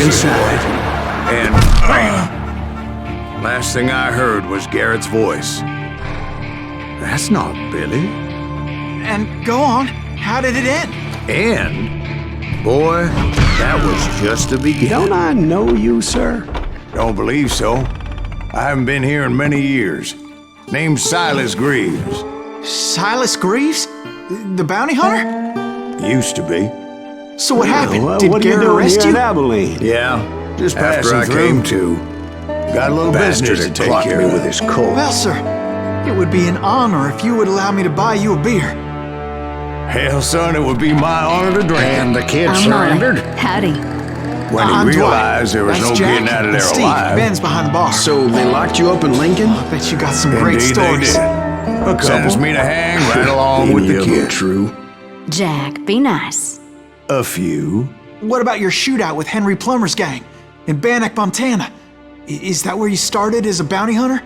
inside. And last thing I heard was Garrett's voice. That's not Billy. And go on, how did it end? And, boy, that was just the beginning. Don't I know you, sir? Don't believe so. I haven't been here in many years. Name's Silas Greaves. Silas Greaves? The bounty hunter? Used to be. So what happened? Well, Did what are you Garrett doing arrest here you? in Abilene? Yeah, just After passing I through. came to, Got a little business to take care of. with his colt. Well, sir, it would be an honor if you would allow me to buy you a beer. Hell, son, it would be my honor to drink. And the kid I'm surrendered. Molly. Howdy. When I'm he Dwight. realized there was That's no Jack getting out of and there Steve. alive. Ben's behind the bar. So they locked you up in Lincoln? I bet you got some great Indeed stories. they did. Sentenced me to hang right along with Any the of them kid. true? Jack, be nice. A few. What about your shootout with Henry Plummer's gang in Bannock, Montana? Is that where you started as a bounty hunter?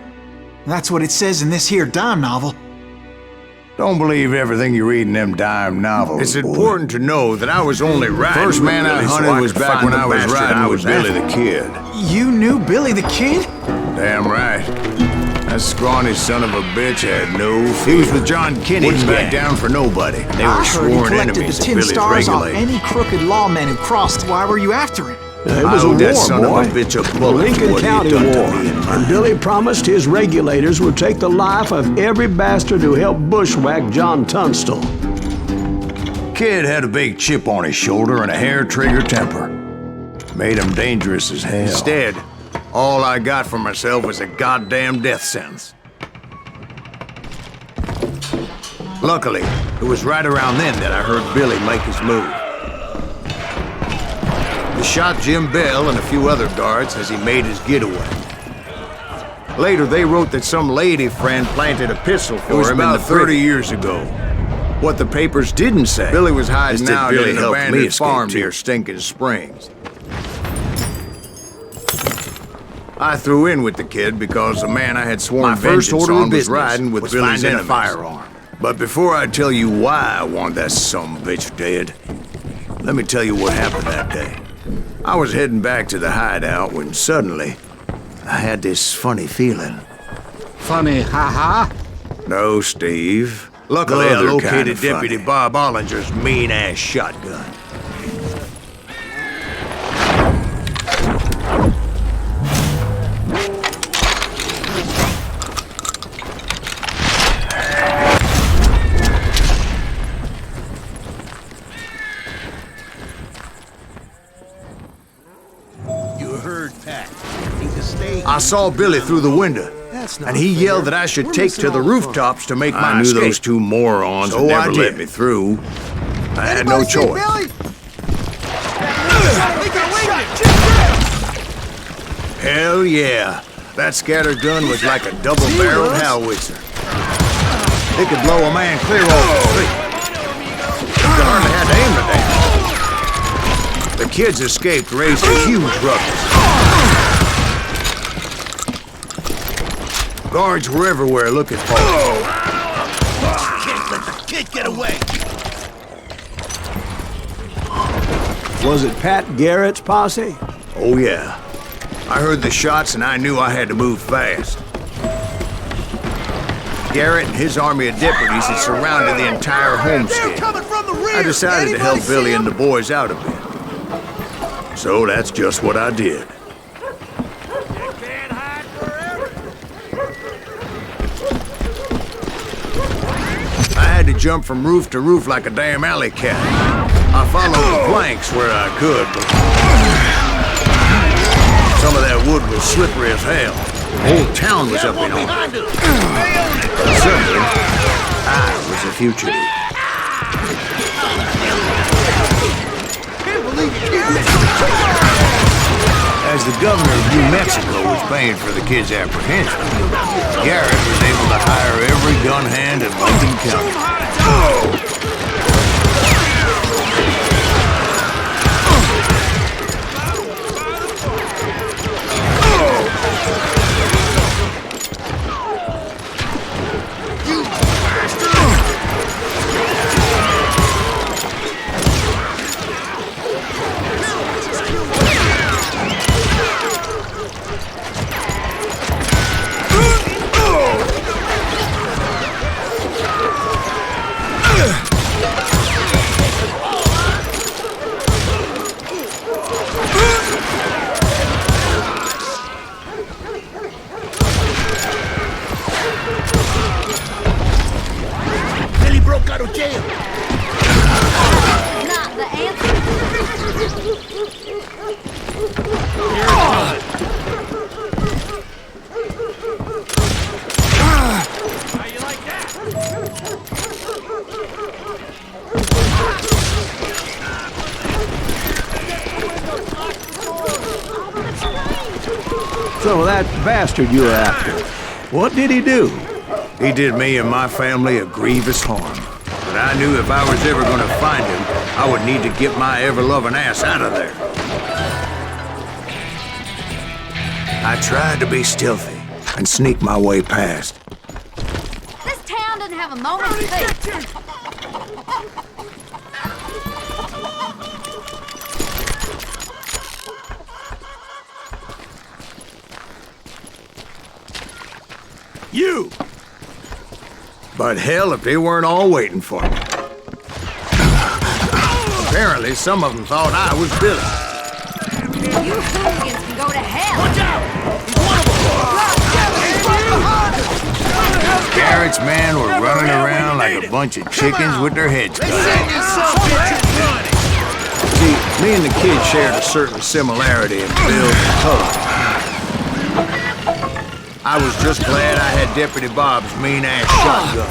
That's what it says in this here dime novel. Don't believe everything you read in them dime novels. It's important to know that I was only riding. First man I hunted was back when I was riding with Billy the Kid. You knew Billy the Kid? Damn right. That scrawny son of a bitch had no fear. He was with John Kinney. Wouldn't back down for nobody. They were I heard he sworn collected enemies the of 10 Billy's stars off regulators. any crooked lawman who crossed. Why were you after him? It was I a owed that war, son boy. of a bitch a The bullet for Lincoln what he County had done War. to me and And mine. Billy promised his regulators would take the life of every bastard who helped bushwhack John Tunstall. Kid had a big chip on his shoulder and a hair-trigger temper. Made him dangerous as hell. Instead, all I got for myself was a goddamn death sentence. Luckily, it was right around then that I heard Billy make his move. He shot Jim Bell and a few other guards as he made his getaway. Later, they wrote that some lady friend planted a pistol for him about 30 years ago. What the papers didn't say, Billy was hiding out in an abandoned farm near Stinking Springs. I threw in with the kid because the man I had sworn vengeance on was riding with Billy's enemies. Firearm. But before I tell you why I want that sumbitch dead, let me tell you what happened that day. I was heading back to the hideout when suddenly I had this funny feeling. Funny, ha-ha? No, Steve. Luckily, I located Deputy Bob Ollinger's mean-ass shotgun. You heard Pat. Need to stay. I saw Billy through the window, and he yelled that I should take to the rooftops to make my escape. I knew those two morons would never let me through. I had no choice. Hell yeah. That scatter gun was like a double-barreled howitzer. It could blow a man clear off the street. You hardly had to aim the damn thing. The kids escaped, raised a huge ruckus. Guards were everywhere looking for him. Can't let the kid get away. Was it Pat Garrett's posse? Oh, yeah. I heard the shots and I knew I had to move fast. Garrett and his army of deputies had surrounded the entire homestead. I decided to help Billy and the boys out a bit. So that's just what I did. I had to jump from roof to roof like a damn alley cat. I followed the planks where I could, but some of that wood was slippery as hell. The whole town was up in arms. Suddenly, I was a fugitive. As the governor of New Mexico was paying for the kid's apprehension, Garrett was able to hire every gun hand in Lincoln County. So that bastard you were after, what did he do? He did me and my family a grievous harm. But I knew if I was ever gonna find him, I would need to get my ever-loving ass out of there. I tried to be stealthy and sneak my way past. This town doesn't have a moment's peace. You! But hell, if they weren't all waiting for me. Apparently, some of them thought I was Billy. You hooligans can go to hell. Watch out! Garrett's men were running around like a bunch of chickens with their heads cut off. See, me and the kid shared a certain similarity in build and color. I was just glad I had Deputy Bob's mean-ass shotgun.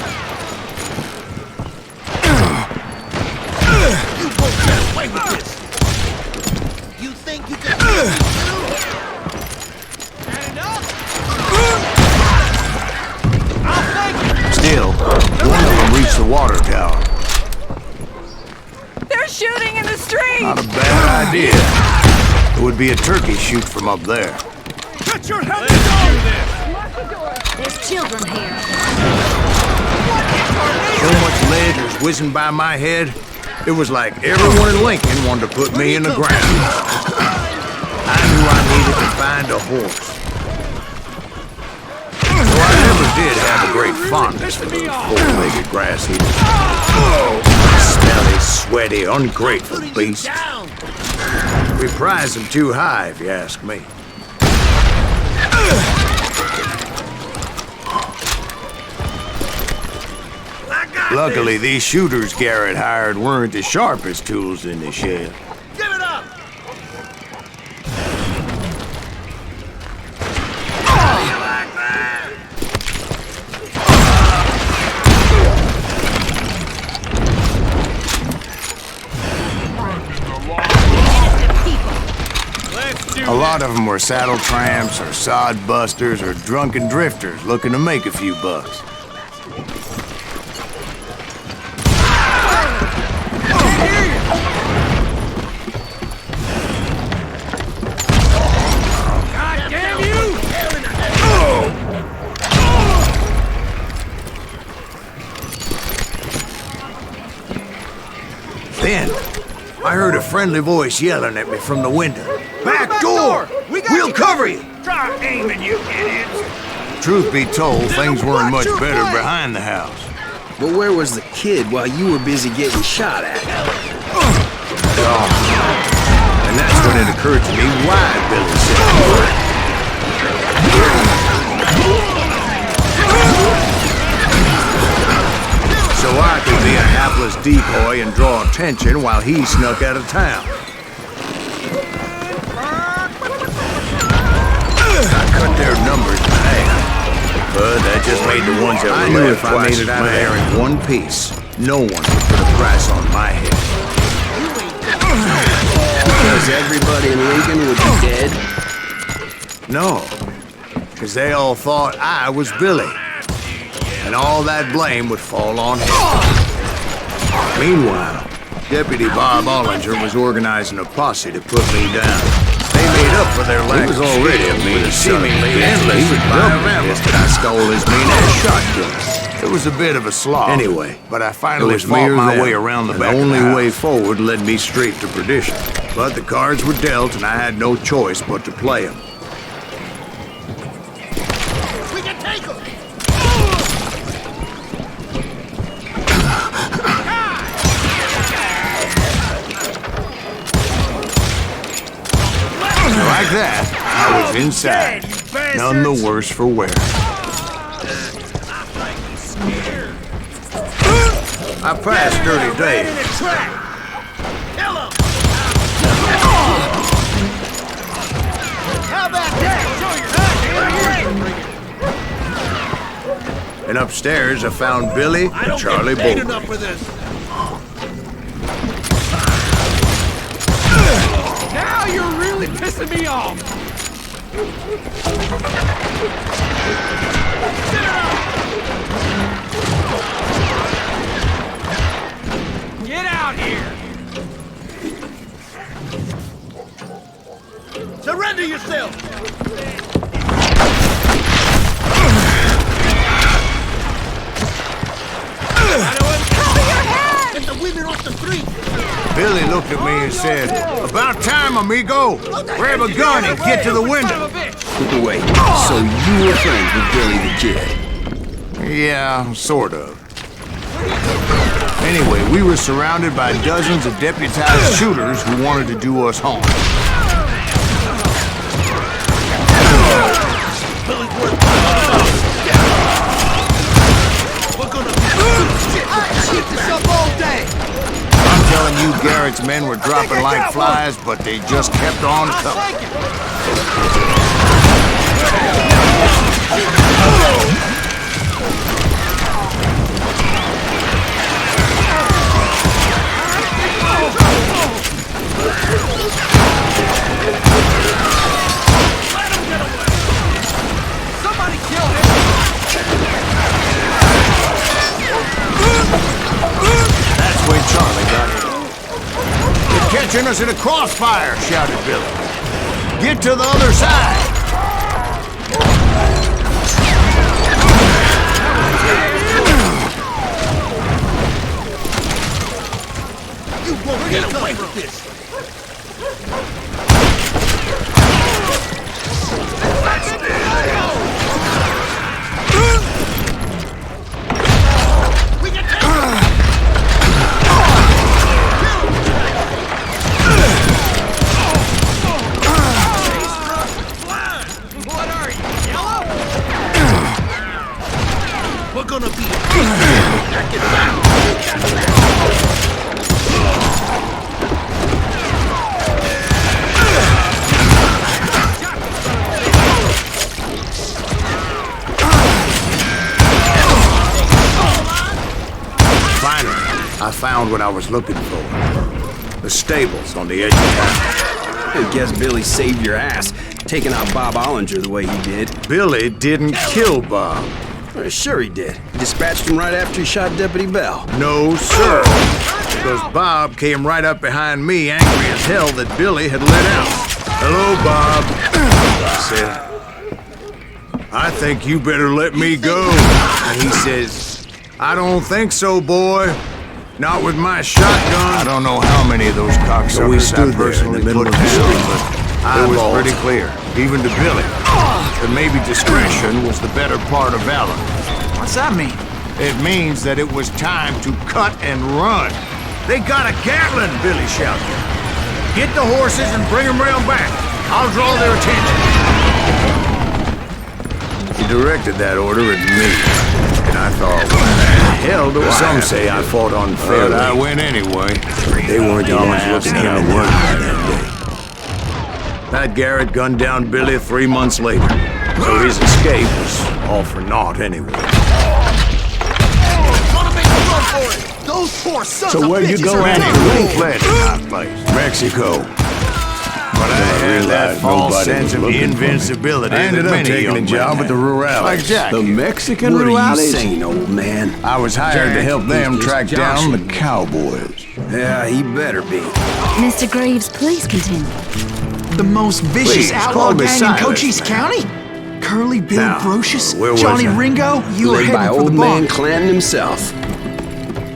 You won't get away with this! You think you can do it? Stand up! Still, one of them reached the water tower. They're shooting in the street! Not a bad idea. It would be a turkey shoot from up there. Get your head down! There's children here. So much lead was whizzing by my head, it was like everyone in Lincoln wanted to put me in the ground. I knew I needed to find a horse. Though I never did have a great fondness for those four-legged grass eaters. Smelly, sweaty, ungrateful beasts. We prize them too high, if you ask me. Luckily, these shooters Garrett hired weren't the sharpest tools in the shed. Give it up! A lot of them were saddle tramps or sod busters or drunken drifters looking to make a few bucks. Then, I heard a friendly voice yelling at me from the window. Back door! We'll cover you! Try aiming, you idiots! Truth be told, things weren't much better behind the house. But where was the kid while you were busy getting shot at? And that's when it occurred to me why Billy said so I could be a hapless decoy and draw attention while he snuck out of town. I cut their numbers in half, but that just made the ones that were left. I knew if I made it out of there in one piece, no one would put a price on my head. Because everybody in Lincoln would be dead? No, because they all thought I was Billy. And all that blame would fall on him. Meanwhile, Deputy Bob Ollinger was organizing a posse to put me down. They made up for their lack of already a mean, seemingly endless that I stole his mean-ass shotgun. It was a bit of a slog. Anyway, but I finally fought my way around the back. The only way forward led me straight to perdition. But the cards were dealt, and I had no choice but to play them. We can take them! Like that, I was inside, none the worse for wear. I passed 30 days. Kill him! How about that? And upstairs, I found Billy and Charlie Paid Bolton. enough for this. Now you're really pissing me off! Get out here! Surrender yourself! Get the women off the street! Billy looked at me and said, "About time, amigo. Grab a gun and get to the window." Wait, so you were friends with Billy the Kid? Yeah, sort of. Anyway, we were surrounded by dozens of deputized shooters who wanted to do us harm. I'm telling you, Garrett's men were dropping like flies, but they just kept on coming. Somebody kill him! That's when Charlie got it. "They're catching us in a crossfire," shouted Billy. "Get to the other side." You won't get away with this! We can take What are you, yellow? We're gonna be back in back. Finally, I found what I was looking for. The stables on the edge of town. I guess Billy saved your ass, taking out Bob Ollinger the way he did. Billy didn't kill Bob. Sure he did. He dispatched him right after he shot Deputy Bell. No, sir. Because Bob came right up behind me, angry as hell that Billy had lit out. "Hello, Bob," I said. "I think you better let me go." And he says, "I don't think so, boy. Not with my shotgun." I don't know how many of those cocksuckers we stood I there personally in the middle put of the down, street. but it was pretty clear, even to Billy, that maybe discretion was the better part of valor. What's that mean? It means that it was time to cut and run. "They got a Gatling," Billy shouted. "Get the horses and bring them round back. I'll draw their attention." He directed that order at me, and I thought, "What the hell do I Some say I fought unfairly. But I win anyway. They weren't always looking at him that day. Pat Garrett gunned down Billy 3 months later, so his escape was all for naught anyway. Gonna make a run for it! Those poor sons So of where'd you bitches go are after dead. me? Fled to my place, Mexico. But I had that false sense of invincibility. I ended up taking a job at the rurales. Like Jack. The Mexican What are you rurales? saying, old man? I was hired to help them Jack, track he's down the joshing. cowboys. Yeah, he better be. Mr. Greaves, please continue. The most vicious Please, outlaw call me gang in Silas, Cochise man. County? Curly Bill Now, Brocious? where was Johnny I? Ringo? You were Led by heading for the old man bar. Clanton himself.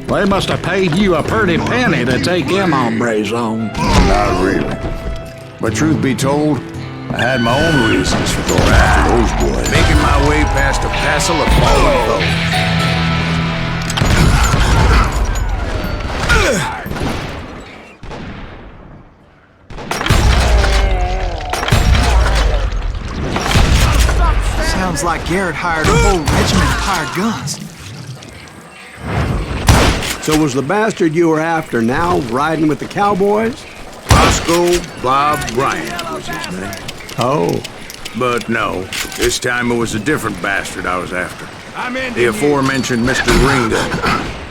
They must have paid you a pretty penny to take them hombres on. Not really. But truth be told, I had my own reasons for going after those boys. Making my way past a passel of fallen foes. Sounds like Garrett hired a whole regiment of hired guns. So was the bastard you were after now riding with the cowboys? Roscoe Bob Bryant was his name. Oh. But no, this time it was a different bastard I was after. The aforementioned Mr. Ringo.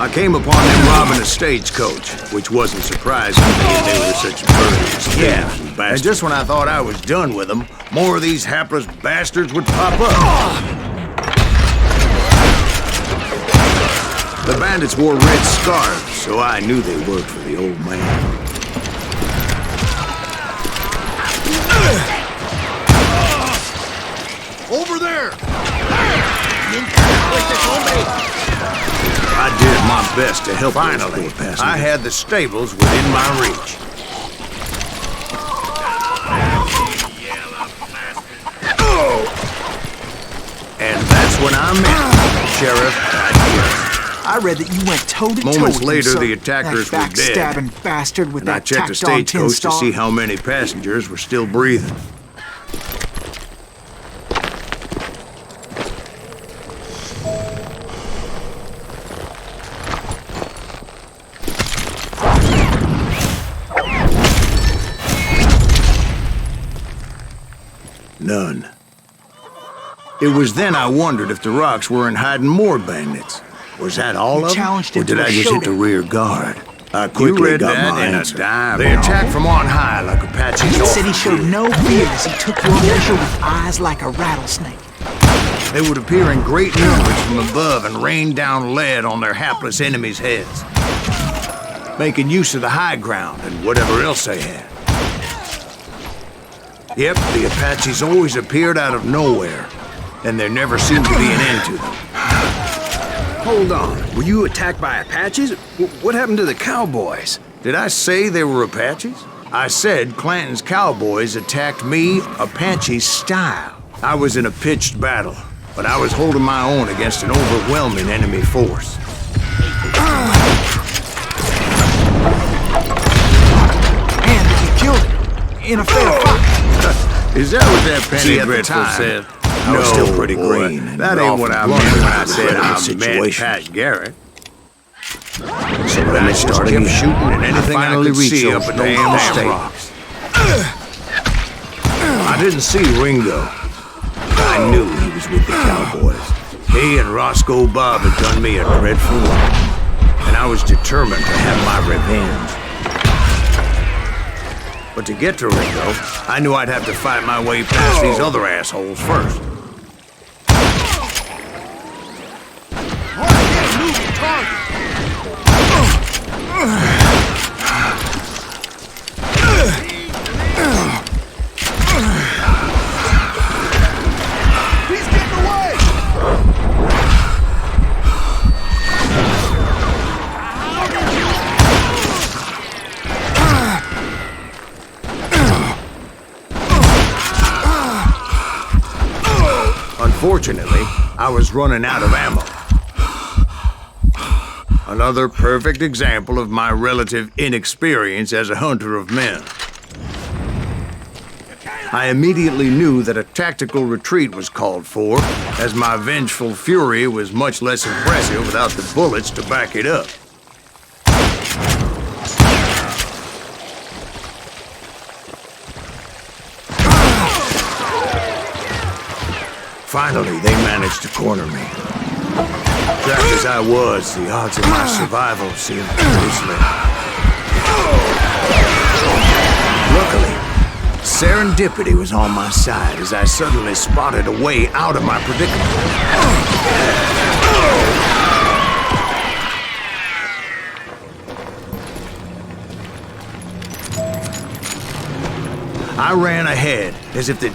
I came upon them robbing a stagecoach, which wasn't surprising being they were such murderers, thieves, and bastards. And just when I thought I was done with them, more of these hapless bastards would pop up. The bandits wore red scarves, so I knew they worked for the old man. Over there! I did my best to help. Finally, I had the stables within my reach. And that's when I met Sheriff Adkins. I read that you went toe-to-toe Moments with later, him, the attackers were dead. Backstabbing bastard with And I that checked the tacked-on tin stagecoach to star. see how many passengers were still breathing. None. It was then I wondered if the rocks weren't hiding more bandits. Was that all You of them? challenged Or him did to I a just hit the showdown. rear guard? I quickly got my answer. They attacked from on high like Apaches. He said he often showed do. no fear as he took your measure with eyes like a rattlesnake. They would appear in great numbers from above and rain down lead on their hapless enemies' heads, making use of the high ground and whatever else they had. Yep, the Apaches always appeared out of nowhere, and there never seemed to be an end to them. Hold on. Were you attacked by Apaches? What happened to the cowboys? Did I say they were Apaches? I said Clanton's cowboys attacked me Apache style. I was in a pitched battle, but I was holding my own against an overwhelming enemy force. And you killed him in a fair fight. Is that what that penny dreadful said? I was still pretty green. That ain't what I meant when I said I met Pat Garrett. So let me start again. Shooting at anything I could see up at the damn rocks. I didn't see Ringo. I knew he was with the cowboys. He and Roscoe Bob had done me a dreadful wrong, and I was determined to have my revenge. But to get to Ringo, I knew I'd have to fight my way past these other assholes first. He's getting away! Unfortunately, I was running out of ammo. Another perfect example of my relative inexperience as a hunter of men. I immediately knew that a tactical retreat was called for, as my vengeful fury was much less impressive without the bullets to back it up. Finally, they managed to corner me. Trapped as I was, the odds of my survival seemed pretty slim. Luckily, serendipity was on my side as I suddenly spotted a way out of my predicament. I ran ahead as if the...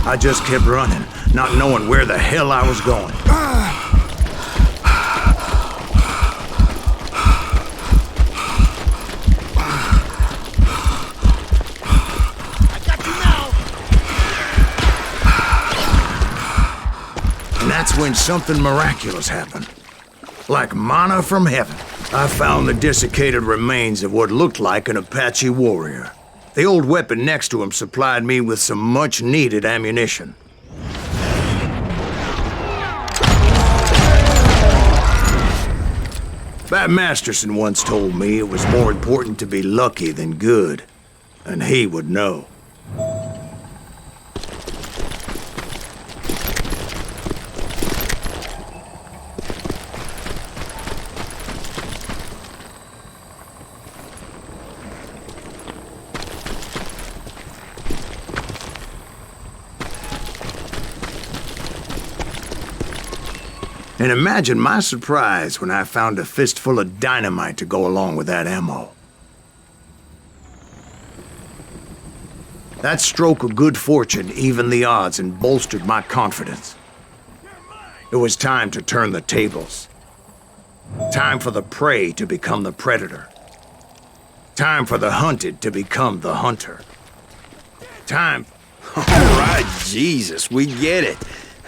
I just kept running, not knowing where the hell I was going. I got you now! And that's when something miraculous happened. Like manna from heaven. I found the desiccated remains of what looked like an Apache warrior. The old weapon next to him supplied me with some much-needed ammunition. Bat Masterson once told me it was more important to be lucky than good, and he would know. And imagine my surprise when I found a fistful of dynamite to go along with that ammo. That stroke of good fortune evened the odds and bolstered my confidence. It was time to turn the tables. Time for the prey to become the predator. Time for the hunted to become the hunter. Time... All right, Jesus, we get it.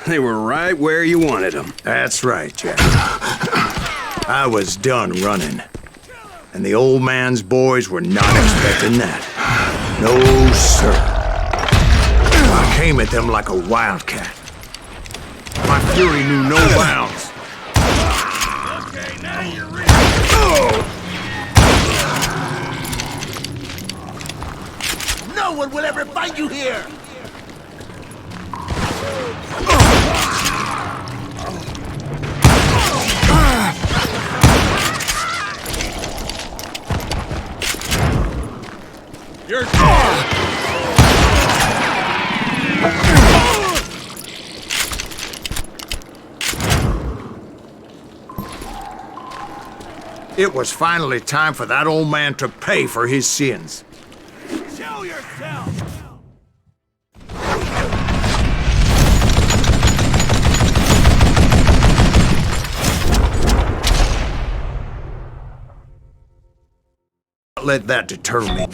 They were right where you wanted them. That's right, Jack. I was done running. And the old man's boys were not expecting that. No, sir. I came at them like a wildcat. My fury knew no bounds. Okay, now you're ready. No one will ever find you here! You're It was finally time for that old man to pay for his sins. Show yourself! Let that deter me.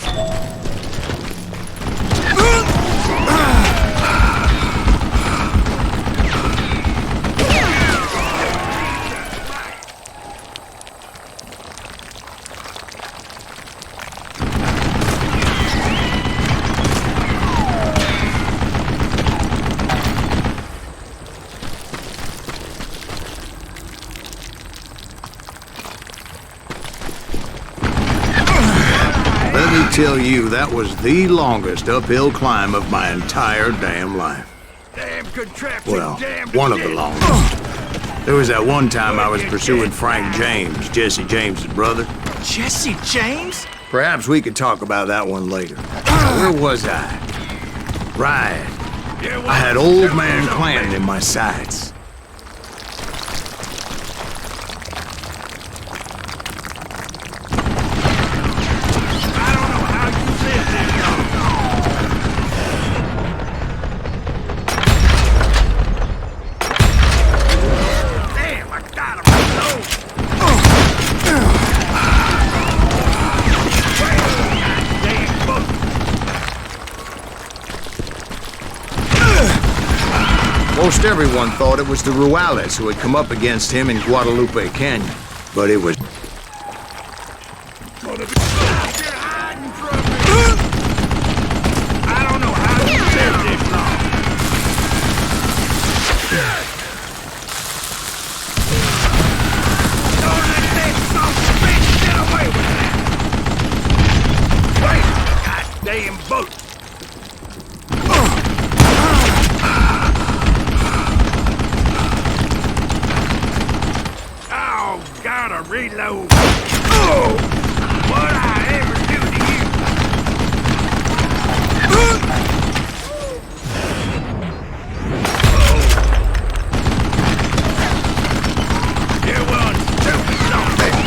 Let me tell you, that was the longest uphill climb of my entire damn life. Damn contraption, Well, damn one of the longest. There was that one time I was pursuing Frank James, Jesse James's brother. Jesse James? Perhaps we could talk about that one later. Where was I? Right. I had Old Man Clanton in my sights. Most everyone thought it was the Ruales who had come up against him in Guadalupe Canyon, but it was... I don't know how you lived this long. Don't let that son of a bitch get away with that. Wait, goddamn boat. Gotta reload. Oh! What I ever do to you? You one stupid son of a bitch.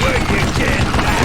Where you get that?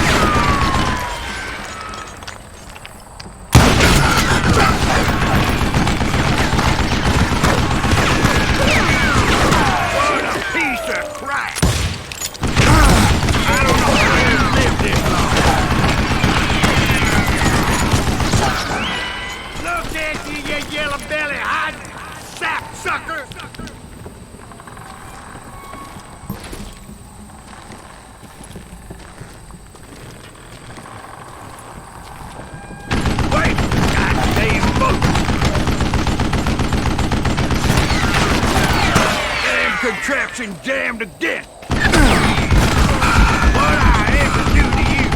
and damned again! What I ever do to you?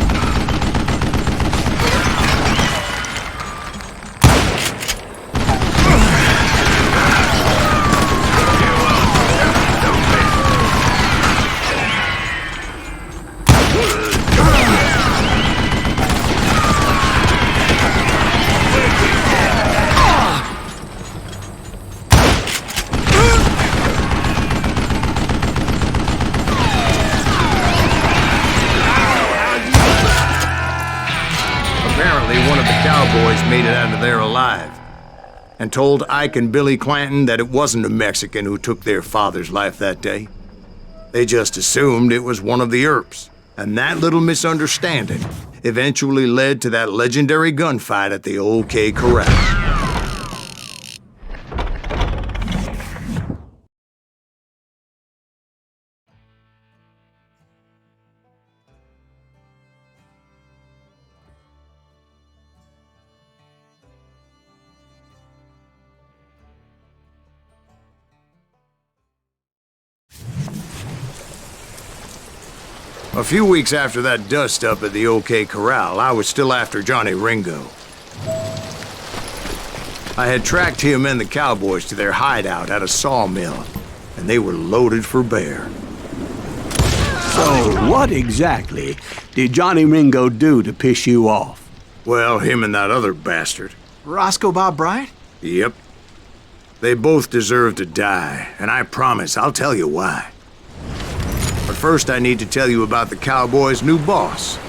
Apparently, one of the cowboys made it out of there alive and told Ike and Billy Clanton that it wasn't a Mexican who took their father's life that day. They just assumed it was one of the Earps, and that little misunderstanding eventually led to that legendary gunfight at the OK Corral. A few weeks after that dust-up at the OK Corral, I was still after Johnny Ringo. I had tracked him and the cowboys to their hideout at a sawmill, and they were loaded for bear. So, what exactly did Johnny Ringo do to piss you off? Well, him and that other bastard. Roscoe Bob Bryant? Yep. They both deserve to die, and I promise I'll tell you why. But first I need to tell you about the cowboys' new boss,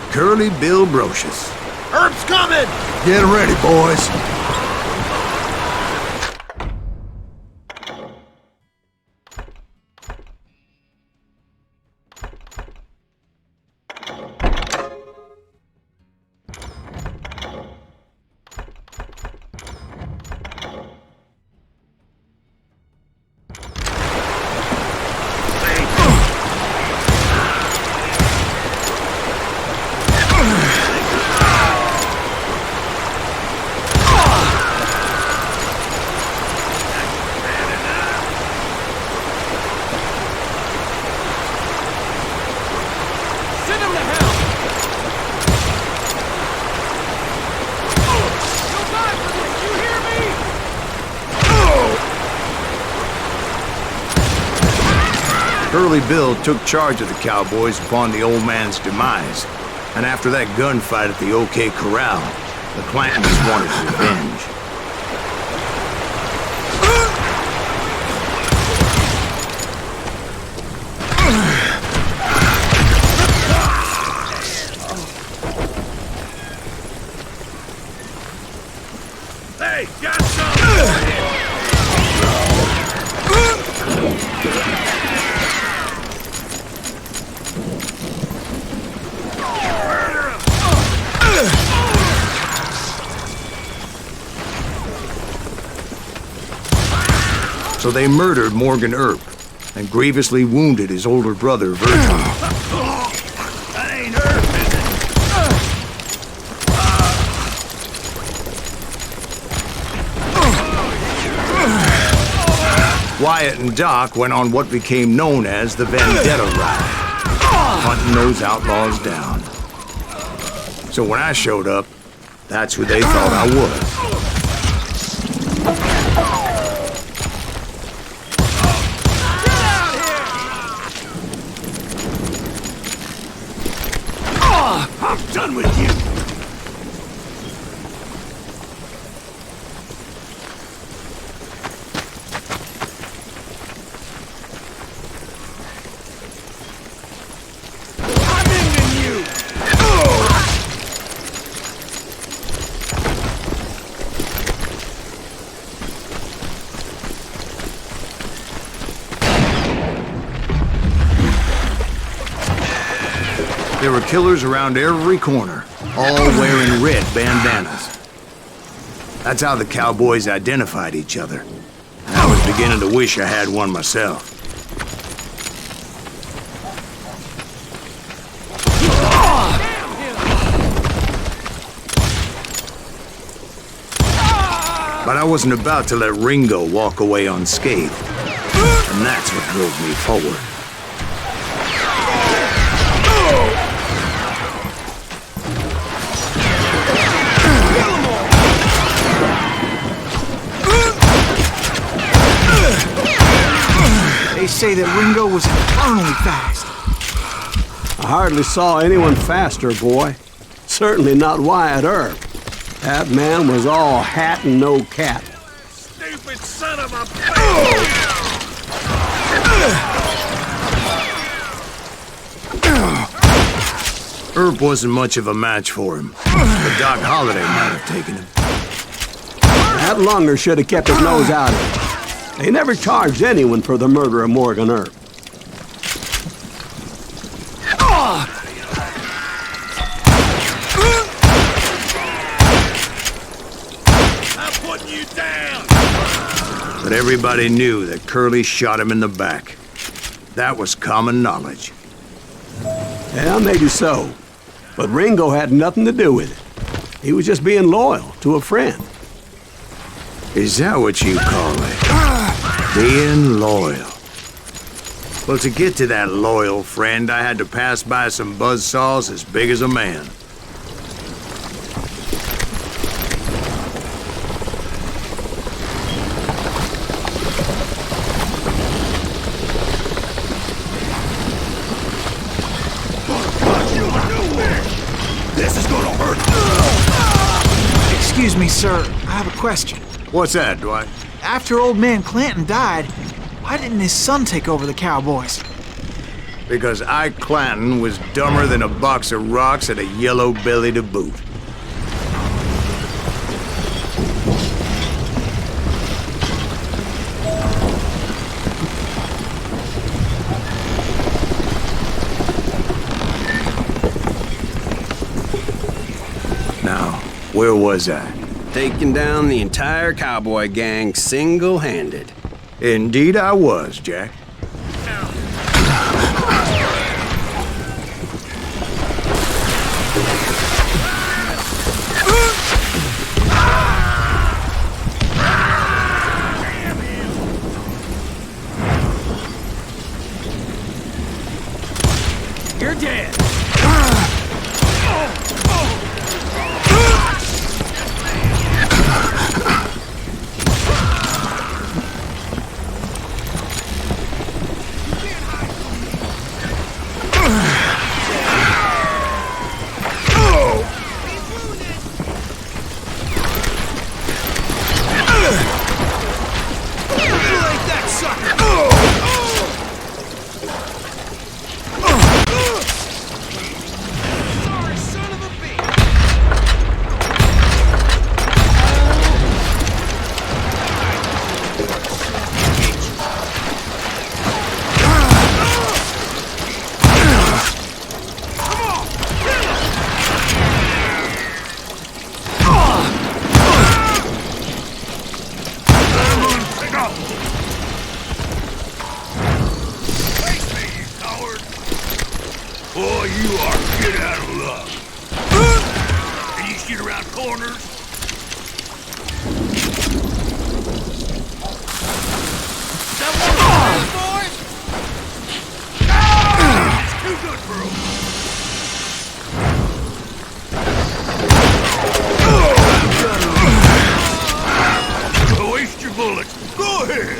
Curly Bill Brocious. Herb's coming! Get ready, boys. Curly Bill took charge of the cowboys upon the old man's demise, and after that gunfight at the OK Corral, the Clantons wanted revenge. Hey, got some! So they murdered Morgan Earp and grievously wounded his older brother, Virgil. That ain't Herb, is it? Wyatt and Doc went on what became known as the Vendetta Route, hunting those outlaws down. So when I showed up, that's who they thought I was. I'm done with you! I'm ending you! There were killers around every corner, all wearing red bandanas. That's how the cowboys identified each other. And I was beginning to wish I had one myself. But I wasn't about to let Ringo walk away unscathed. And And that's what drove me forward. They say that Ringo was infernally fast. I hardly saw anyone faster, boy. Certainly not Wyatt Earp. That man was all hat and no cap. Stupid son of a bitch! Earp wasn't much of a match for him, but Doc Holliday might have taken him. That lunger should have kept his nose out of it. They never charged anyone for the murder of Morgan Earp. I'm putting you down! But everybody knew that Curly shot him in the back. That was common knowledge. Yeah, maybe so. But Ringo had nothing to do with it. He was just being loyal to a friend. Is that what you call it? Being loyal. Well, to get to that loyal friend, I had to pass by some buzzsaws as big as a man. This is gonna hurt! Excuse me, sir. I have a question. What's that, Dwight? After old man Clanton died, why didn't his son take over the Cowboys? Because Ike Clanton was dumber than a box of rocks and a yellow belly to boot. Now, where was I? Taking down the entire cowboy gang single-handed. Indeed I was, Jack. You're dead! Boy, you are get out of luck. Can you shoot around corners? That one boys? It's too good for him. Don't waste your bullets. Go ahead.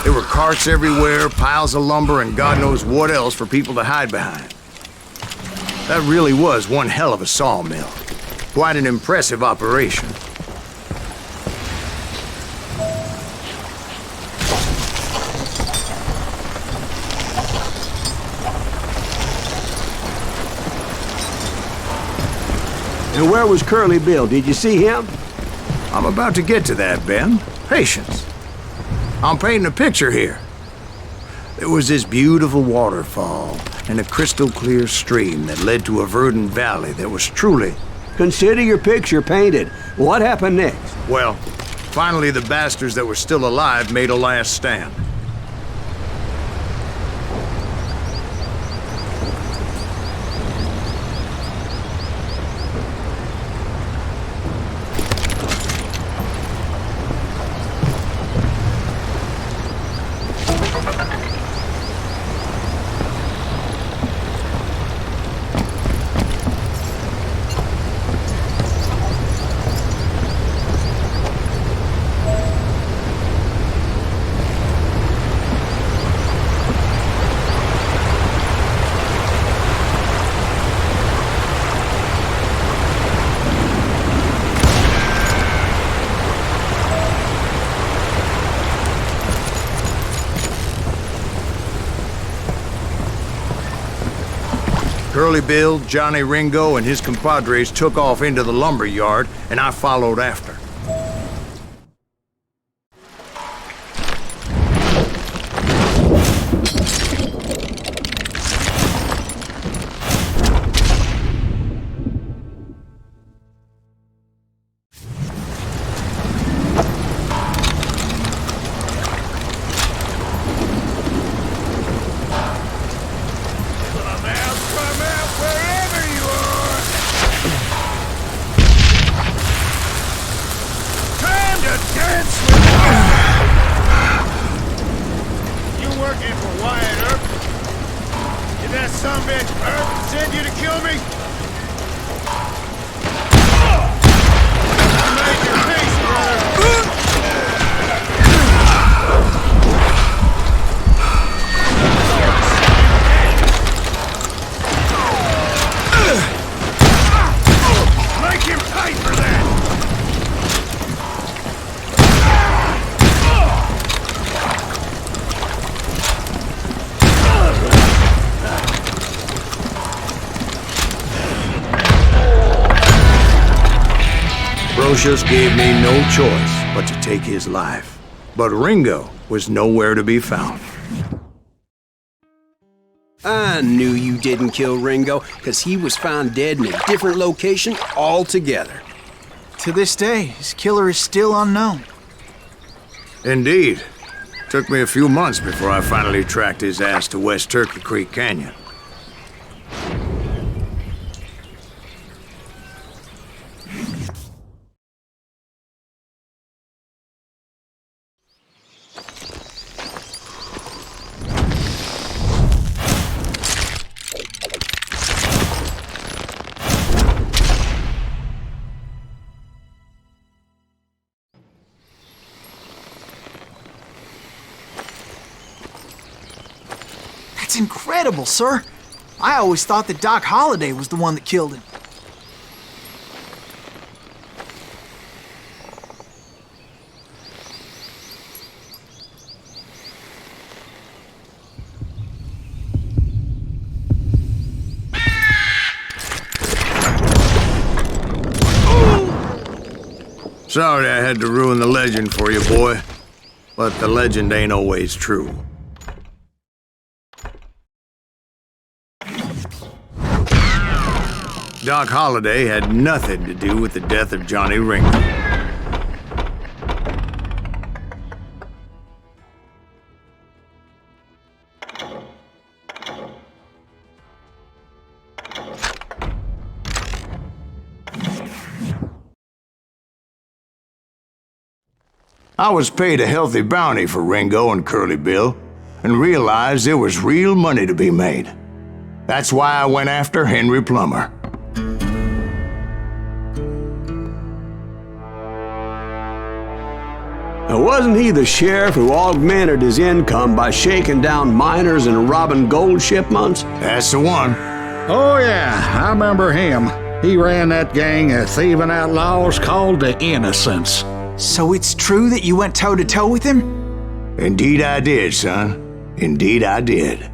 There were carts everywhere, piles of lumber, and God knows what else for people to hide behind. That really was one hell of a sawmill. Quite an impressive operation. And where was Curly Bill? Did you see him? I'm about to get to that, Ben. Patience. I'm painting a picture here. There was this beautiful waterfall and a crystal clear stream that led to a verdant valley that was truly... Consider your picture painted. What happened next? Well, finally the bastards that were still alive made a last stand. Curly Bill, Johnny Ringo, and his compadres took off into the lumber yard, and I followed after. Just gave me no choice but to take his life. But Ringo was nowhere to be found. I knew you didn't kill Ringo, because he was found dead in a different location altogether. To this day, his killer is still unknown. Indeed. Took me a few months before I finally tracked his ass to West Turkey Creek Canyon. That's incredible, sir. I always thought that Doc Holliday was the one that killed him. Sorry I had to ruin the legend for you, boy. But the legend ain't always true. Doc Holliday had nothing to do with the death of Johnny Ringo. I was paid a healthy bounty for Ringo and Curly Bill, and realized there was real money to be made. That's why I went after Henry Plummer. Now, wasn't he the sheriff who augmented his income by shaking down miners and robbing gold shipments? That's the one. Oh, yeah, I remember him. He ran that gang of thieving outlaws called the Innocents. So it's true that you went toe-to-toe with him? Indeed I did, son. Indeed I did.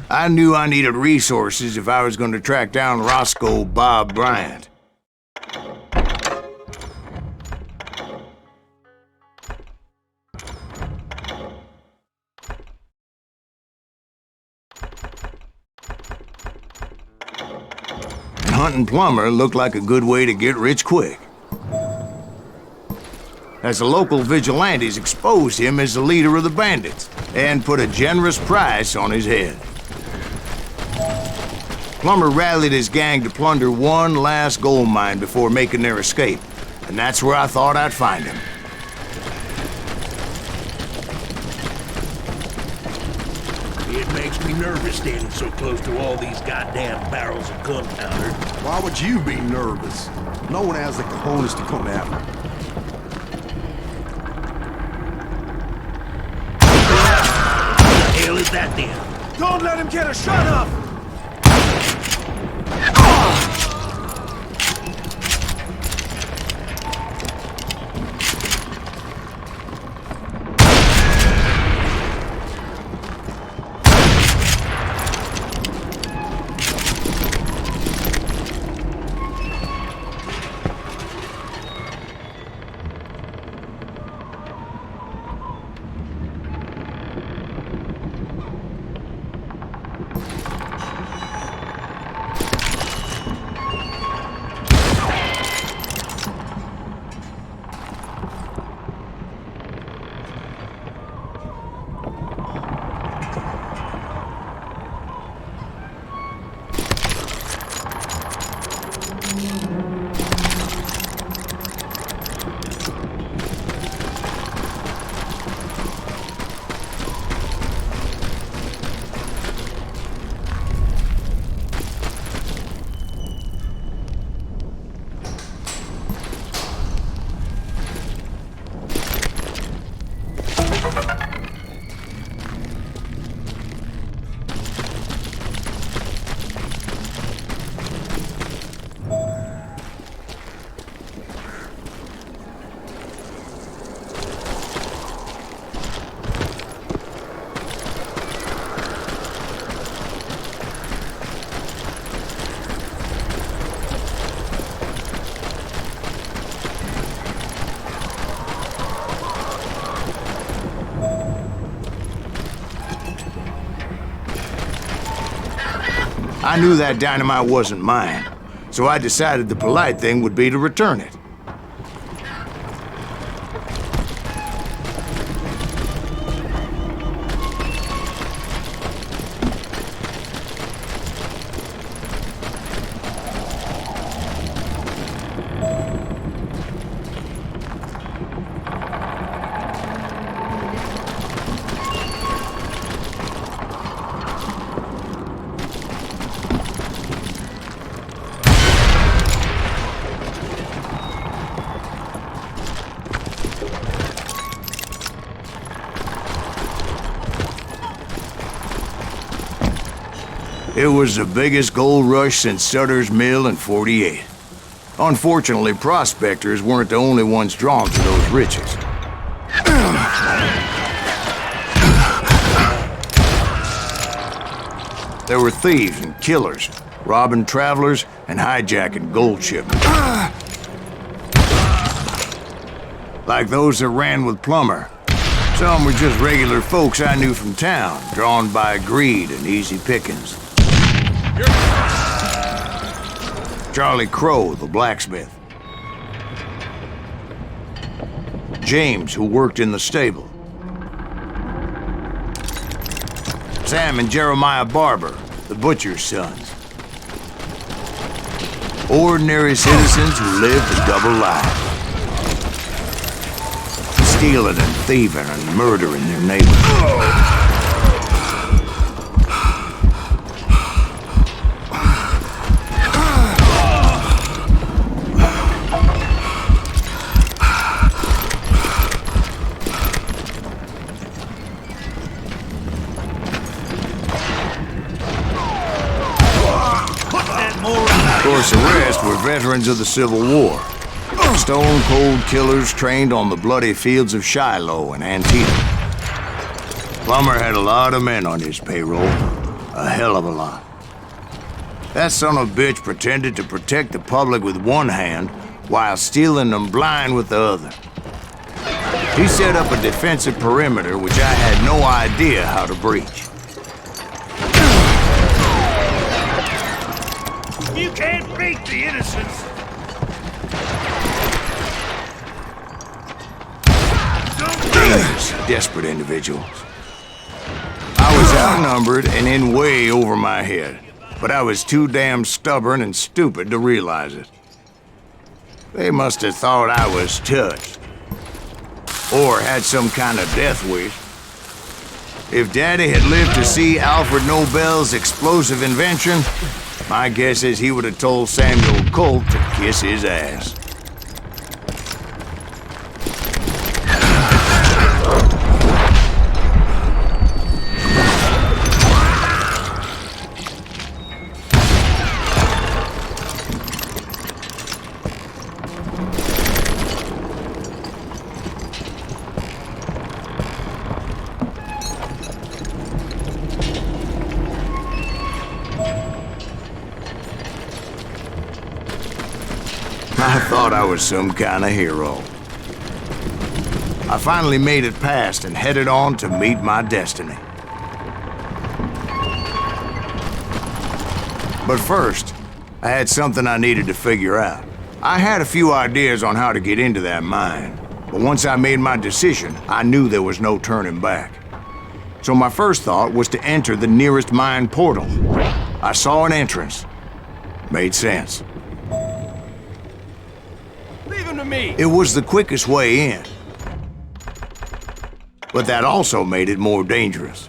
I knew I needed resources if I was going to track down Roscoe Bob Bryant. And hunting Plummer looked like a good way to get rich quick, as the local vigilantes exposed him as the leader of the bandits and put a generous price on his head. Plummer rallied his gang to plunder one last gold mine before making their escape, and that's where I thought I'd find him. It makes me nervous standing so close to all these goddamn barrels of gunpowder. Why would you be nervous? No one has the cojones to come after. that then? Don't let him get a shot off! I knew that dynamite wasn't mine, so I decided the polite thing would be to return it. It was the biggest gold rush since Sutter's Mill in '48. Unfortunately, prospectors weren't the only ones drawn to those riches. There were thieves and killers, robbing travelers and hijacking gold shipments. Like those that ran with Plummer. Some were just regular folks I knew from town, drawn by greed and easy pickings. Charlie Crow, the blacksmith. James, who worked in the stable. Sam and Jeremiah Barber, the butcher's sons. Ordinary citizens who lived a double life. Stealing and thieving and murdering their neighbors. Of course, the rest were veterans of the Civil War. Stone-cold killers trained on the bloody fields of Shiloh and Antietam. Plummer had a lot of men on his payroll. A hell of a lot. That son of a bitch pretended to protect the public with one hand while stealing them blind with the other. He set up a defensive perimeter which I had no idea how to breach. You can't beat the innocents. Dangerous, desperate individuals. I was outnumbered and in way over my head, but I was too damn stubborn and stupid to realize it. They must have thought I was touched. Or had some kind of death wish. If Daddy had lived to see Alfred Nobel's explosive invention, my guess is he would have told Samuel Colt to kiss his ass. I thought I was some kind of hero. I finally made it past and headed on to meet my destiny. But first, I had something I needed to figure out. I had a few ideas on how to get into that mine, but once I made my decision, I knew there was no turning back. So my first thought was to enter the nearest mine portal. I saw an entrance. Made sense. Leave him to me! It was the quickest way in. But that also made it more dangerous,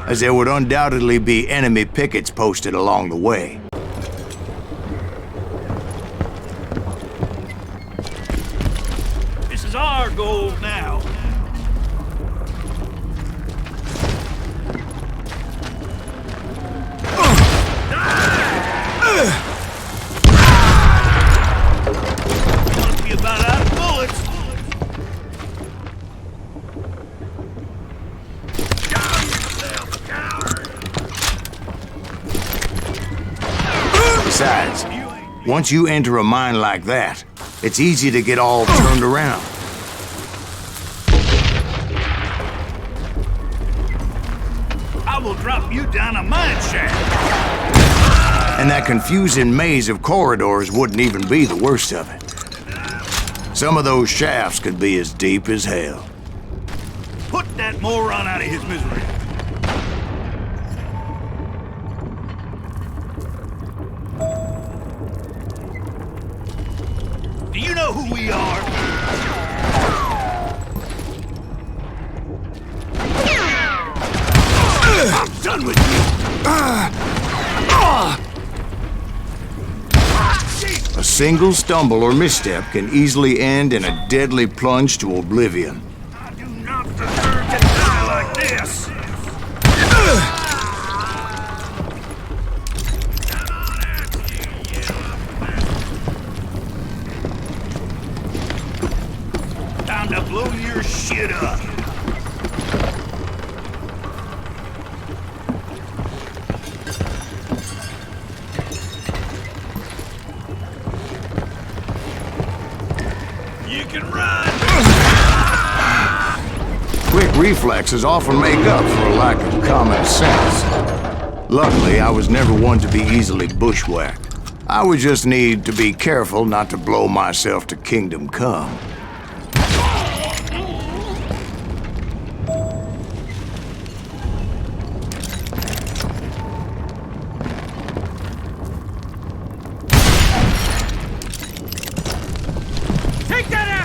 as there would undoubtedly be enemy pickets posted along the way. This is our goal now. Must be about out of bullets. Down yourself, coward! Besides, once you enter a mine like that, it's easy to get all turned around. I will drop you down a mine shaft. And that confusing maze of corridors wouldn't even be the worst of it. Some of those shafts could be as deep as hell. Put that moron out of his misery. Do you know who we are? I'm done with you. A single stumble or misstep can easily end in a deadly plunge to oblivion. I do not deserve to die like this. Time to blow your shit up. You can run. Quick reflexes often make up for a lack of common sense. Luckily, I was never one to be easily bushwhacked. I would just need to be careful not to blow myself to kingdom come.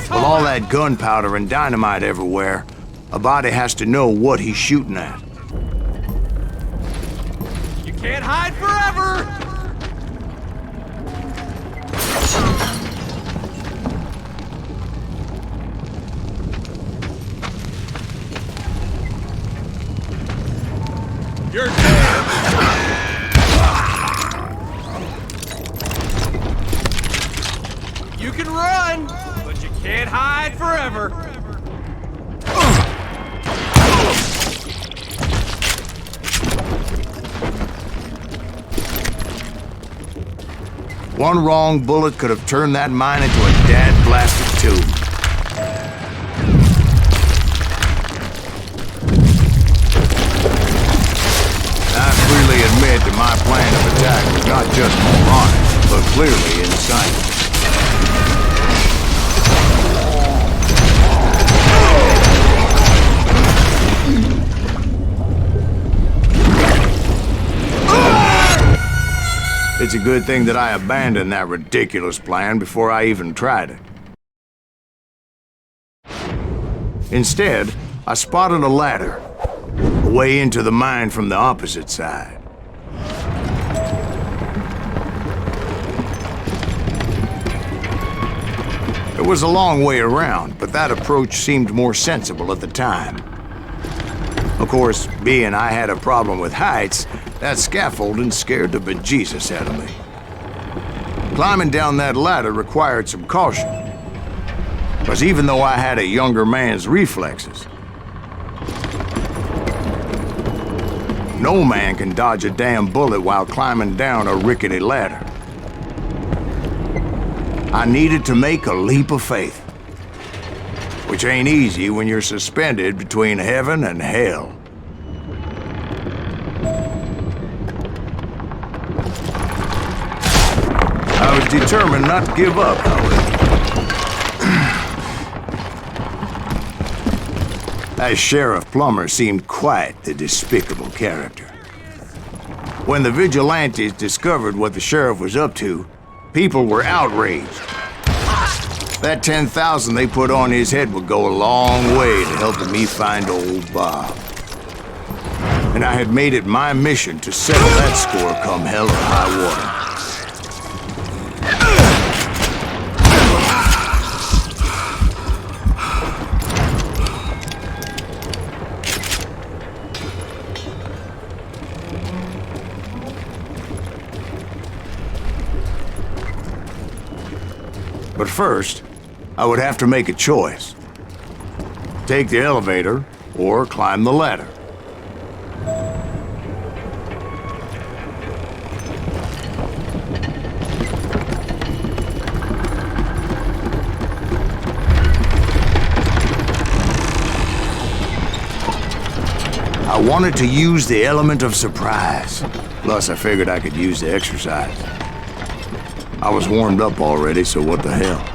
With all that gunpowder and dynamite everywhere, a body has to know what he's shooting at. You can't hide forever! You're dead! You can run, but you can't hide forever. One wrong bullet could have turned that mine into a dad-blasted tomb. I freely admit that my plan of attack was not just moronic, but clearly insane. It's a good thing that I abandoned that ridiculous plan before I even tried it. Instead, I spotted a ladder, a way into the mine from the opposite side. It was a long way around, but that approach seemed more sensible at the time. Of course, being I had a problem with heights, that scaffolding scared the bejesus out of me. Climbing down that ladder required some caution, because even though I had a younger man's reflexes, no man can dodge a damn bullet while climbing down a rickety ladder. I needed to make a leap of faith. Which ain't easy when you're suspended between heaven and hell. I was determined not to give up, however. That Sheriff Plummer seemed quite the despicable character. When the vigilantes discovered what the sheriff was up to, people were outraged. That 10,000 they put on his head would go a long way to helping me find old Bob. And I had made it my mission to settle that score come hell or high water. But first, I would have to make a choice. Take the elevator or climb the ladder. I wanted to use the element of surprise. Plus, I figured I could use the exercise. I was warmed up already, so what the hell?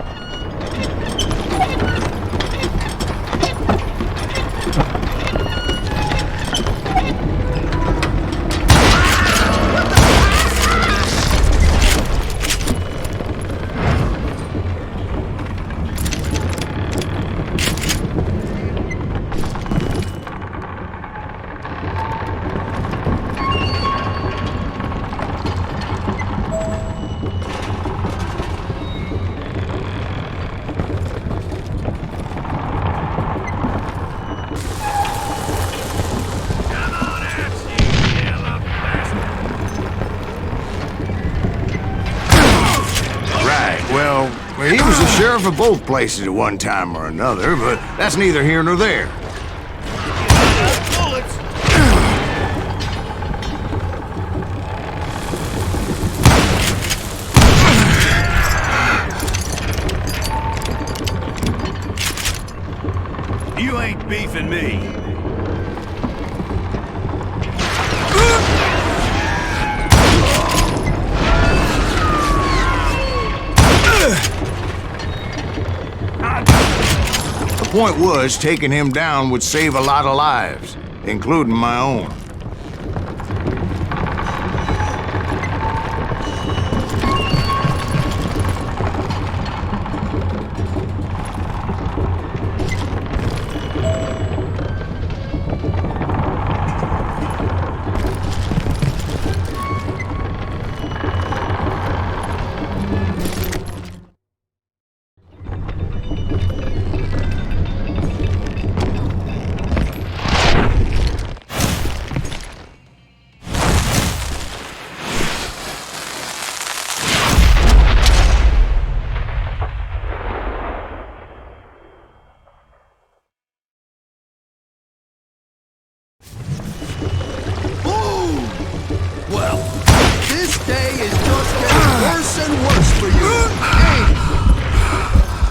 He was the sheriff of both places at one time or another, but that's neither here nor there. You ain't beefing me. The point was, taking him down would save a lot of lives, including my own.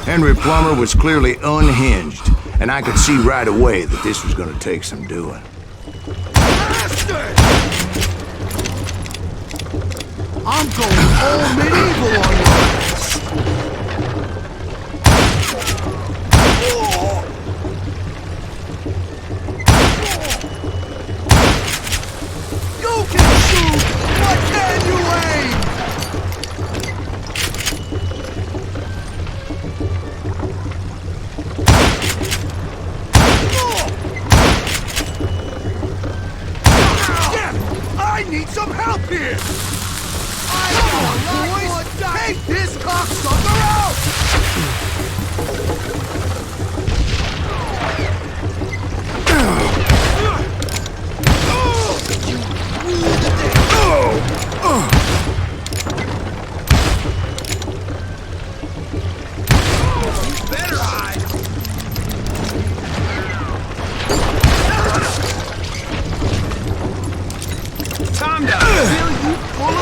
Henry Plummer was clearly unhinged, and I could see right away that this was going to take some doing. I'm going all medieval on you. You can shoot, but can you aim? I need some help here! Come on, boys! Take this cocksucker out! Better hide! Calm down, Bill, you full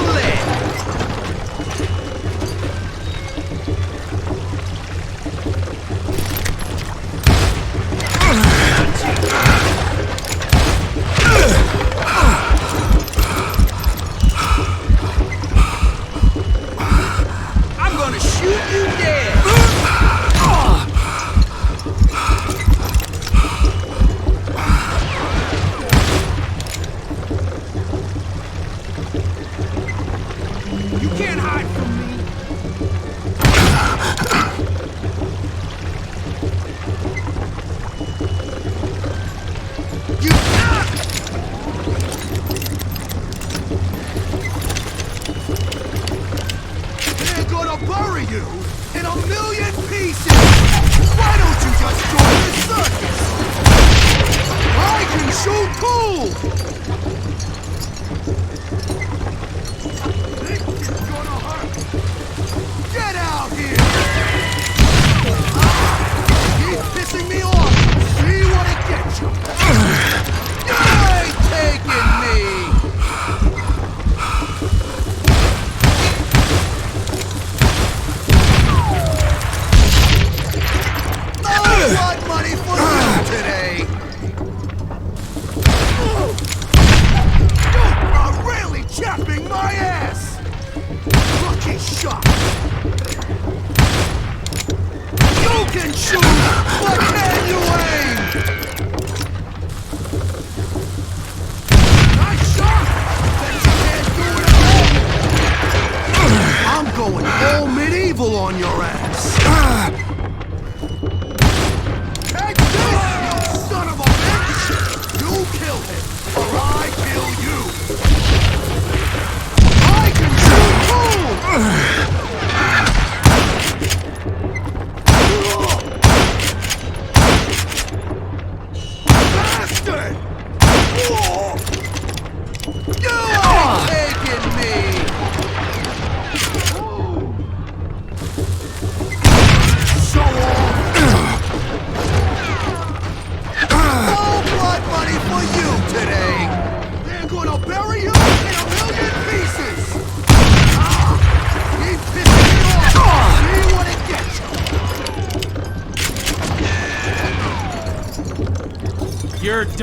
You're done.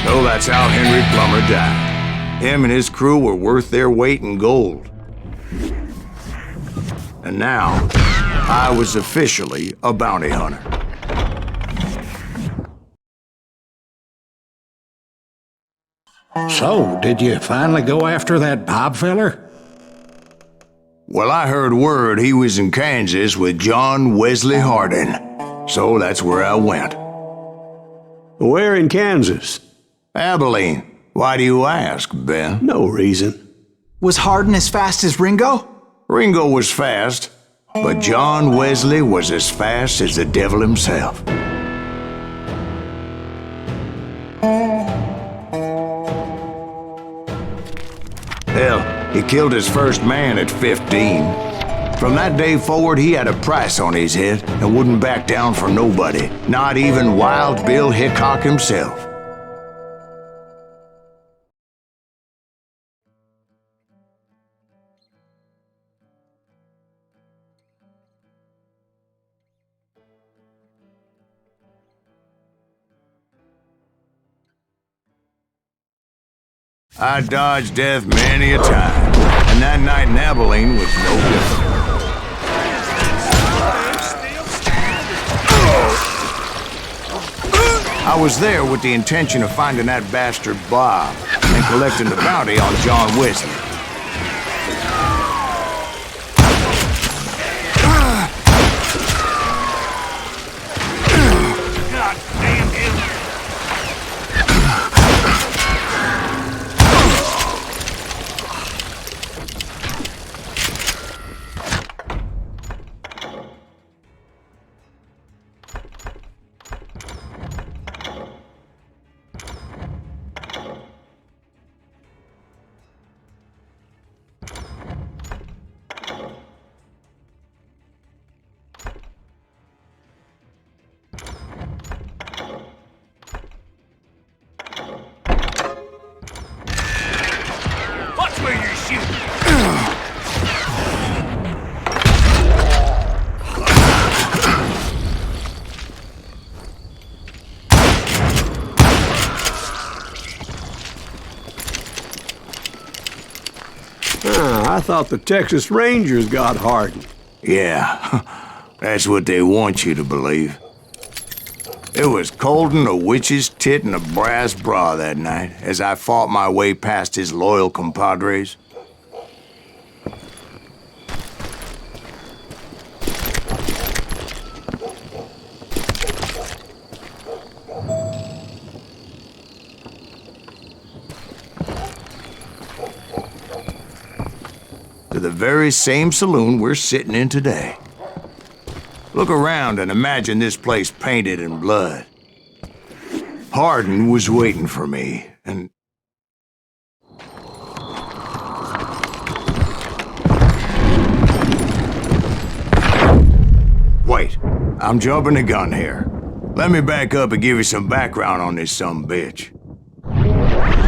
So that's how Henry Plummer died. Him and his crew were worth their weight in gold. And now, I was officially a bounty hunter. So, did you finally go after that Bob feller? Well, I heard word he was in Kansas with John Wesley Hardin. So that's where I went. Where in Kansas? Abilene. Why do you ask, Ben? No reason. Was Hardin as fast as Ringo? Ringo was fast, but John Wesley was as fast as the devil himself. Hell, he killed his first man at 15. From that day forward, he had a price on his head and wouldn't back down for nobody, not even Wild Bill Hickok himself. I dodged death many a time, and that night in Abilene was no different. I was there with the intention of finding that bastard Bob and collecting the bounty on John Wesley. God damn him! Watch where you're shooting! I thought the Texas Rangers got Hardin. Yeah, that's what they want you to believe. It was cold and a witch's tit and a brass bra that night as I fought my way past his loyal compadres. To the very same saloon we're sitting in today. Look around and imagine this place painted in blood. Hardin was waiting for me, and... Wait, I'm jumping the gun here. Let me back up and give you some background on this sumbitch.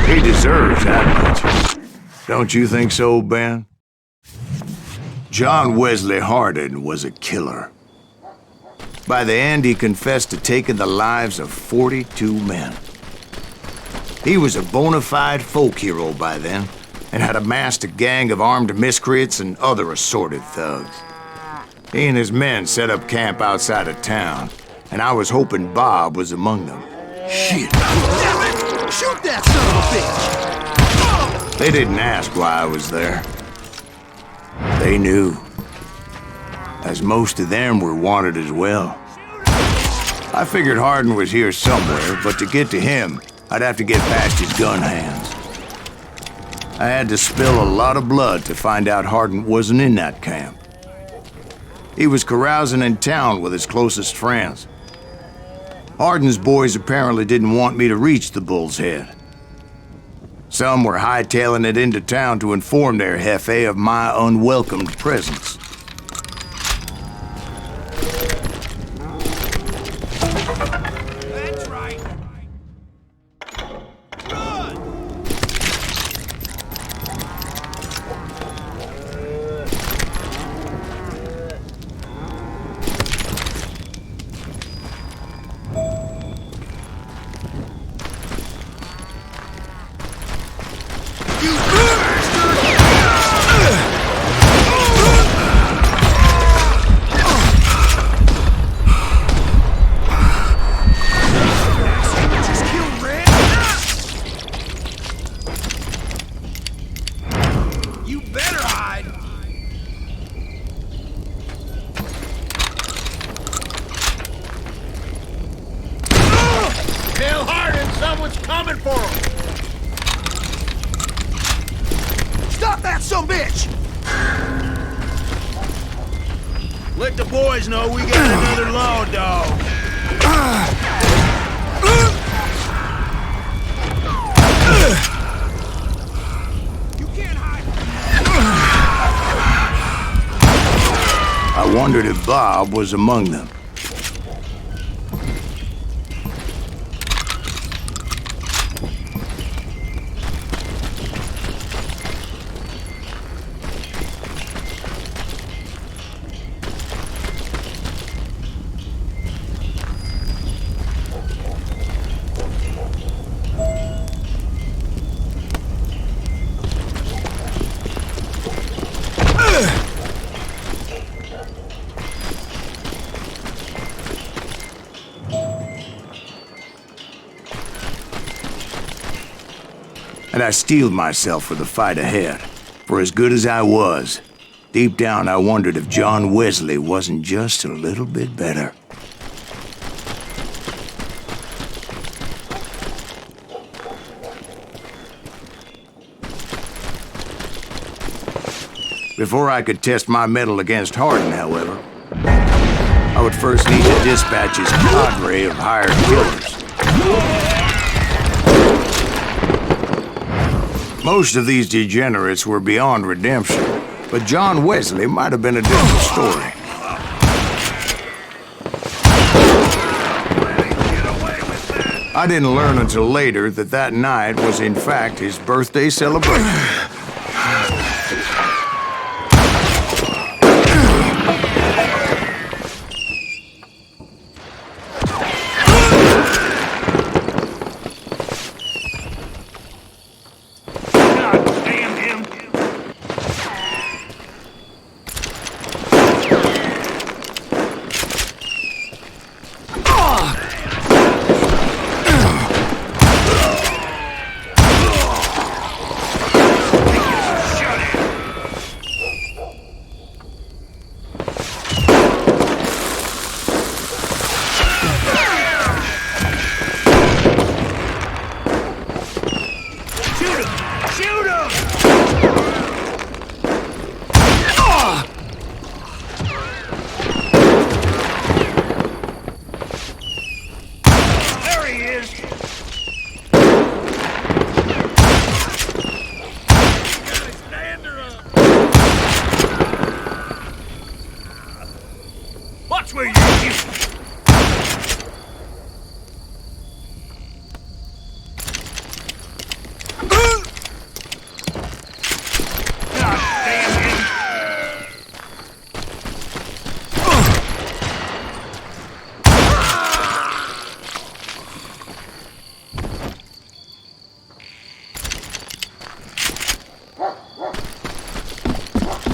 He deserves that much. Don't you think so, Ben? John Wesley Hardin was a killer. By the end, he confessed to taking the lives of 42 men. He was a bona fide folk hero by then, and had amassed a gang of armed miscreants and other assorted thugs. He and his men set up camp outside of town, and I was hoping Bob was among them. Shit! Shoot that son of a bitch! They didn't ask why I was there. They knew. As most of them were wanted as well. I figured Hardin was here somewhere, but to get to him, I'd have to get past his gun hands. I had to spill a lot of blood to find out Hardin wasn't in that camp. He was carousing in town with his closest friends. Hardin's boys apparently didn't want me to reach the Bull's Head. Some were hightailing it into town to inform their jefe of my unwelcomed presence. That's right! Run! Someone's coming for him! Stop that sumbitch! Let the boys know we got another law dog. You can't hide. I wondered if Bob was among them. And I steeled myself for the fight ahead. For as good as I was, deep down I wondered if John Wesley wasn't just a little bit better. Before I could test my mettle against Hardin, however, I would first need to dispatch his cadre of hired killers. Most of these degenerates were beyond redemption, but John Wesley might have been a different story. I didn't learn until later that that night was in fact his birthday celebration. Watch where you're shooting! God damn him!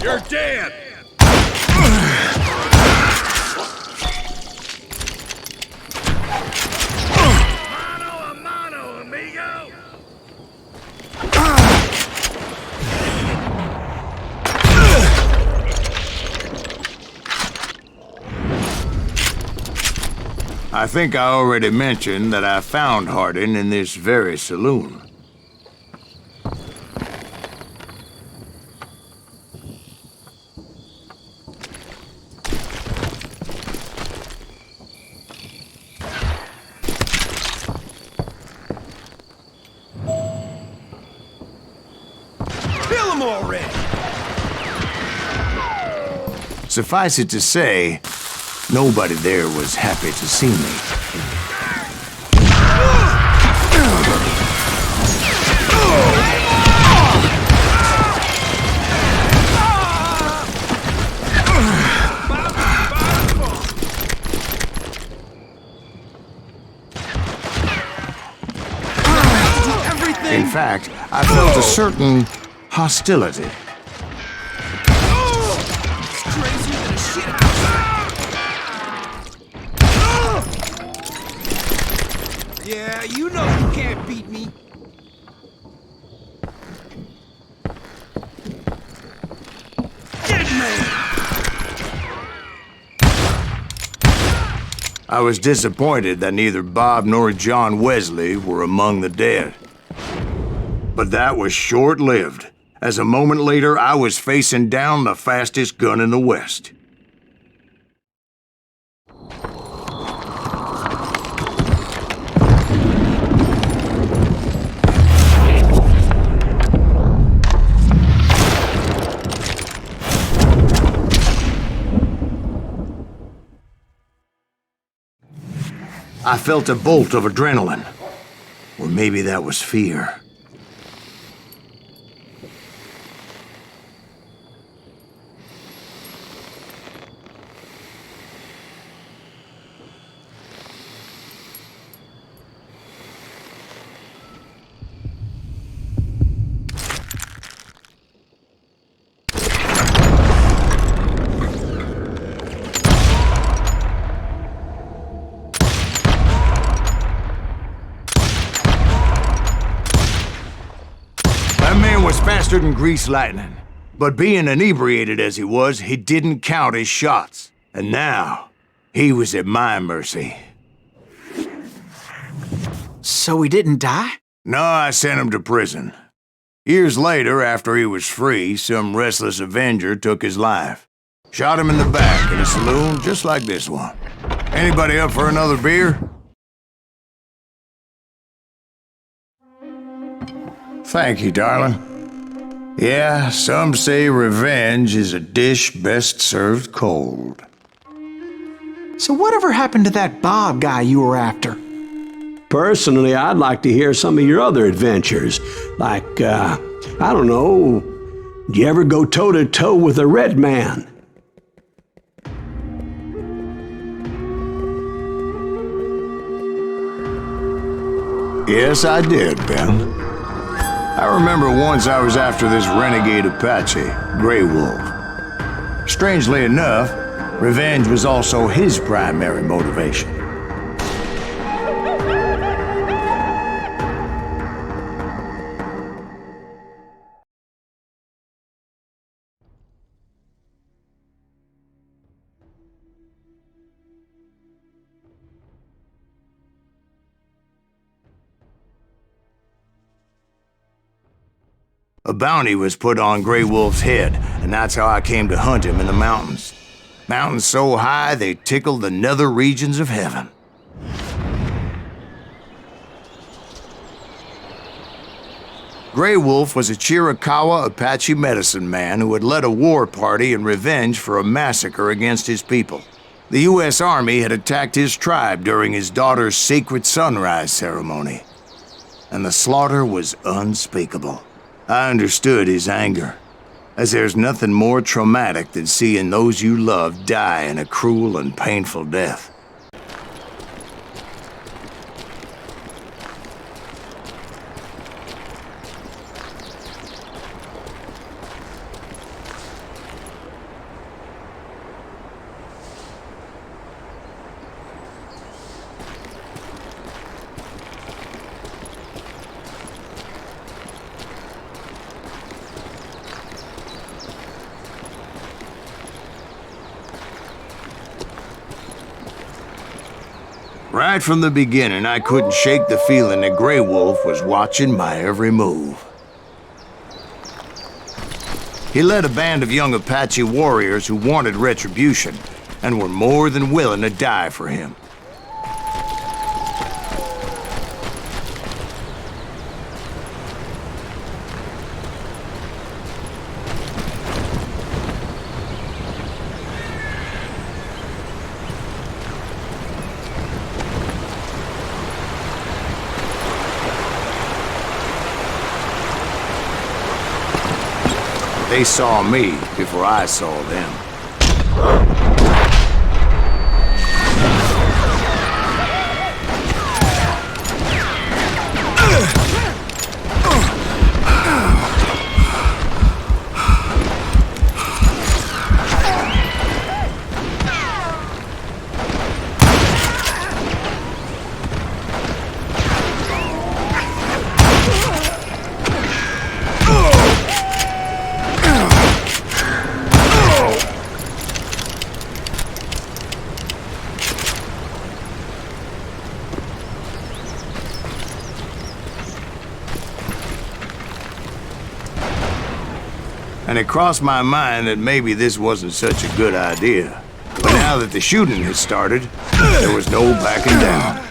You're dead! I think I already mentioned that I found Hardin in this very saloon. Kill him already! Suffice it to say, nobody there was happy to see me. In fact, I felt a certain hostility. Yeah, you know you can't beat me. I was disappointed that neither Bob nor John Wesley were among the dead. But that was short-lived, as a moment later I was facing down the fastest gun in the West. I felt a bolt of adrenaline. Or maybe that was fear. Faster than greased lightning. But being inebriated as he was, he didn't count his shots. And now, he was at my mercy. So he didn't die? No, I sent him to prison. Years later, after he was free, some restless avenger took his life. Shot him in the back in a saloon just like this one. Anybody up for another beer? Thank you, darling. Yeah, some say revenge is a dish best served cold. So whatever happened to that Bob guy you were after? Personally, I'd like to hear some of your other adventures. Like, I don't know, did you ever go toe-to-toe with a red man? Yes, I did, Ben. I remember once I was after this renegade Apache, Grey Wolf. Strangely enough, revenge was also his primary motivation. A bounty was put on Grey Wolf's head, and that's how I came to hunt him in the mountains. Mountains so high they tickled the nether regions of heaven. Grey Wolf was a Chiricahua Apache medicine man who had led a war party in revenge for a massacre against his people. The U.S. Army had attacked his tribe during his daughter's sacred sunrise ceremony, and the slaughter was unspeakable. I understood his anger, as there's nothing more traumatic than seeing those you love die in a cruel and painful death. Right from the beginning, I couldn't shake the feeling that Grey Wolf was watching my every move. He led a band of young Apache warriors who wanted retribution and were more than willing to die for him. They saw me before I saw them. and it crossed my mind that maybe this wasn't such a good idea. But now that the shooting had started, there was no backing down.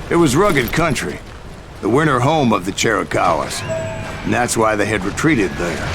It was rugged country, the winter home of the Chiricahuas, and that's why they had retreated there.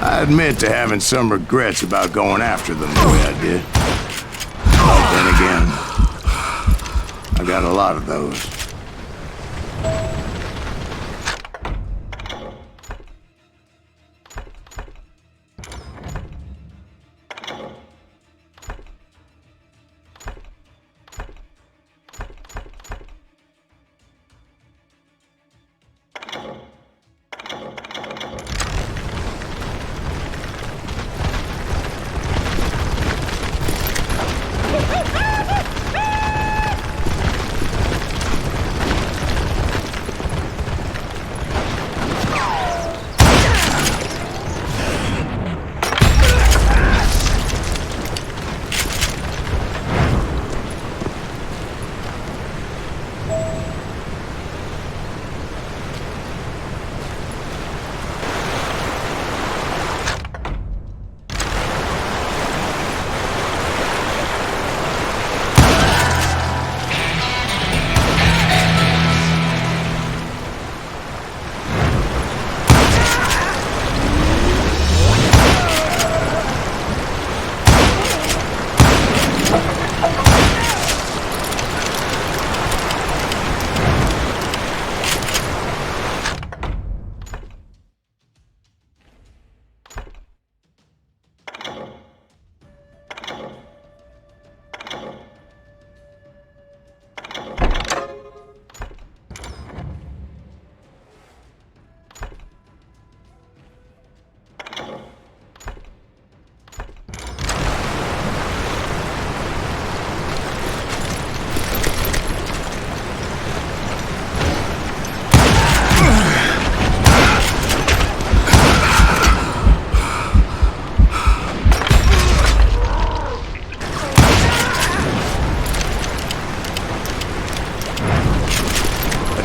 I admit to having some regrets about going after them the way I did. But then again, I got a lot of those.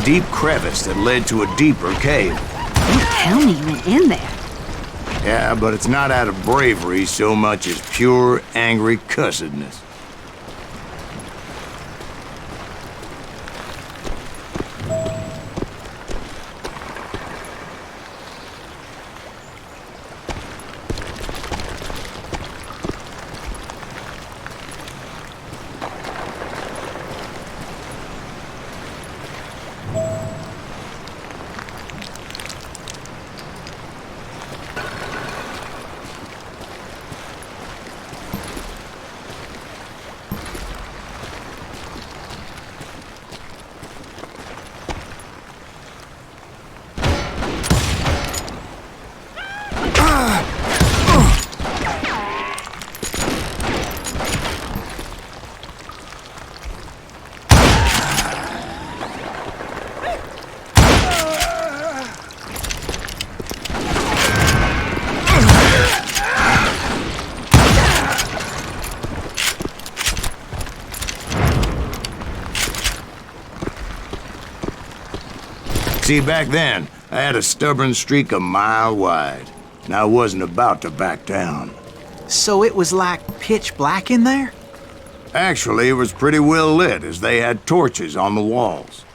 Deep crevice that led to a deeper cave. Don't tell me you went in there. Yeah, but it's not out of bravery so much as pure, angry cussedness. See, back then, I had a stubborn streak a mile wide, and I wasn't about to back down. So it was like pitch black in there? Actually, it was pretty well lit, as they had torches on the walls.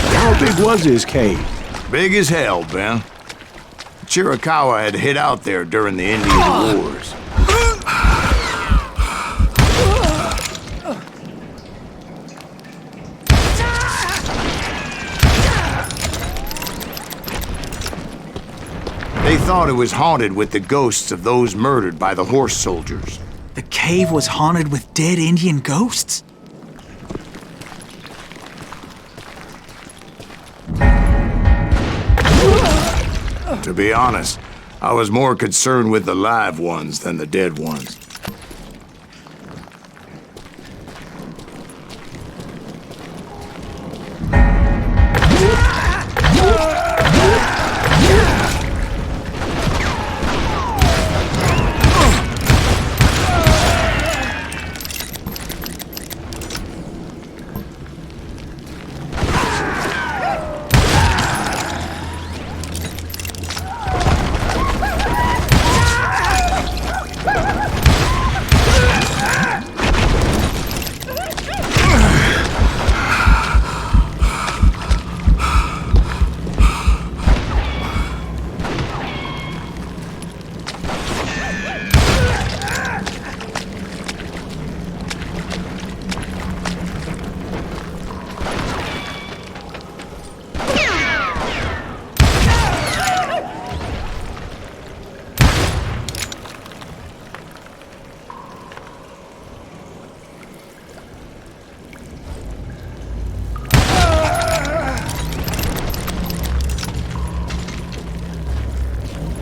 How big was his cave? Big as hell, Ben. Chiricahua had hid out there during the Indian Wars. They thought it was haunted with the ghosts of those murdered by the horse soldiers. The cave was haunted with dead Indian ghosts? To be honest, I was more concerned with the live ones than the dead ones.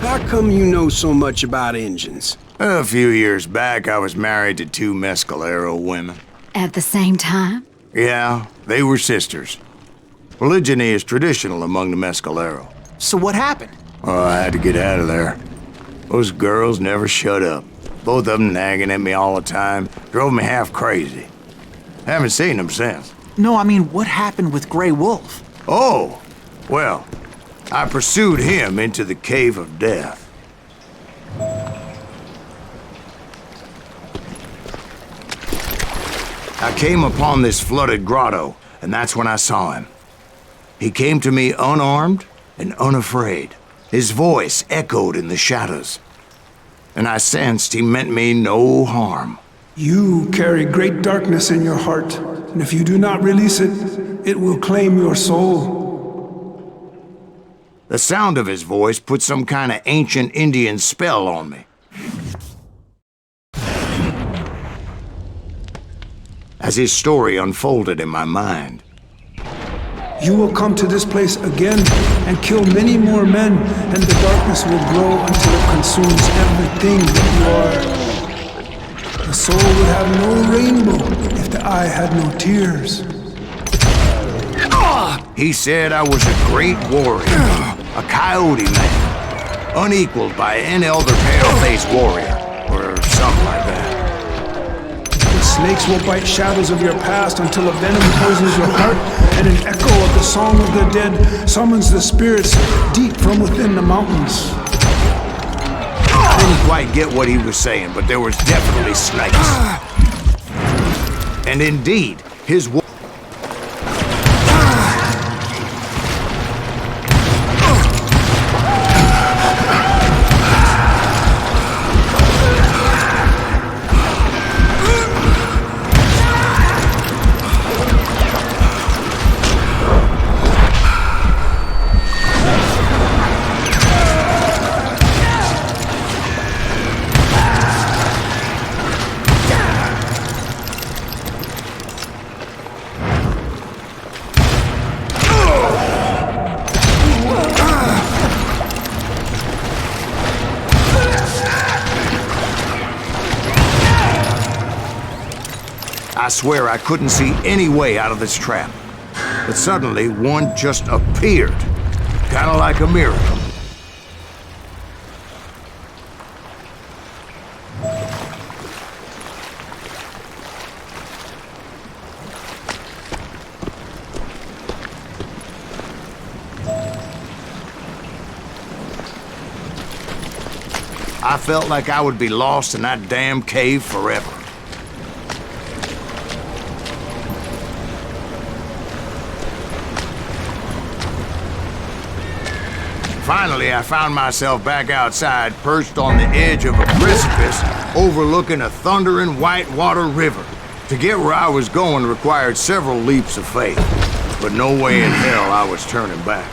How come you know so much about engines? A few years back, I was married to 2 Mescalero women. At the same time? Yeah, they were sisters. Polygyny is traditional among the Mescalero. So what happened? Oh, I had to get out of there. Those girls never shut up. Both of them nagging at me all the time. Drove me half crazy. Haven't seen them since. No, I mean, what happened with Grey Wolf? Oh, well, I pursued him into the Cave of Death. I came upon this flooded grotto, and that's when I saw him. He came to me unarmed and unafraid. His voice echoed in the shadows, and I sensed he meant me no harm. You carry great darkness in your heart, and if you do not release it, it will claim your soul. The sound of his voice put some kind of ancient Indian spell on me. As his story unfolded in my mind, You will come to this place again and kill many more men, and the darkness will grow until it consumes everything that you are. The soul would have no rainbow if the eye had no tears. He said I was a great warrior, a coyote man, unequaled by any other pale-faced warrior, or something like that. The snakes will bite shadows of your past until a venom poisons your heart, and an echo of the song of the dead summons the spirits deep from within the mountains. I didn't quite get what he was saying, but there was definitely snakes. And indeed, his I swear I couldn't see any way out of this trap. But suddenly, one just appeared. Kind of like a miracle. I felt like I would be lost in that damn cave forever. Finally, I found myself back outside, perched on the edge of a precipice, overlooking a thundering whitewater river. To get where I was going required several leaps of faith, but no way in hell I was turning back.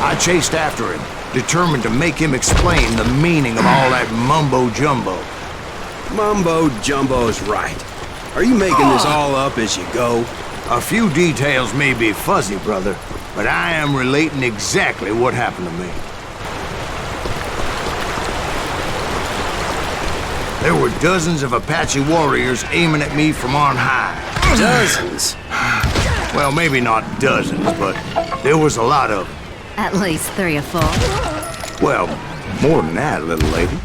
I chased after him, determined to make him explain the meaning of all that mumbo-jumbo. Mumbo-jumbo's right. Are you making this all up as you go? A few details may be fuzzy, brother, but I am relating exactly what happened to me. There were dozens of Apache warriors aiming at me from on high. Dozens? Well, maybe not dozens, but there was a lot of them. At least 3 or 4. Well, more than that, little lady.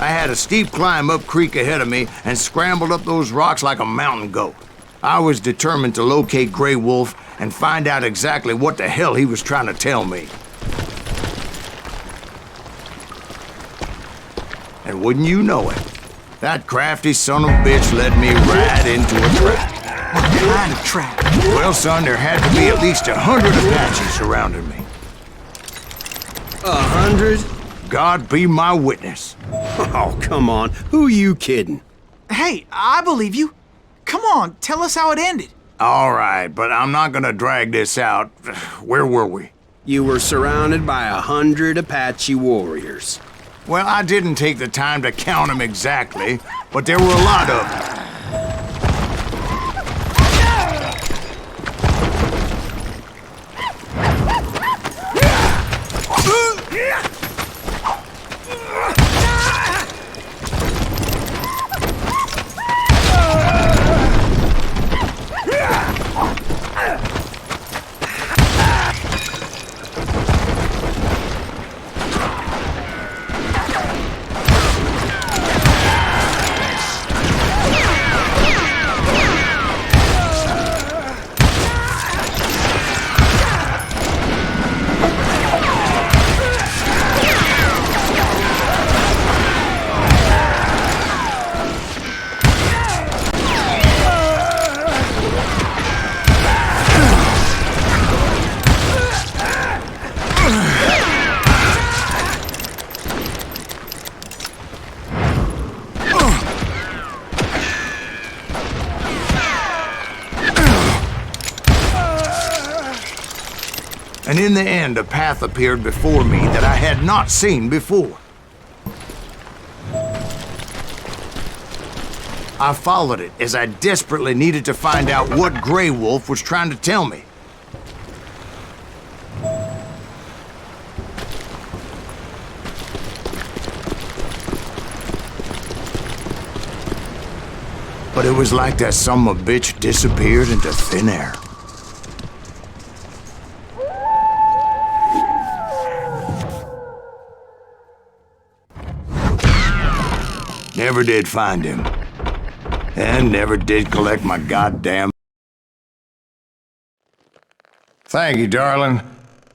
I had a steep climb up creek ahead of me and scrambled up those rocks like a mountain goat. I was determined to locate Grey Wolf and find out exactly what the hell he was trying to tell me. And wouldn't you know it, that crafty son of a bitch led me right into a trap. What kind of trap? Well, son, there had to be at least 100 Apaches surrounding me. 100? God be my witness. Oh, come on. Who you kidding? Hey, I believe you. Come on, tell us how it ended. All right, but I'm not gonna drag this out. Where were we? You were surrounded by 100 Apache warriors. Well, I didn't take the time to count them exactly, but there were a lot of them. in the end, a path appeared before me that I had not seen before. I followed it as I desperately needed to find out what Grey Wolf was trying to tell me. But it was like that son of a bitch disappeared into thin air. Never did find him. And never did collect my goddamn... Thank you, darling.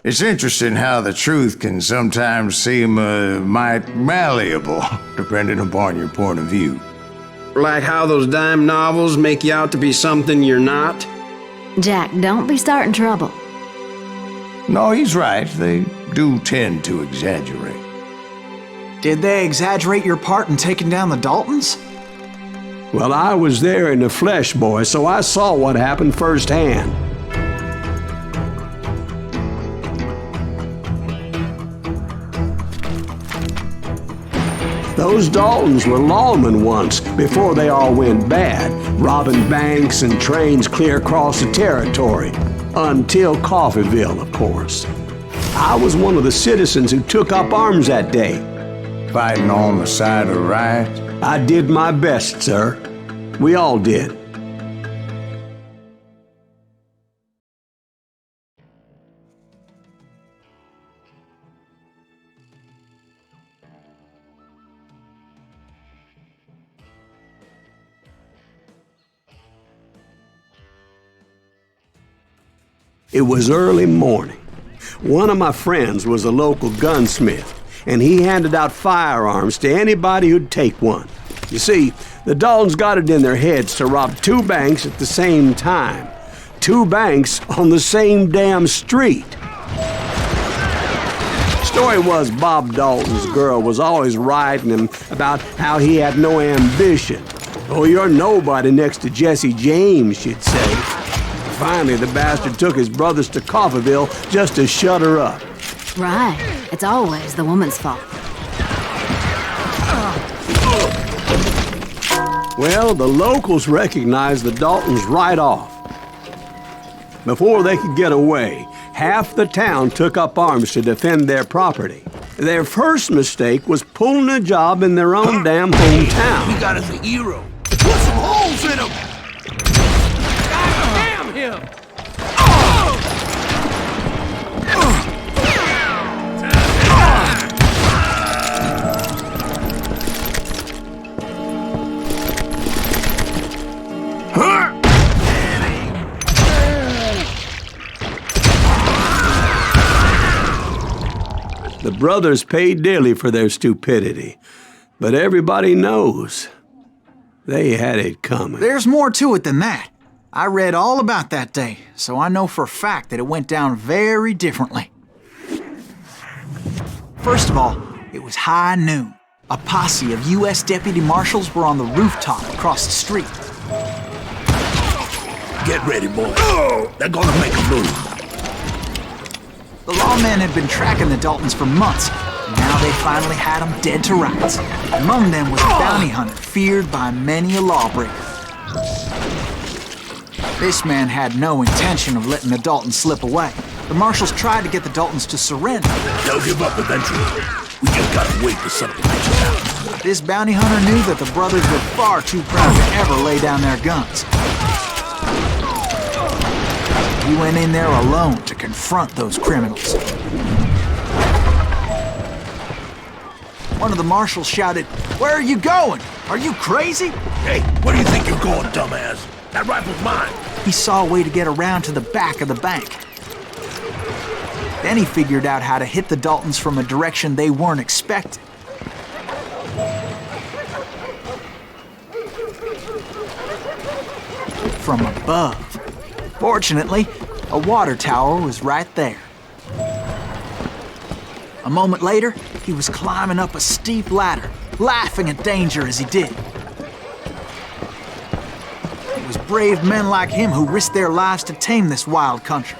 It's interesting how the truth can sometimes seem, might malleable, depending upon your point of view. Like how those dime novels make you out to be something you're not? Jack, don't be starting trouble. No, he's right. They do tend to exaggerate. Did they exaggerate your part in taking down the Daltons? Well, I was there in the flesh, boy, so I saw what happened firsthand. Those Daltons were lawmen once, before they all went bad, robbing banks and trains clear across the territory. Until Coffeeville, of course. I was one of the citizens who took up arms that day. Fighting on the side of right? I did my best, sir. We all did. It was early morning. One of my friends was a local gunsmith, and he handed out firearms to anybody who'd take one. You see, the Daltons got it in their heads to rob 2 banks at the same time. 2 banks on the same damn street. Story was Bob Dalton's girl was always writing him about how he had no ambition. Oh, you're nobody next to Jesse James, she'd say. Finally, the bastard took his brothers to Coffeeville just to shut her up. Right. It's always the woman's fault. Well, the locals recognized the Daltons right off. Before they could get away, half the town took up arms to defend their property. Their first mistake was pulling a job in their own damn hometown. We got us a hero. Put some holes in him! God damn him! The brothers paid dearly for their stupidity, but everybody knows they had it coming. There's more to it than that. I read all about that day, so I know for a fact that it went down very differently. First of all, it was high noon. A posse of U.S. deputy marshals were on the rooftop across the street. Get ready, boys. They're gonna make a move. The lawmen had been tracking the Daltons for months, and now they finally had them dead to rights. Among them was a bounty hunter feared by many a lawbreaker. This man had no intention of letting the Daltons slip away. The marshals tried to get the Daltons to surrender. They'll give up eventually. We just gotta wait for something to happen. This bounty hunter knew that the brothers were far too proud to ever lay down their guns. He went in there alone to confront those criminals. One of the marshals shouted, "Where are you going? Are you crazy?" Hey, where do you think you're going, dumbass? That rifle's mine. He saw a way to get around to the back of the bank. Then he figured out how to hit the Daltons from a direction they weren't expecting. From above. Fortunately, a water tower was right there. A moment later, he was climbing up a steep ladder, laughing at danger as he did. It was brave men like him who risked their lives to tame this wild country.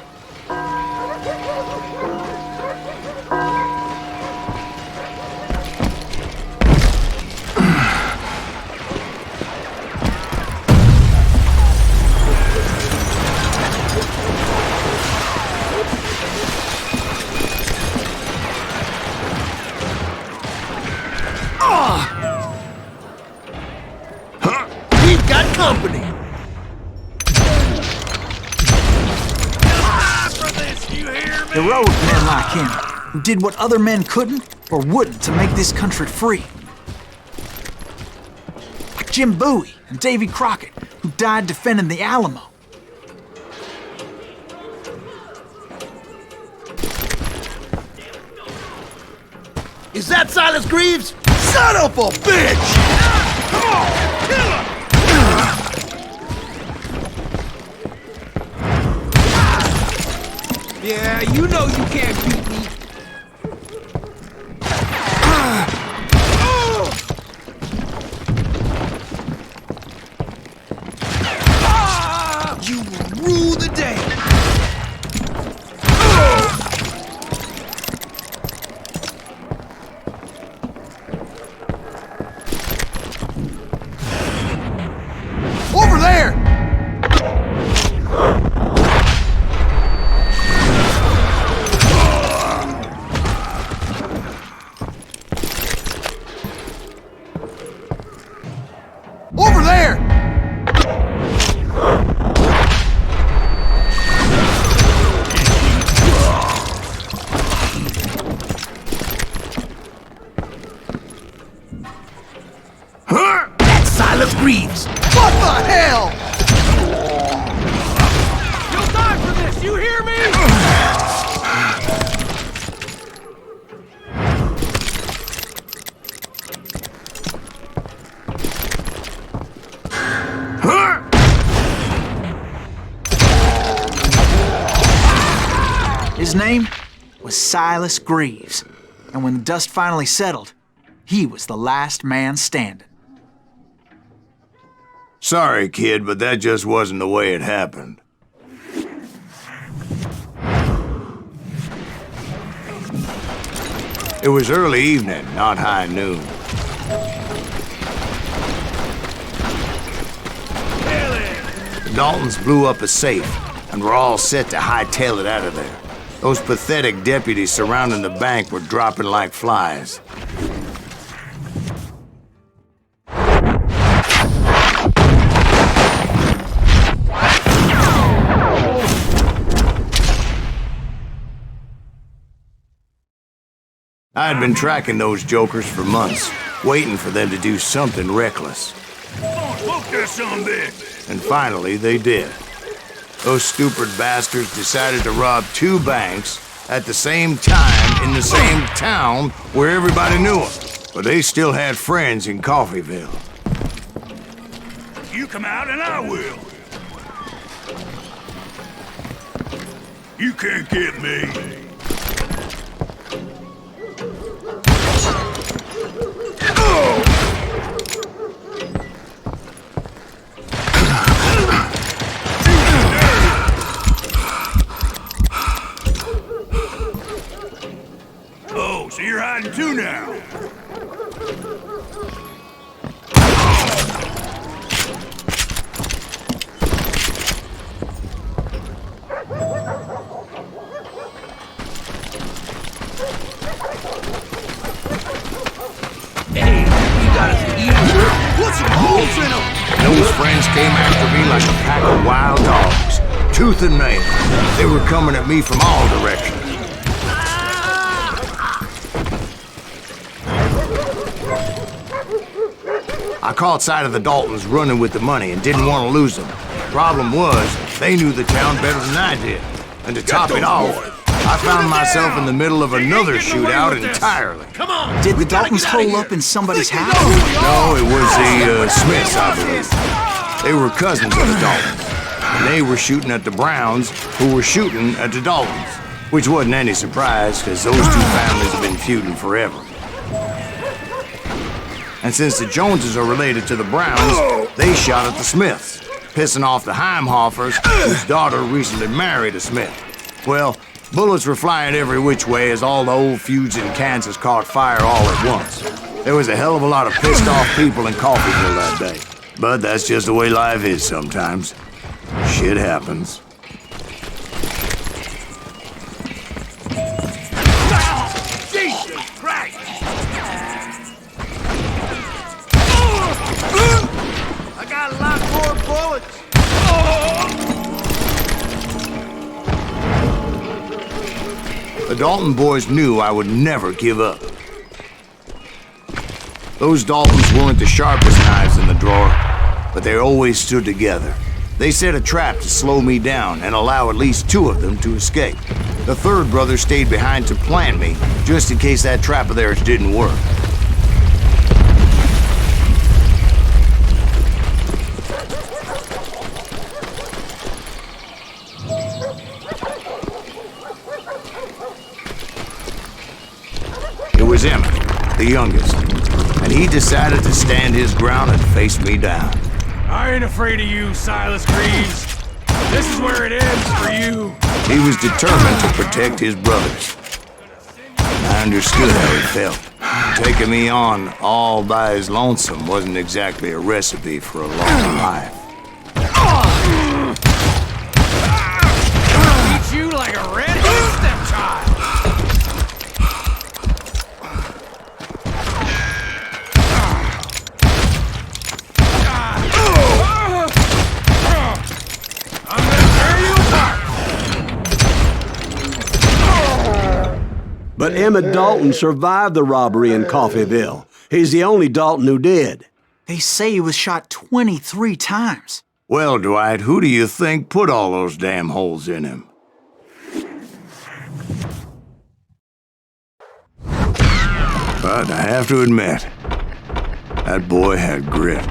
company! Heroic men like him, who did what other men couldn't or wouldn't to make this country free. Like Jim Bowie and Davy Crockett, who died defending the Alamo. Is that Silas Greaves? Son of a bitch! Come on, kill him! Yeah, you know you can't beat me. You will rule the day! Over there! Over there! That's Silas Greaves! What the hell? You'll die for this, you hear me? His name was Silas Greaves, and when the dust finally settled, he was the last man standing. Sorry, kid, but that just wasn't the way it happened. It was early evening, not high noon. The Daltons blew up a safe, and were all set to hightail it out of there. Those pathetic deputies surrounding the bank were dropping like flies. I had been tracking those jokers for months, waiting for them to do something reckless. Look, there's some big. And finally, they did. Those stupid bastards decided to rob 2 banks at the same time in the same town where everybody knew them. But they still had friends in Coffeyville. You come out and I will. You can't get me. Oh, so you're hiding too now. Hey, you got us eating. Put some holes in them. Those friends came after me like a pack of wild dogs, tooth and nail. They were coming at me from all directions. I caught sight of the Daltons running with the money and didn't want to lose them. Problem was, they knew the town better than I did. And to top it off, I found myself in the middle of another shootout entirely. Come on. Did the Daltons hole up in somebody's house? No, it was the Smiths, I believe. They were cousins of the Daltons. And they were shooting at the Browns, who were shooting at the Daltons. Which wasn't any surprise, because those 2 families have been feuding forever. And since the Joneses are related to the Browns, they shot at the Smiths, pissing off the Heimhoffers, whose daughter recently married a Smith. Well, bullets were flying every which way as all the old feuds in Kansas caught fire all at once. There was a hell of a lot of pissed off people in Coffeyville that day. But that's just the way life is sometimes. Shit happens. Jesus Christ! I got a lot more bullets! The Dalton boys knew I would never give up. Those Daltons weren't the sharpest knives in the drawer, but they always stood together. They set a trap to slow me down and allow at least 2 of them to escape. The third brother stayed behind to plan me, just in case that trap of theirs didn't work. It was Emmett, the youngest, and he decided to stand his ground and face me down. I ain't afraid of you, Silas Greaves. This is where it ends for you. He was determined to protect his brothers. I understood how he felt. Taking me on all by his lonesome wasn't exactly a recipe for a long life. Beat you like a red-headed stepchild. But Emmett Dalton survived the robbery in Coffeyville. He's the only Dalton who did. They say he was shot 23 times. Well, Dwight, who do you think put all those damn holes in him? But I have to admit, that boy had grit.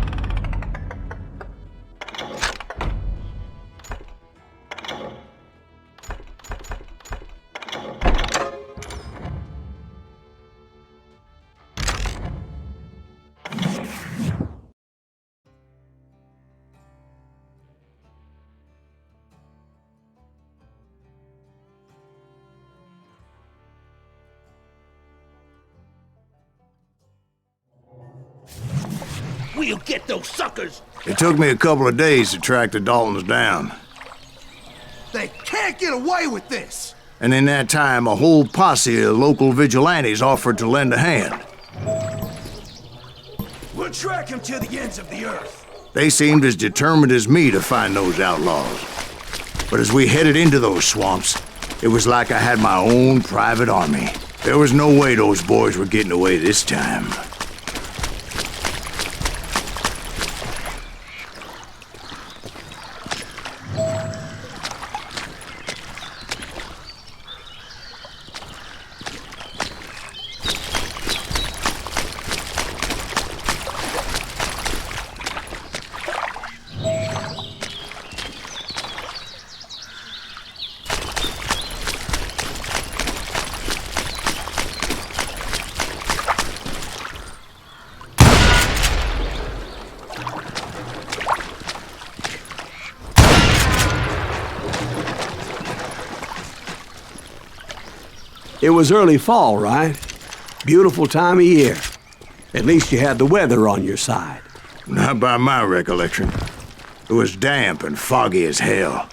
We'll get those suckers! It took me a couple of days to track the Daltons down. They can't get away with this! And in that time, a whole posse of local vigilantes offered to lend a hand. We'll track him to the ends of the earth. They seemed as determined as me to find those outlaws. But as we headed into those swamps, it was like I had my own private army. There was no way those boys were getting away this time. It was early fall, right? Beautiful time of year. At least you had the weather on your side. Not by my recollection. It was damp and foggy as hell.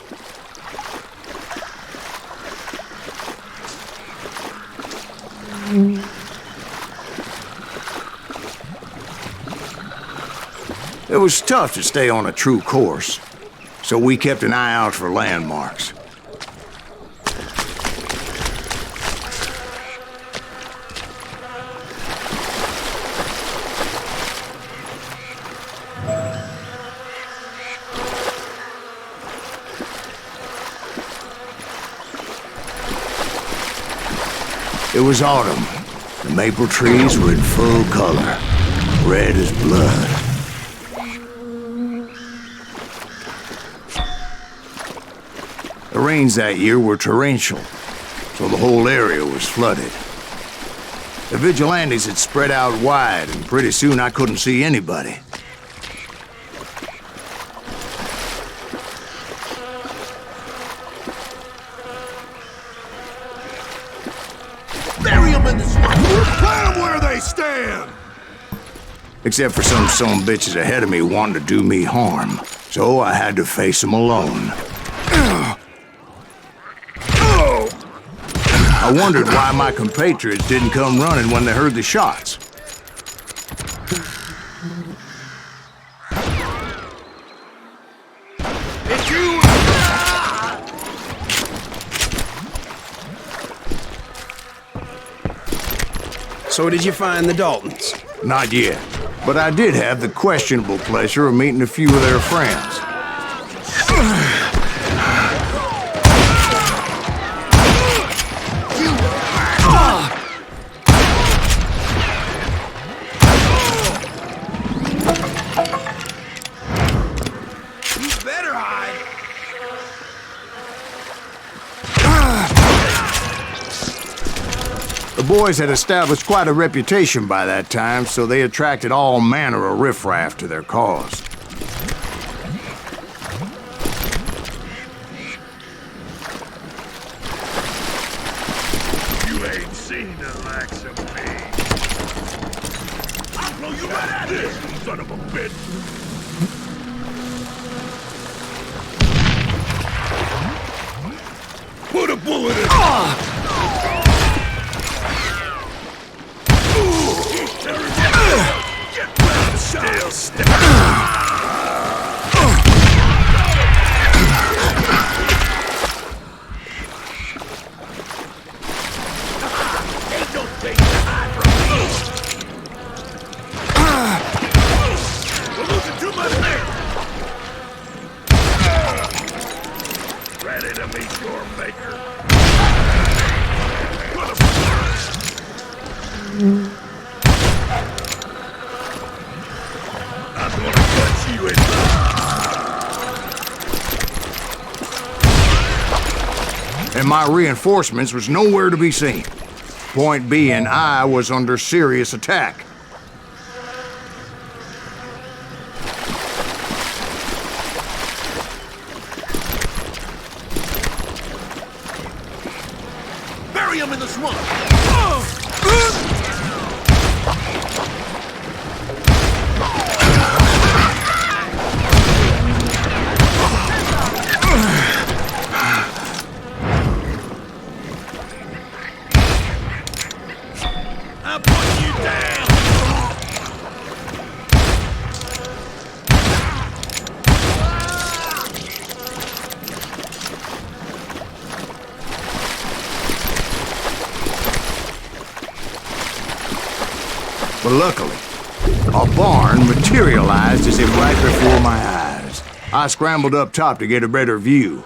It was tough to stay on a true course, so we kept an eye out for landmarks. It was autumn. The maple trees were in full color, red as blood. The rains that year were torrential, so the whole area was flooded. The vigilantes had spread out wide, and pretty soon I couldn't see anybody. Bury them in the swamp! Plant them where they stand! Except for some bitches ahead of me wanting to do me harm, so I had to face them alone. I wondered why my compatriots didn't come running when they heard the shots. So did you find the Daltons? Not yet. But I did have the questionable pleasure of meeting a few of their friends. The boys had established quite a reputation by that time, so they attracted all manner of riffraff to their cause. You ain't seen the likes of me. I'll blow you right out of this, son of a bitch. Put a bullet in it. Still stay. Ain't no thing to hide from me. We're losing too much men. Ready to meet your maker. And my reinforcements was nowhere to be seen. Point being, I was under serious attack. Bury him in the swamp! But luckily, a barn materialized as if right before my eyes. I scrambled up top to get a better view.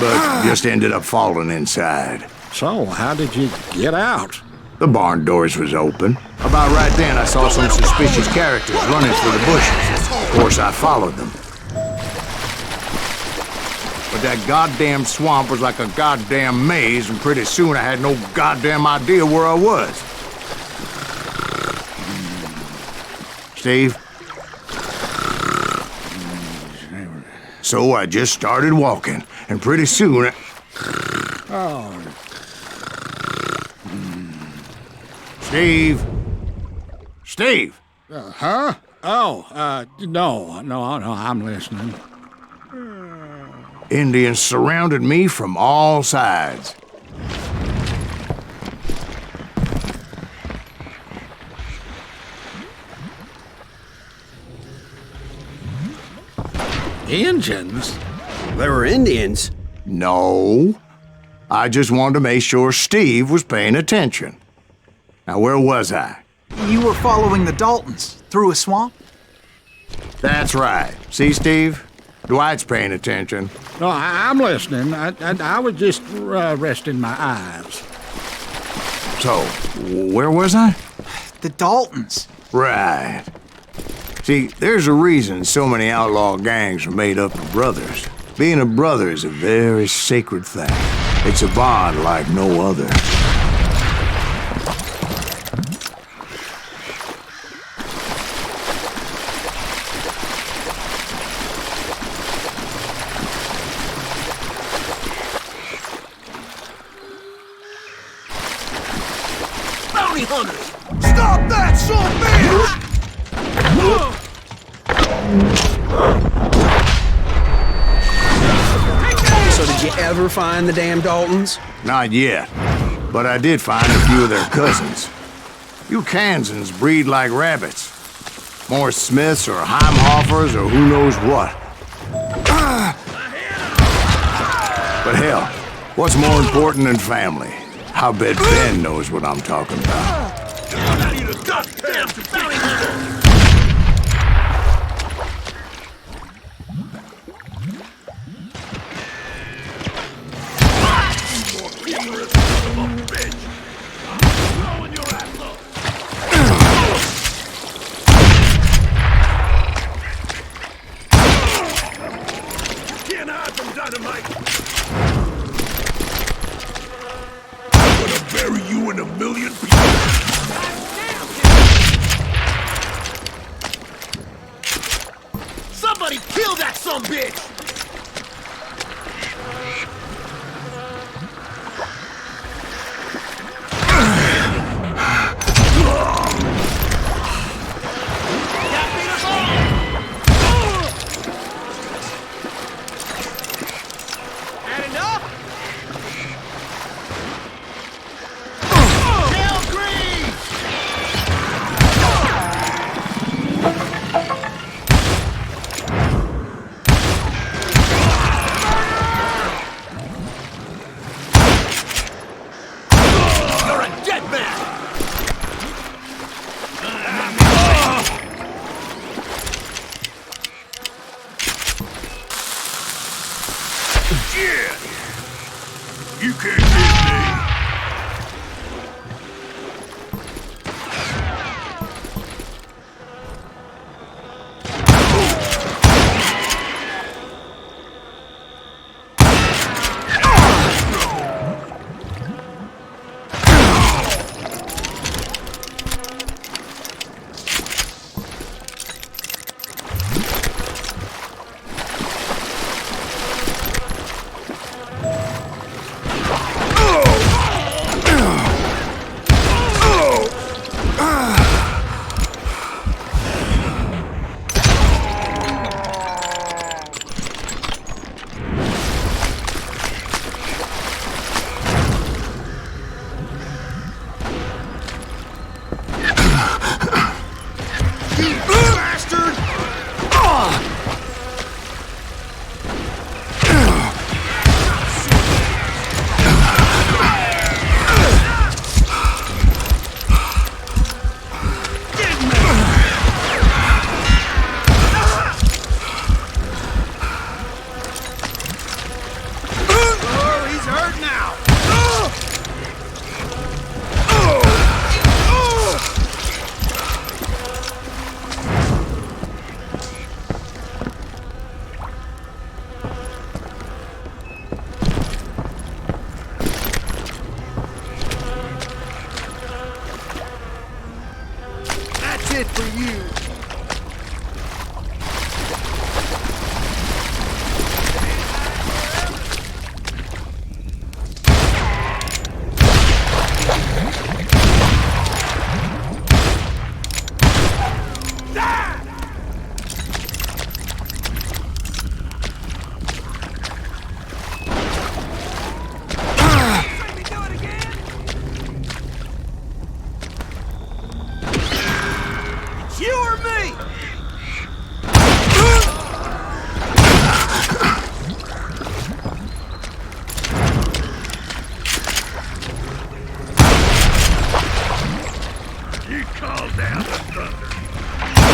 But just ended up falling inside. So, how did you get out? The barn doors was open. About right then, I saw some suspicious characters running through the bushes. Of course, I followed them. But that goddamn swamp was like a goddamn maze, and pretty soon I had no goddamn idea where I was. Steve? So I just started walking, and pretty soon Steve? Steve? Huh? Oh, no, I'm listening. Indians surrounded me from all sides. Indians? They were Indians? No. I just wanted to make sure Steve was paying attention. Now, where was I? You were following the Daltons through a swamp? That's right. See, Steve? Dwight's paying attention. No, I'm listening. I was just resting my eyes. So, where was I? The Daltons. Right. See, there's a reason so many outlaw gangs are made up of brothers. Being a brother is a very sacred thing. It's a bond like no other. Bounty hunters! Stop that, son of a bitch! So did you ever find the damn Daltons? Not yet, but I did find a few of their cousins. You Kansans breed like rabbits. More Smiths or Heimhoffers or who knows what. But hell, What's more important than family? I bet Ben knows what I'm talking about. I need a goddamn bounty hunter! Somebody kill that sumbitch! Had enough? Kill Greaves! You can't hit me! It for you.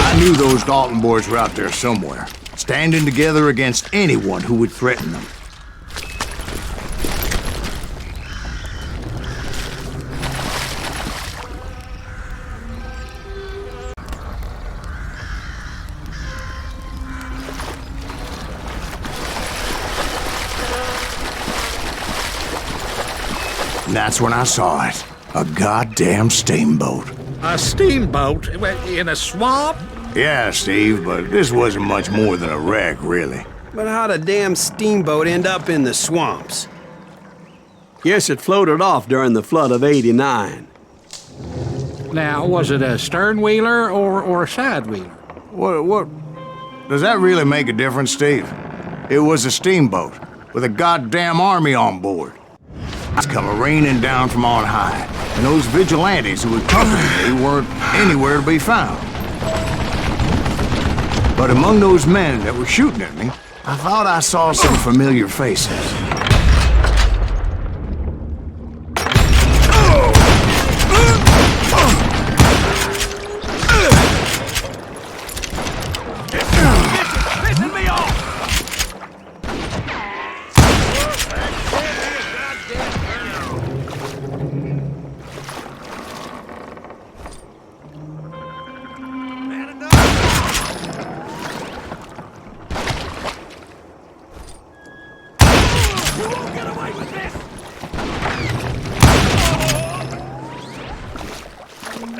I knew those Dalton boys were out there somewhere, standing together against anyone who would threaten them. And that's when I saw it. A goddamn steamboat. A steamboat? In a swamp? Yeah, Steve, but this wasn't much more than a wreck, really. But how'd a damn steamboat end up in the swamps? Guess it floated off during the flood of '89. Now, was it a stern wheeler or a side wheeler? What? Does that really make a difference, Steve? It was a steamboat with a goddamn army on board. It's come raining down from on high, and those vigilantes who accompanied me weren't anywhere to be found. But among those men that were shooting at me, I thought I saw some familiar faces.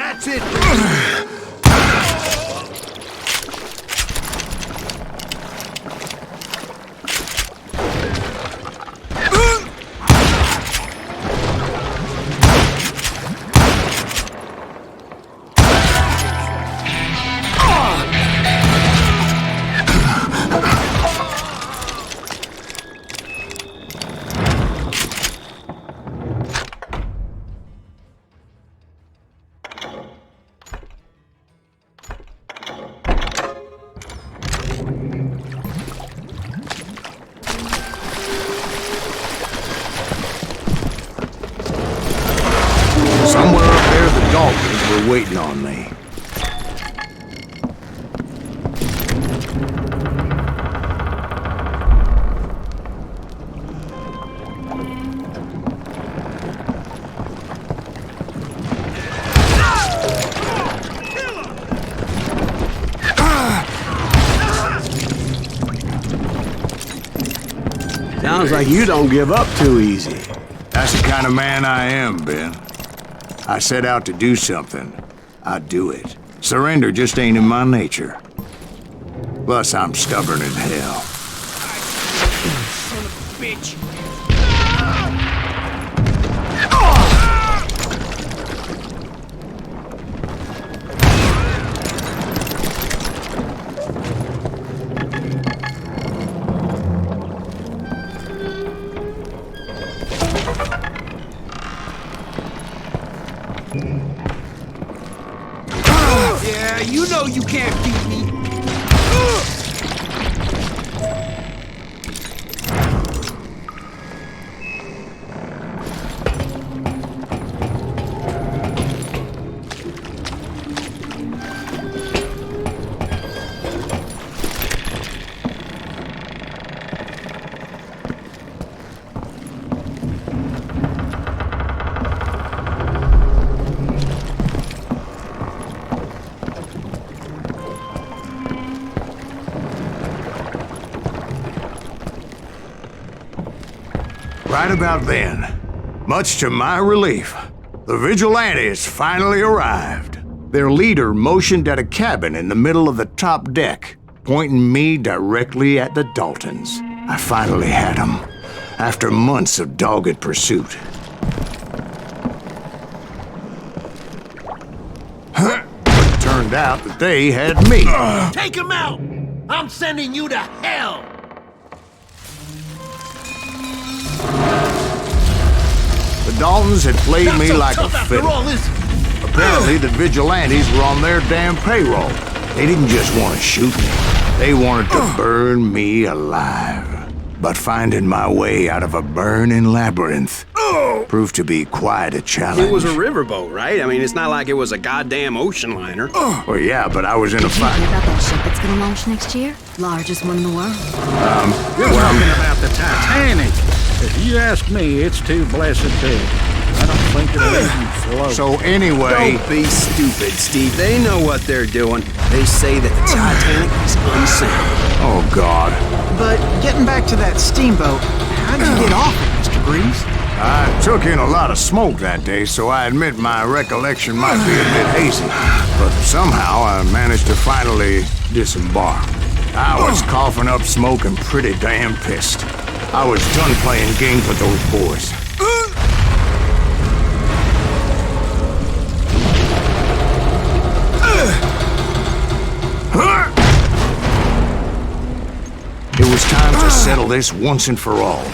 That's it. Somewhere up there, the Daltons were waiting on me. Sounds like you don't give up too easy. That's the kind of man I am, Ben. I set out to do something, I do it. Surrender just ain't in my nature. Plus, I'm stubborn as hell. Son of a bitch! Yeah, you know you can't beat me. Right about then, much to my relief, the vigilantes finally arrived. Their leader motioned at a cabin in the middle of the top deck, pointing me directly at the Daltons. I finally had them, after months of dogged pursuit. It turned out that they had me. Take him out! I'm sending you to hell! The Daltons had played me like a fiddle. Apparently, the vigilantes were on their damn payroll. They didn't just want to shoot me. They wanted to burn me alive. But finding my way out of a burning labyrinth proved to be quite a challenge. It was a riverboat, right? I mean, it's not like it was a goddamn ocean liner. Well, yeah, but I was in a Did you hear fight. about that ship that's gonna launch next year? Largest one in the world. You're talking about the Titanic. If you ask me, it's too blessed big. I don't think it'll even float. So anyway... Don't be stupid, Steve. They know what they're doing. They say that the Titanic is unsound. Oh, God. But getting back to that steamboat, how'd you get off it, Mr. Greaves? I took in a lot of smoke that day, so I admit my recollection might be a bit hazy. But somehow I managed to finally disembark. I was coughing up smoke and pretty damn pissed. I was done playing games with those boys. It was time to settle this once and for all.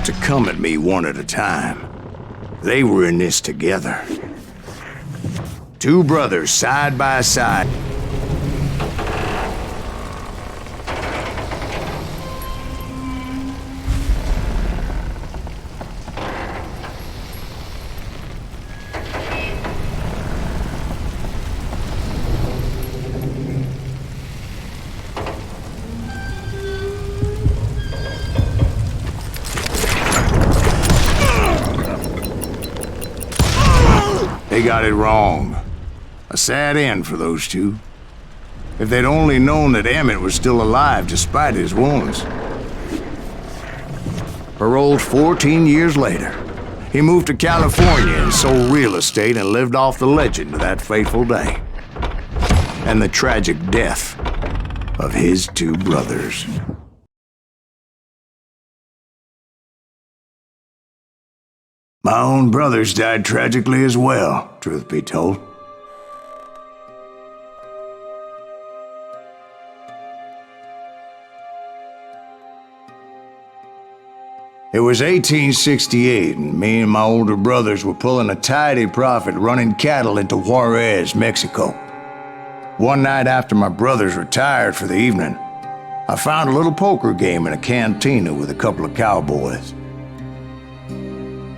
to come at me one at a time. They were in this together. Two brothers side by side. They got it wrong. A sad end for those two. If they'd only known that Emmett was still alive despite his wounds. Paroled 14 years later, he moved to California and sold real estate and lived off the legend of that fateful day. And the tragic death of his two brothers. My own brothers died tragically as well, truth be told. It was 1868, and me and my older brothers were pulling a tidy profit running cattle into Juarez, Mexico. One night after my brothers retired for the evening, I found a little poker game in a cantina with a couple of cowboys.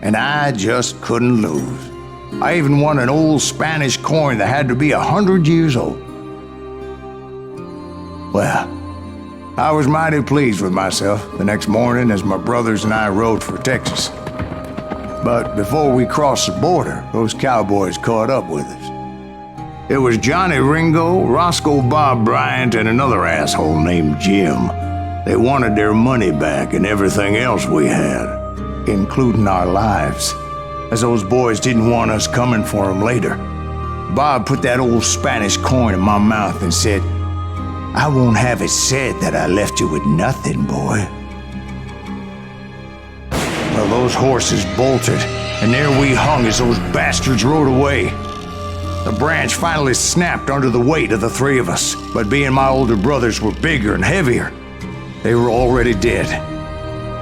And I just couldn't lose. I even won an old Spanish coin that had to be 100 years old. Well, I was mighty pleased with myself the next morning as my brothers and I rode for Texas. But before we crossed the border, those cowboys caught up with us. It was Johnny Ringo, Roscoe Bob Bryant, and another asshole named Jim. They wanted their money back and everything else we had, including our lives, as those boys didn't want us coming for them later. Bob put that old Spanish coin in my mouth and said, "I won't have it said that I left you with nothing, boy." Well, those horses bolted, and there we hung as those bastards rode away. The branch finally snapped under the weight of the three of us, but being my older brothers were bigger and heavier, they were already dead.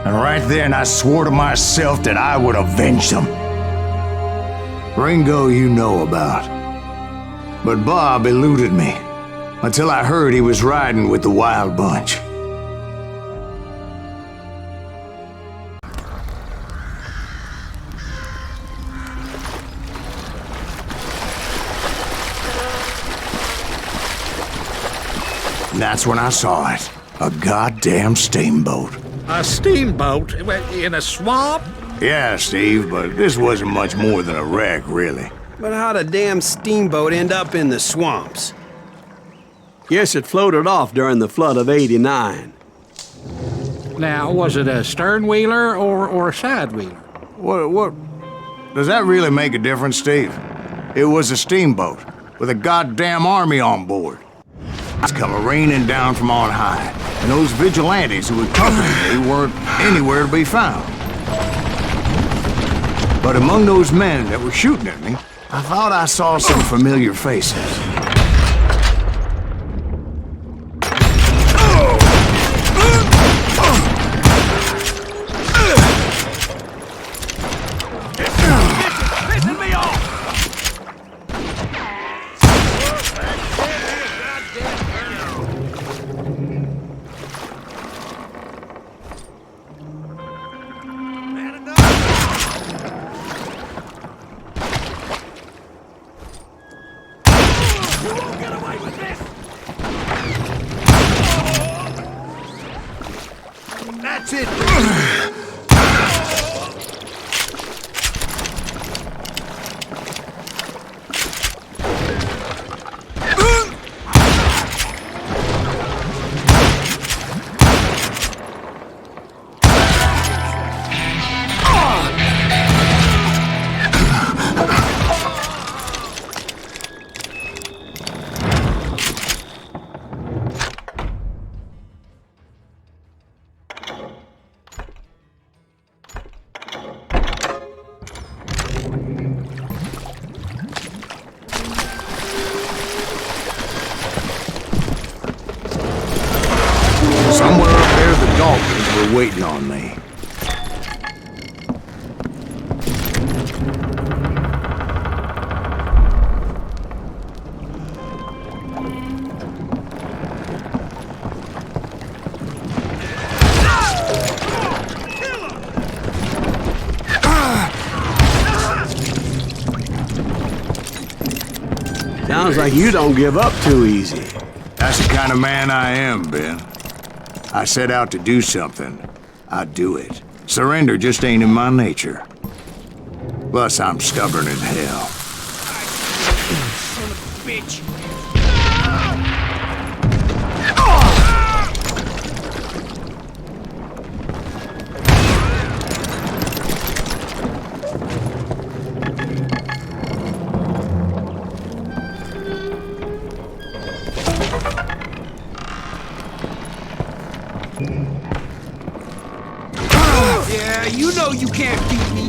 And right then I swore to myself that I would avenge them. Ringo you know about. But Bob eluded me, until I heard he was riding with the Wild Bunch. And that's when I saw it. A goddamn steamboat. A steamboat? In a swamp? Yeah, Steve, but this wasn't much more than a wreck, really. But how'd a damn steamboat end up in the swamps? Guess it floated off during the flood of '89. Now, was it a stern-wheeler or a side-wheeler? What? Does that really make a difference, Steve? It was a steamboat with a goddamn army on board. It's come raining down from on high, and those vigilantes who accompanied me weren't anywhere to be found. But among those men that were shooting at me, I thought I saw some familiar faces. That's it! Somewhere up there, the Daltons were waiting on me. Sounds like you don't give up too easy. That's the kind of man I am, Ben. I set out to do something. I do it. Surrender just ain't in my nature. Plus, I'm stubborn as hell. Son of a bitch. Yeah, you know you can't beat me.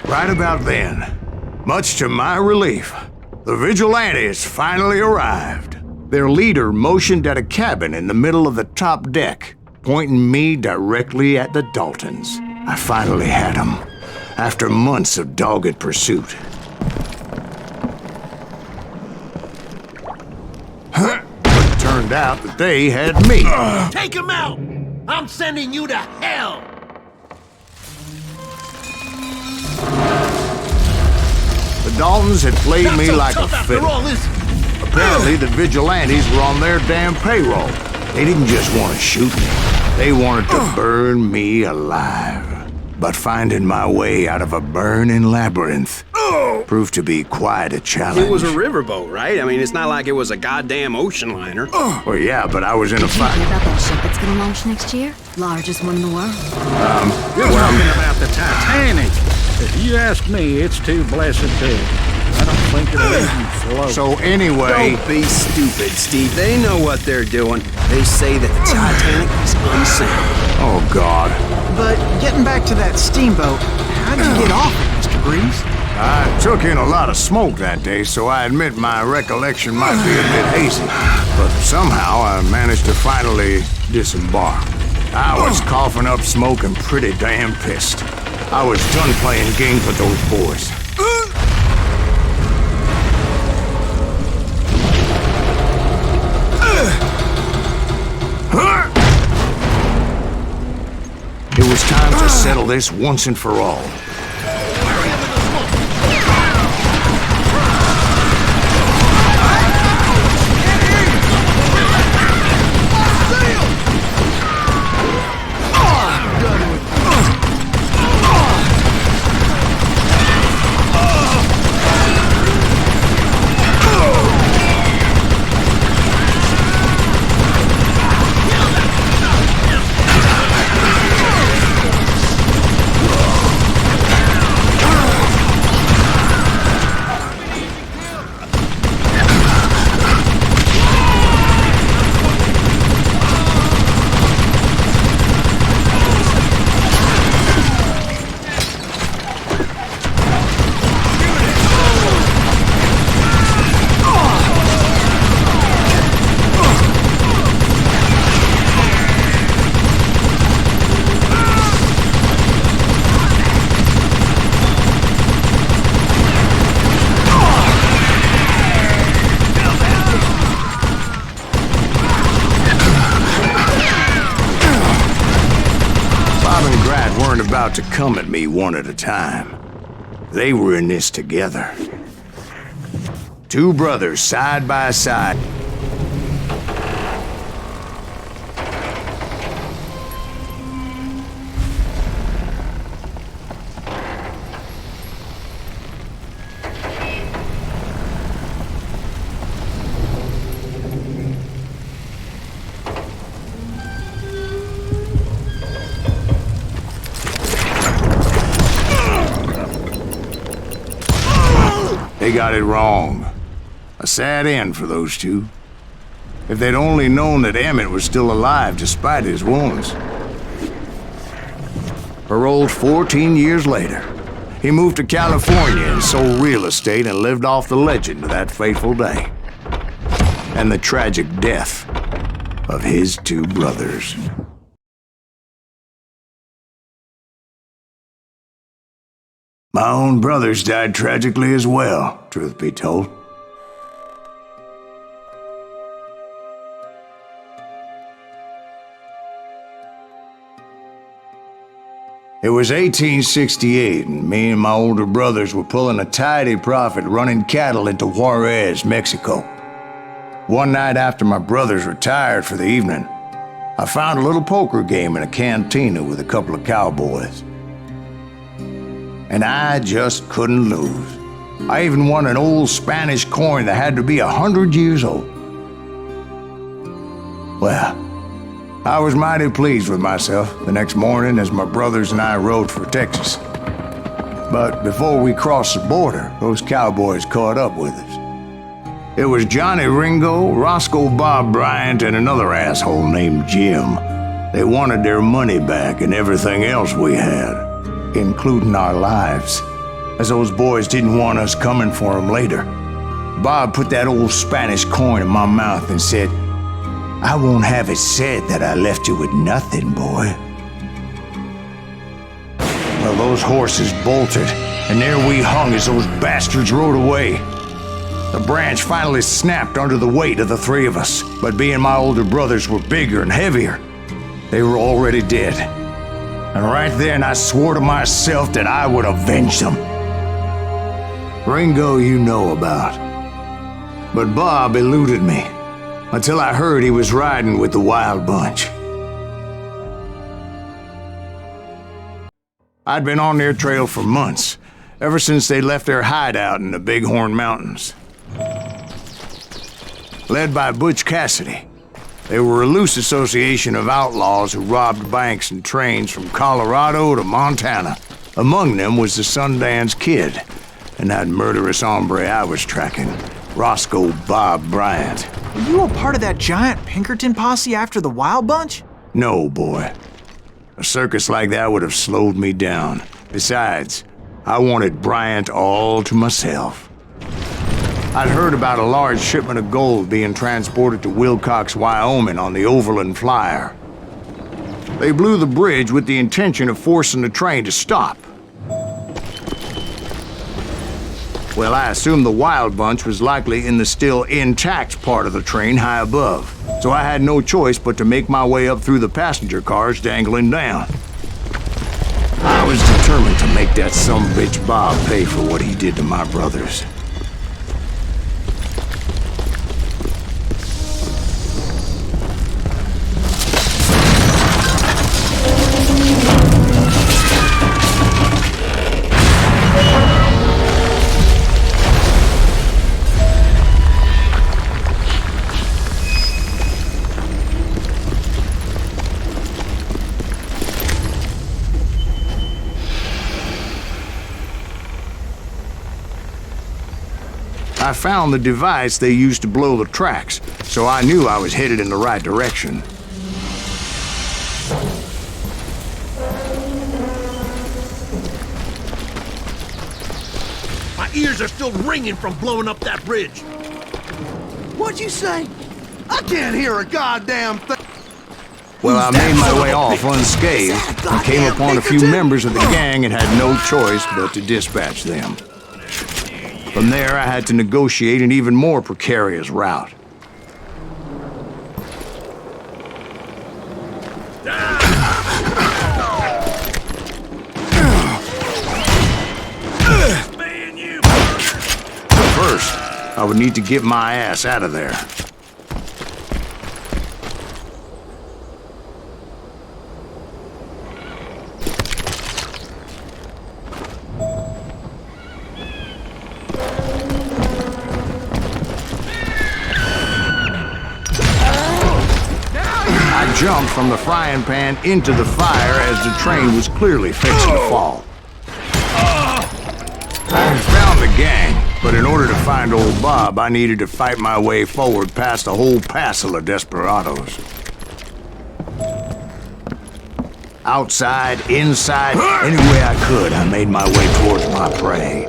Right about then, much to my relief, the vigilantes finally arrived. Their leader motioned at a cabin in the middle of the top deck, pointing me directly at the Daltons. I finally had them, after months of dogged pursuit. But it turned out that they had me. Take him out! I'm sending you to hell! The Daltons had played me like a fiddle. Apparently, the vigilantes were on their damn payroll. They didn't just want to shoot me. They wanted to burn me alive. But finding my way out of a burning labyrinth proved to be quite a challenge. It was a riverboat, right? I mean, it's not like it was a goddamn ocean liner. Well, yeah, but I was in a fight. Did you hear about that ship that's gonna launch next year? Largest one in the world. You're talking about the Titanic. If you ask me, it's too blessed big. I don't think it'll even float. So anyway... Don't be stupid, Steve. They know what they're doing. They say that the Titanic is unsank. Oh, God. But getting back to that steamboat, how'd you get off it, Mr. Greaves? I took in a lot of smoke that day, so I admit my recollection might be a bit hazy. But somehow I managed to finally disembark. I was coughing up smoke and pretty damn pissed. I was done playing games with those boys. It was time to settle this once and for all. About to come at me one at a time. They were in this together. Two brothers side by side. They got it wrong. A sad end for those two. If they'd only known that Emmett was still alive despite his wounds. Paroled 14 years later. He moved to California and sold real estate and lived off the legend of that fateful day. And the tragic death of his two brothers. My own brothers died tragically as well, truth be told. It was 1868, and me and my older brothers were pulling a tidy profit running cattle into Juarez, Mexico. One night after my brothers retired for the evening, I found a little poker game in a cantina with a couple of cowboys. And I just couldn't lose. I even won an old Spanish coin that had to be 100 years old. Well, I was mighty pleased with myself the next morning as my brothers and I rode for Texas. But before we crossed the border, those cowboys caught up with us. It was Johnny Ringo, Roscoe Bob Bryant, and another asshole named Jim. They wanted their money back and everything else we had, including our lives, as those boys didn't want us coming for them later. Bob put that old Spanish coin in my mouth and said, "I won't have it said that I left you with nothing, boy." Well, those horses bolted, and there we hung as those bastards rode away. The branch finally snapped under the weight of the three of us, but being my older brothers were bigger and heavier, they were already dead. And right then I swore to myself that I would avenge them. Ringo you know about. But Bob eluded me, until I heard he was riding with the Wild Bunch. I'd been on their trail for months, ever since they left their hideout in the Bighorn Mountains. Led by Butch Cassidy, they were a loose association of outlaws who robbed banks and trains from Colorado to Montana. Among them was the Sundance Kid, and that murderous hombre I was tracking, Roscoe Bob Bryant. Were you a part of that giant Pinkerton posse after the Wild Bunch? No, boy. A circus like that would have slowed me down. Besides, I wanted Bryant all to myself. I'd heard about a large shipment of gold being transported to Wilcox, Wyoming on the Overland Flyer. They blew the bridge with the intention of forcing the train to stop. Well, I assumed the Wild Bunch was likely in the still intact part of the train high above, so I had no choice but to make my way up through the passenger cars dangling down. I was determined to make that sumbitch Bob pay for what he did to my brothers. I found the device they used to blow the tracks, so I knew I was headed in the right direction. My ears are still ringing from blowing up that bridge. What'd you say? I can't hear a goddamn thing. Well, I made my way off unscathed and came upon a few members of the gang and had no choice but to dispatch them. From there, I had to negotiate an even more precarious route. First, I would need to get my ass out of there. Jumped from the frying pan into the fire as the train was clearly fixing to fall. I found the gang, but in order to find old Bob, I needed to fight my way forward past a whole passel of desperados. Outside, inside, any way I could, I made my way towards my prey.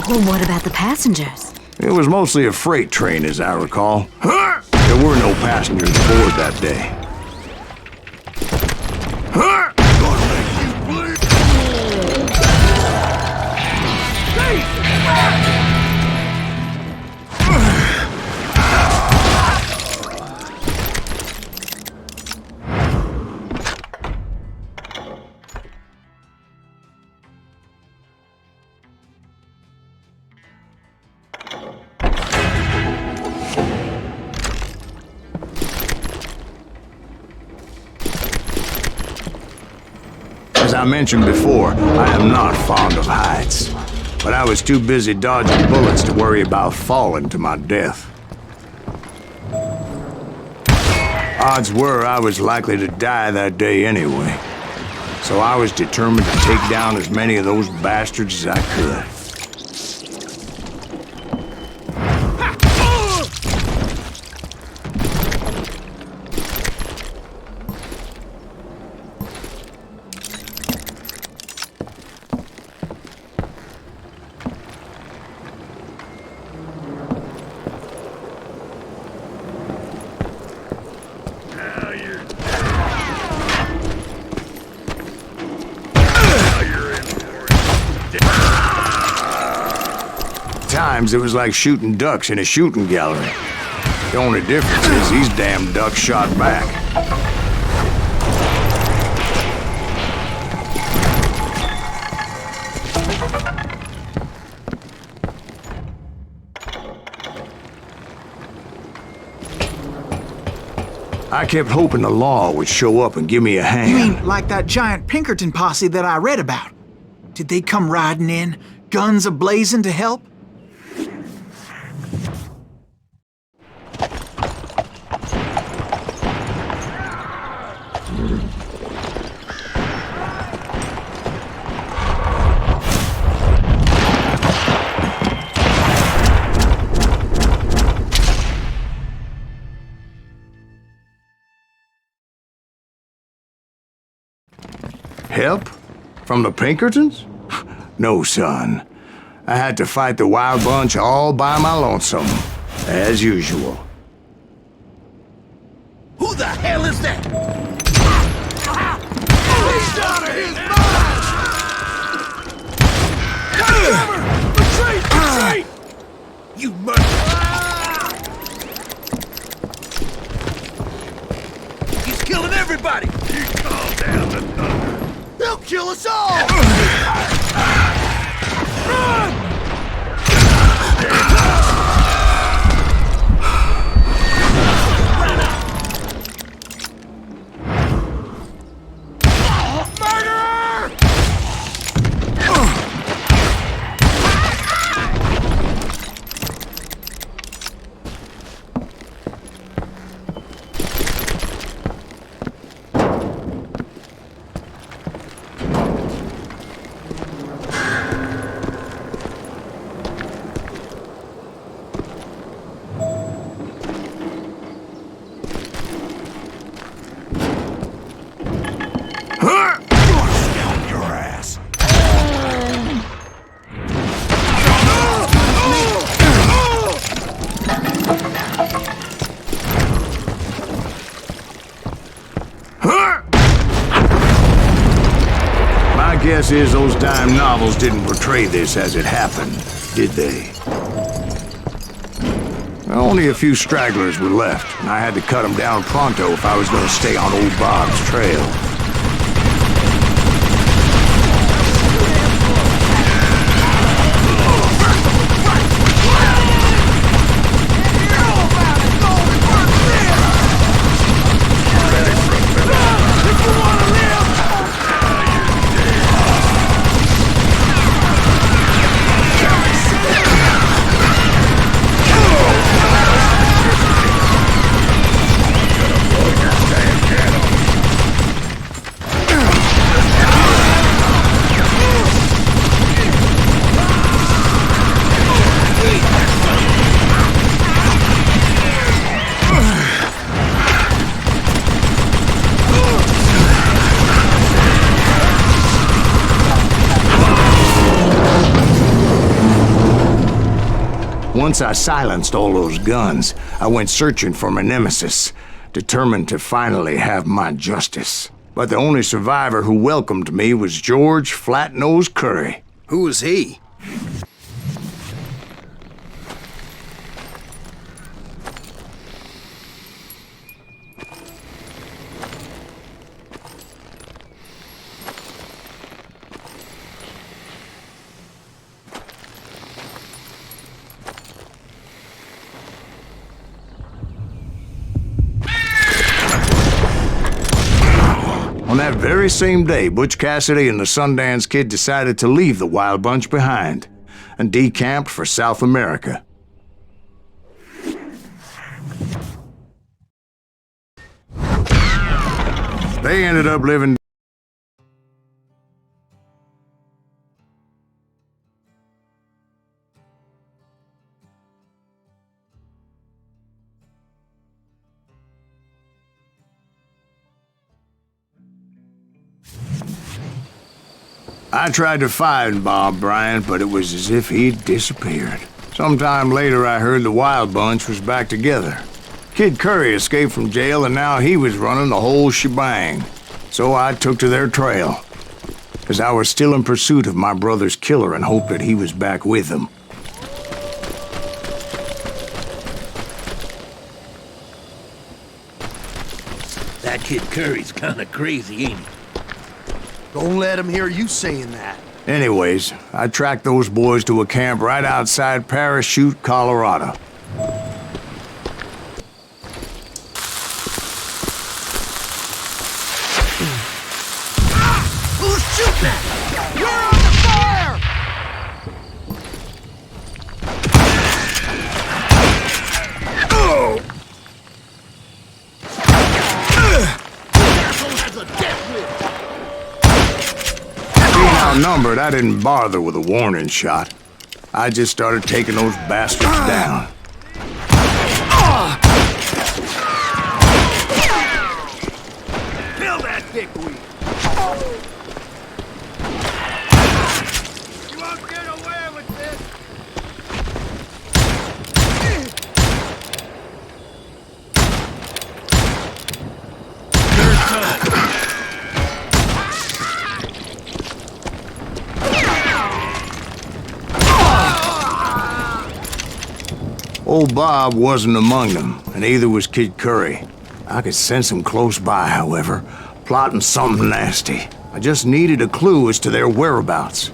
Well, what about the passengers? It was mostly a freight train, as I recall. There were no passengers aboard that day. As I mentioned before, I am not fond of heights, but I was too busy dodging bullets to worry about falling to my death. Odds were I was likely to die that day anyway, so I was determined to take down as many of those bastards as I could. Times it was like shooting ducks in a shooting gallery. The only difference is these damn ducks shot back. I kept hoping the law would show up and give me a hand. You mean like that giant Pinkerton posse that I read about? Did they come riding in, guns a-blazing to help? Help? From the Pinkertons? No, son. I had to fight the wild bunch all by my lonesome, as usual. Who the hell is that? He's out of his mind! Retreat! Retreat! You murderer! He's killing everybody! You calm down the thunder. They'll kill us all! Run! Guess is those dime novels didn't portray this as it happened, did they? Only a few stragglers were left, and I had to cut them down pronto if I was going to stay on old Bob's trail. Once I silenced all those guns, I went searching for my nemesis, determined to finally have my justice. But the only survivor who welcomed me was George Flat-Nose Curry. Who was he? On that very same day, Butch Cassidy and the Sundance Kid decided to leave the Wild Bunch behind and decamped for South America. They ended up living I tried to find Bob Bryant, but it was as if he'd disappeared. Sometime later, I heard the Wild Bunch was back together. Kid Curry escaped from jail, and now he was running the whole shebang. So I took to their trail, because I was still in pursuit of my brother's killer and hoped that he was back with them. That Kid Curry's kinda crazy, ain't he? Don't let him hear you saying that. Anyways, I tracked those boys to a camp right outside Parachute, Colorado. Who's shooting at me? We're under fire! Outnumbered, I didn't bother with a warning shot. I just started taking those bastards down. Kill that dickweed! You won't get away with this! Your turn! Old Bob wasn't among them, and neither was Kid Curry. I could sense him close by, however, plotting something nasty. I just needed a clue as to their whereabouts.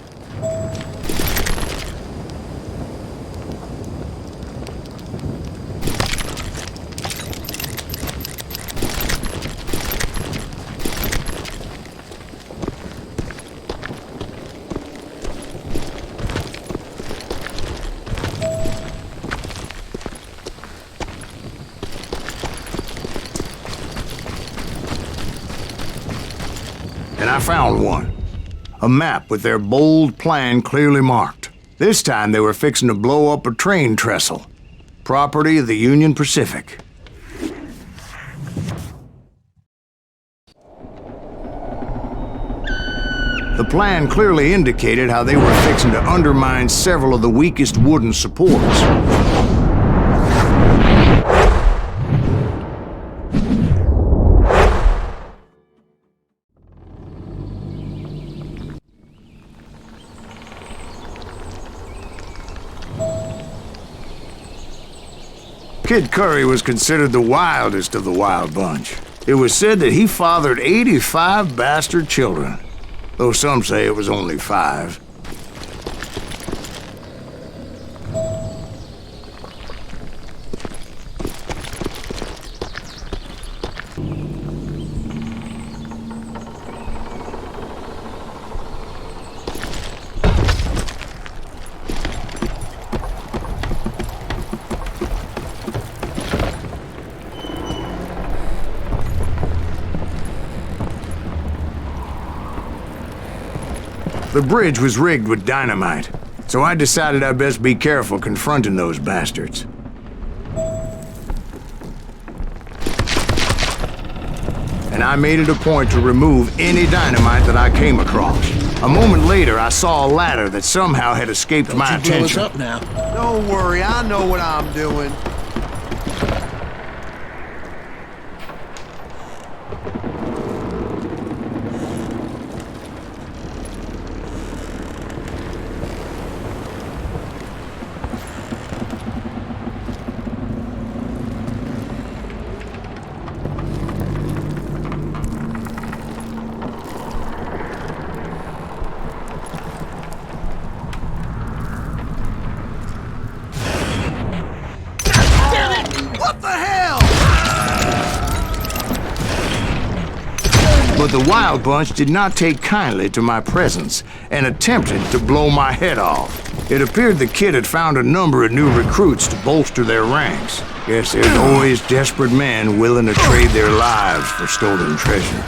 And I found one. A map with their bold plan clearly marked. This time they were fixing to blow up a train trestle. Property of the Union Pacific. The plan clearly indicated how they were fixing to undermine several of the weakest wooden supports. Kid Curry was considered the wildest of the Wild Bunch. It was said that he fathered 85 bastard children, though some say it was only 5. The bridge was rigged with dynamite, so I decided I'd best be careful confronting those bastards. And I made it a point to remove any dynamite that I came across. A moment later, I saw a ladder that somehow had escaped my attention. Up now. Don't worry, I know what I'm doing. What the hell? But the Wild Bunch did not take kindly to my presence and attempted to blow my head off. It appeared the kid had found a number of new recruits to bolster their ranks. Guess there's always desperate men willing to trade their lives for stolen treasure.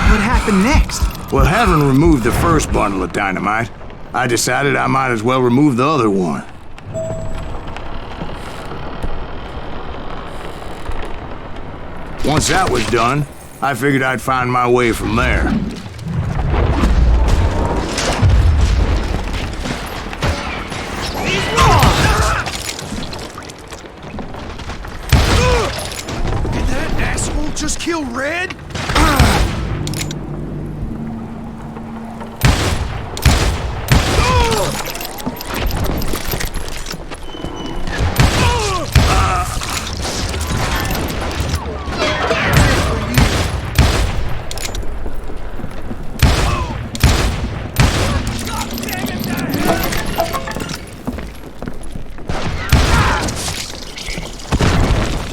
What happened next? Well, having removed the first bundle of dynamite, I decided I might as well remove the other one. Once that was done, I figured I'd find my way from there. Did that asshole just kill Red?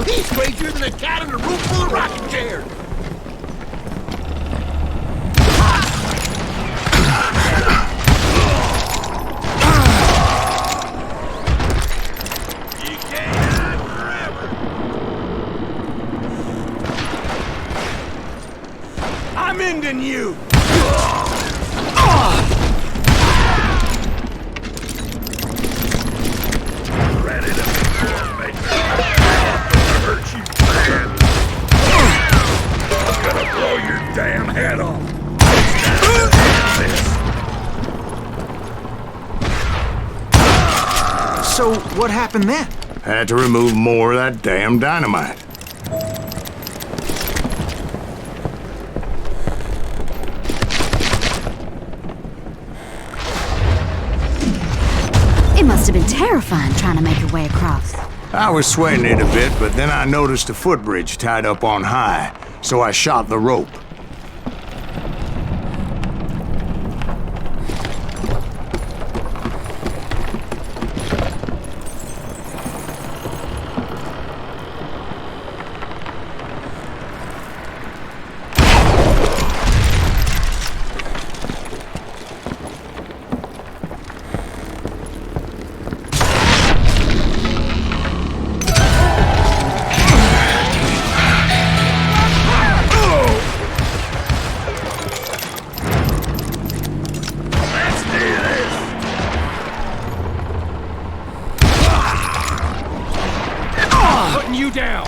He's crazier than a cat in a room full of rocking chairs. You can't hide forever. I'm ending you. Ready to hurt you bad. I'm gonna blow your damn head off. So, what happened then? Had to remove more of that damn dynamite. It must have been terrifying trying to make your way across. I was sweating it a bit, but then I noticed a footbridge tied up on high, so I shot the rope. Putting you down.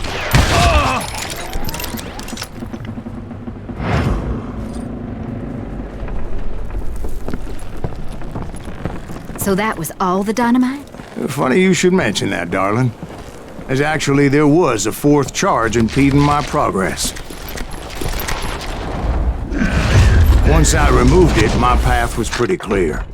So that was all the dynamite? Funny you should mention that, darling. As actually there was a fourth charge impeding my progress. Once I removed it, my path was pretty clear.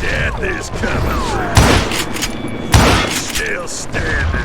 Death is coming through. I'm still standing.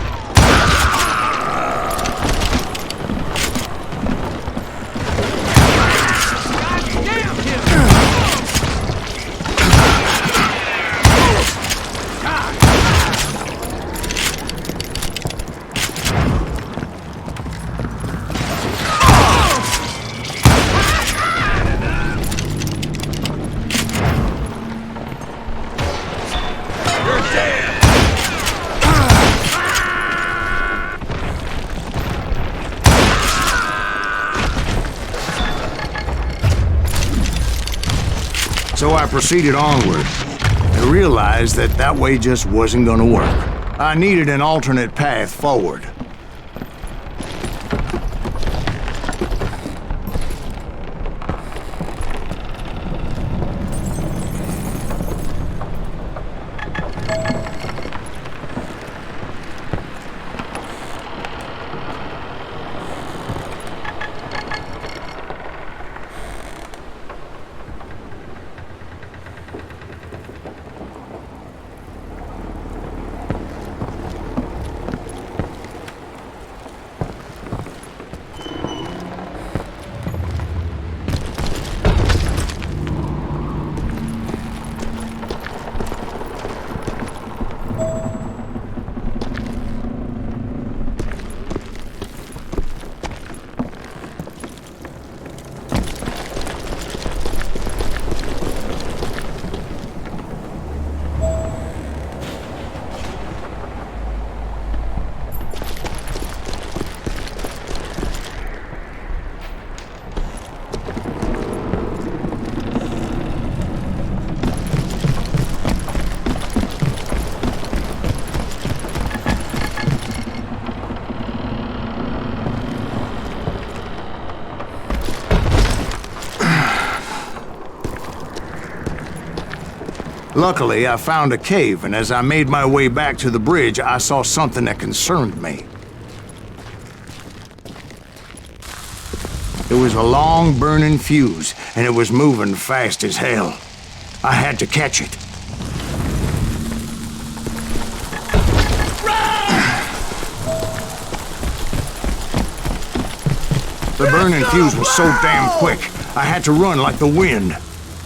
You're So I proceeded onward. I realized that that way just wasn't gonna work. I needed an alternate path forward. Luckily, I found a cave, and as I made my way back to the bridge, I saw something that concerned me. It was a long, burning fuse, and it was moving fast as hell. I had to catch it. The burning fuse was so damn quick, I had to run like the wind.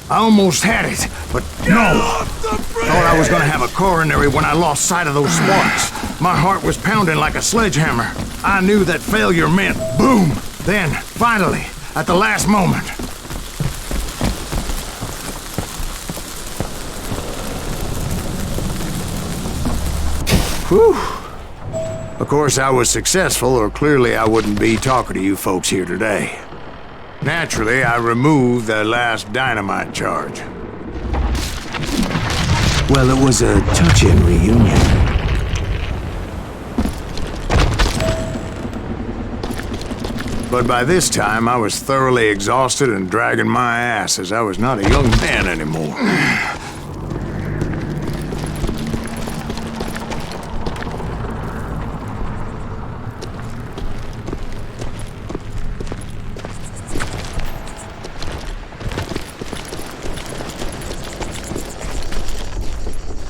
I almost had it, but no! Thought I was gonna have a coronary when I lost sight of those sparks. My heart was pounding like a sledgehammer. I knew that failure meant boom! Then, finally, at the last moment. Whew! Of course, I was successful, or clearly I wouldn't be talking to you folks here today. Naturally, I removed the last dynamite charge. Well, it was a touching reunion. But by this time, I was thoroughly exhausted and dragging my ass as I was not a young man anymore.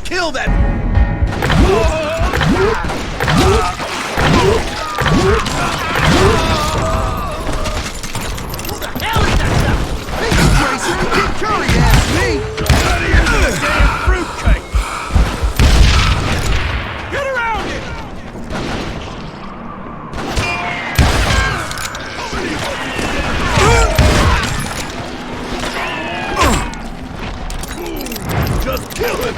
Kill that! Who the hell is that stuff? Hey, Grayson, Kid Curry asked me! Out of here, you damn fruitcake! Get around here! Just kill him!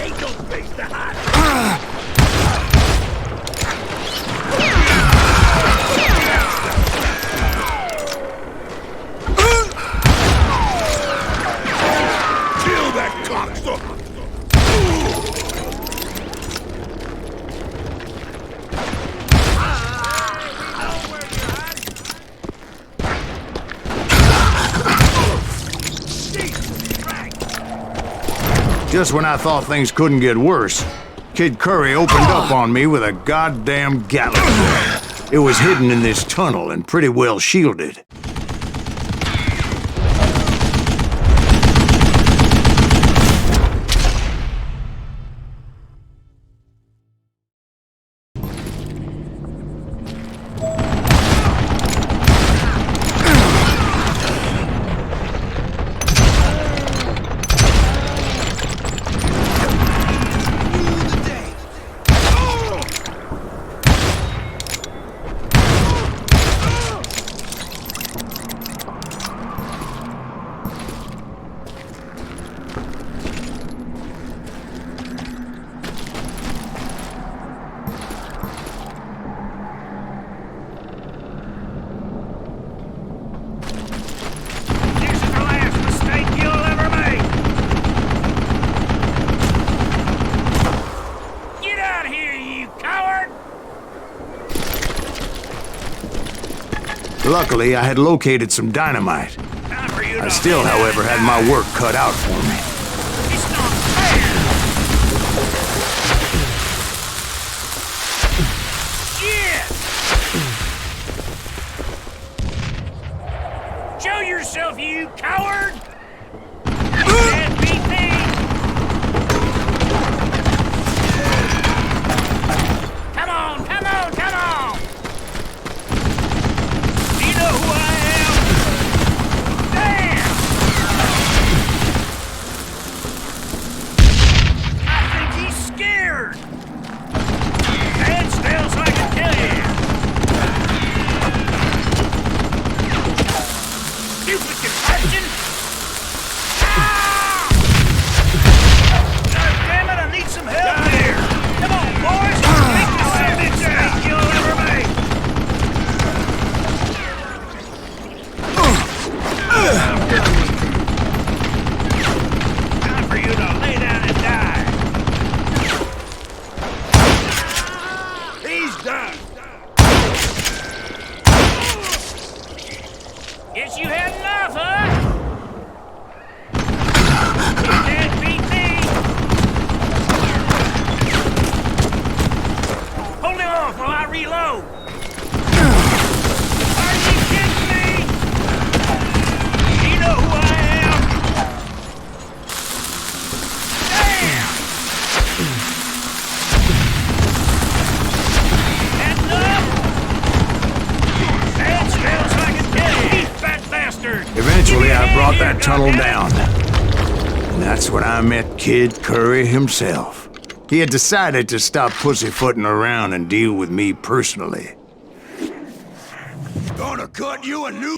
Ain't no space to hide! Kill that cocksucker! Just when I thought things couldn't get worse, Kid Curry opened up on me with a goddamn Gatling gun. It was hidden in this tunnel and pretty well shielded. Luckily, I had located some dynamite. I still, however, had my work cut out for me. It's not fair! Shit! Show yourself, you coward! Can't beat me! Come on, come on, come on! Do you know who I am? Damn! I think he's scared! Stand still so I can kill you! Stupid contraption! God damn it, I need some help here! Come on, boys! Make the sandwich mistake you'll ever make! Time for you to lay down and die! He's done! Guess you had enough, huh? You can't beat me! Hold him off while I reload! Are you kidding me? Do you know who I am? Damn! That's enough! Stand still so I can kill you, you fat bastard! Eventually, I brought that tunnel down. And that's when I met Kid Curry himself. He had decided to stop pussyfooting around and deal with me personally. Gonna cut you a new...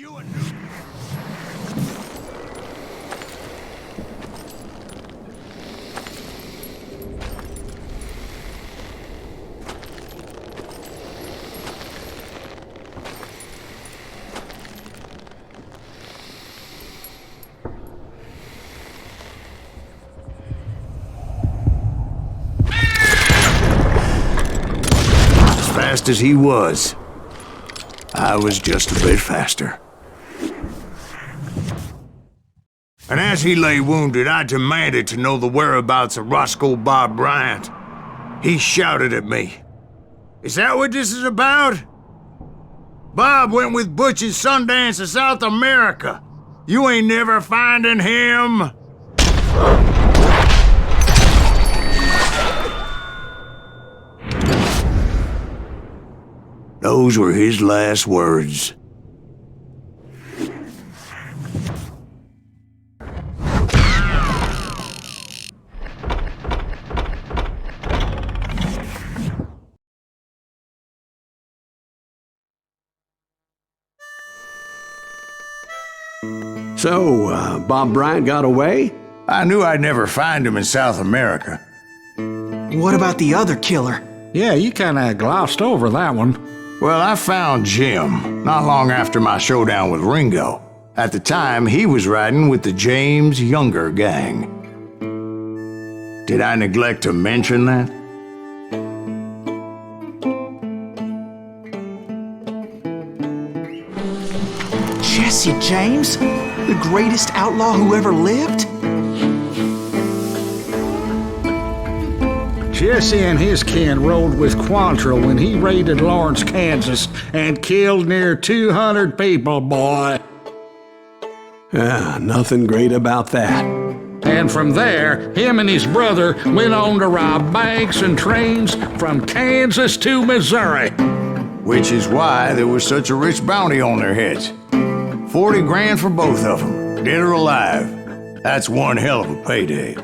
As fast as he was, I was just a bit faster. And as he lay wounded, I demanded to know the whereabouts of Roscoe Bob Bryant. He shouted at me. "Is that what this is about? Bob went with Butch's Sundance to South America. You ain't never finding him." Those were his last words. So, Bob Bryant got away? I knew I'd never find him in South America. What about the other killer? Yeah, you kinda glossed over that one. Well, I found Jim not long after my showdown with Ringo. At the time, he was riding with the James Younger gang. Did I neglect to mention that? Jesse James? The greatest outlaw who ever lived? Jesse and his kin rode with Quantrill when he raided Lawrence, Kansas, and killed near 200 people, boy. Nothing great about that. And from there, him and his brother went on to rob banks and trains from Kansas to Missouri. Which is why there was such a rich bounty on their heads. 40 grand for both of them, dead or alive. That's one hell of a payday.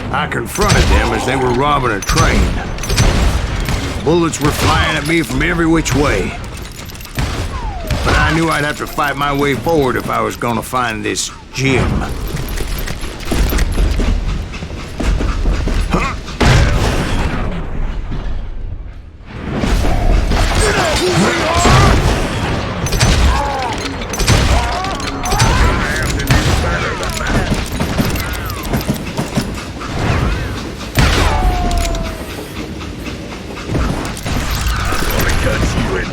I confronted them as they were robbing a train. Bullets were flying at me from every which way. But I knew I'd have to fight my way forward if I was gonna find this Jim. Huh?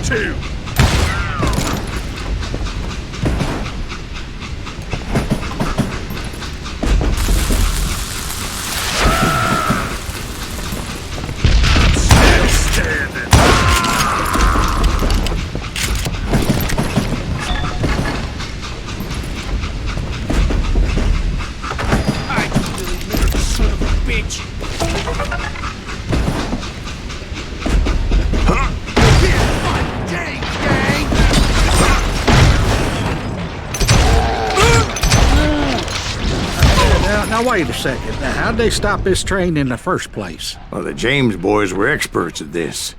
too. Still standing. I really murdered son of a bitch. Now wait a second. Now, how'd they stop this train in the first place? Well, the James boys were experts at this.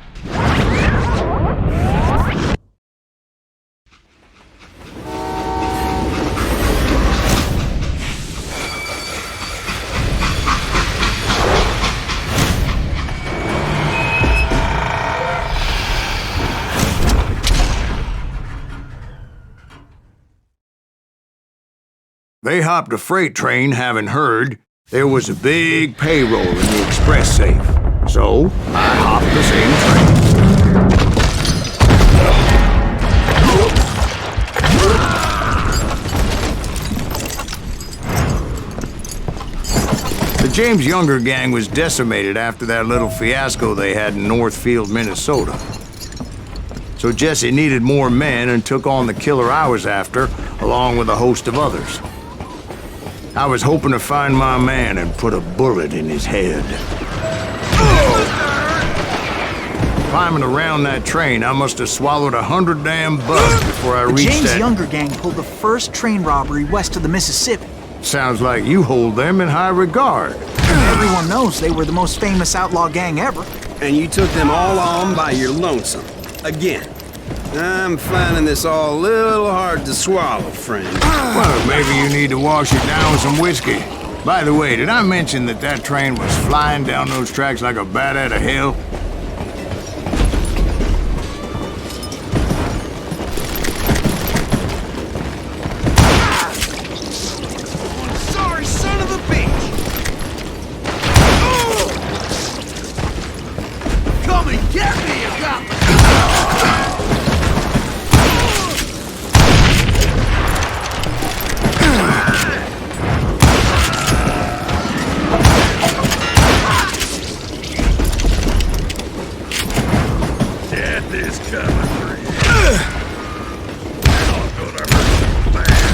They hopped a freight train having heard there was a big payroll in the express safe. So, I hopped the same train. The James Younger gang was decimated after that little fiasco they had in Northfield, Minnesota. So Jesse needed more men and took on the killer I was after, along with a host of others. I was hoping to find my man and put a bullet in his head. Climbing around that train, I must have swallowed 100 damn bugs before I reached James that... Younger gang pulled the first train robbery west of the Mississippi. Sounds like you hold them in high regard. Everyone knows they were the most famous outlaw gang ever. And you took them all on by your lonesome. Again. I'm finding this all a little hard to swallow, friend. Well, maybe you need to wash it down with some whiskey. By the way, did I mention that train was flying down those tracks like a bat out of hell? Sorry, son of a bitch! Come and get me, you got me! Death is coming for you. Not gonna hurt you bad.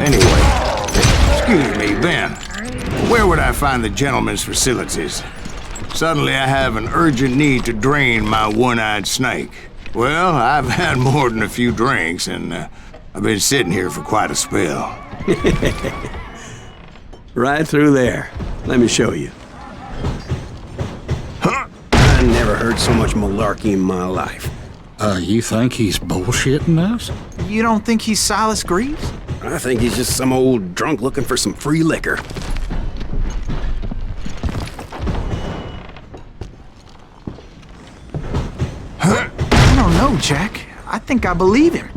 Anyway, excuse me, Ben. Where would I find the gentleman's facilities? Suddenly I have an urgent need to drain my one-eyed snake. Well, I've had more than a few drinks, and I've been sitting here for quite a spell. Right through there. Let me show you. I never heard so much malarkey in my life. You think he's bullshitting us? You don't think he's Silas Greaves? I think he's just some old drunk looking for some free liquor. I don't know, Jack. I think I believe him.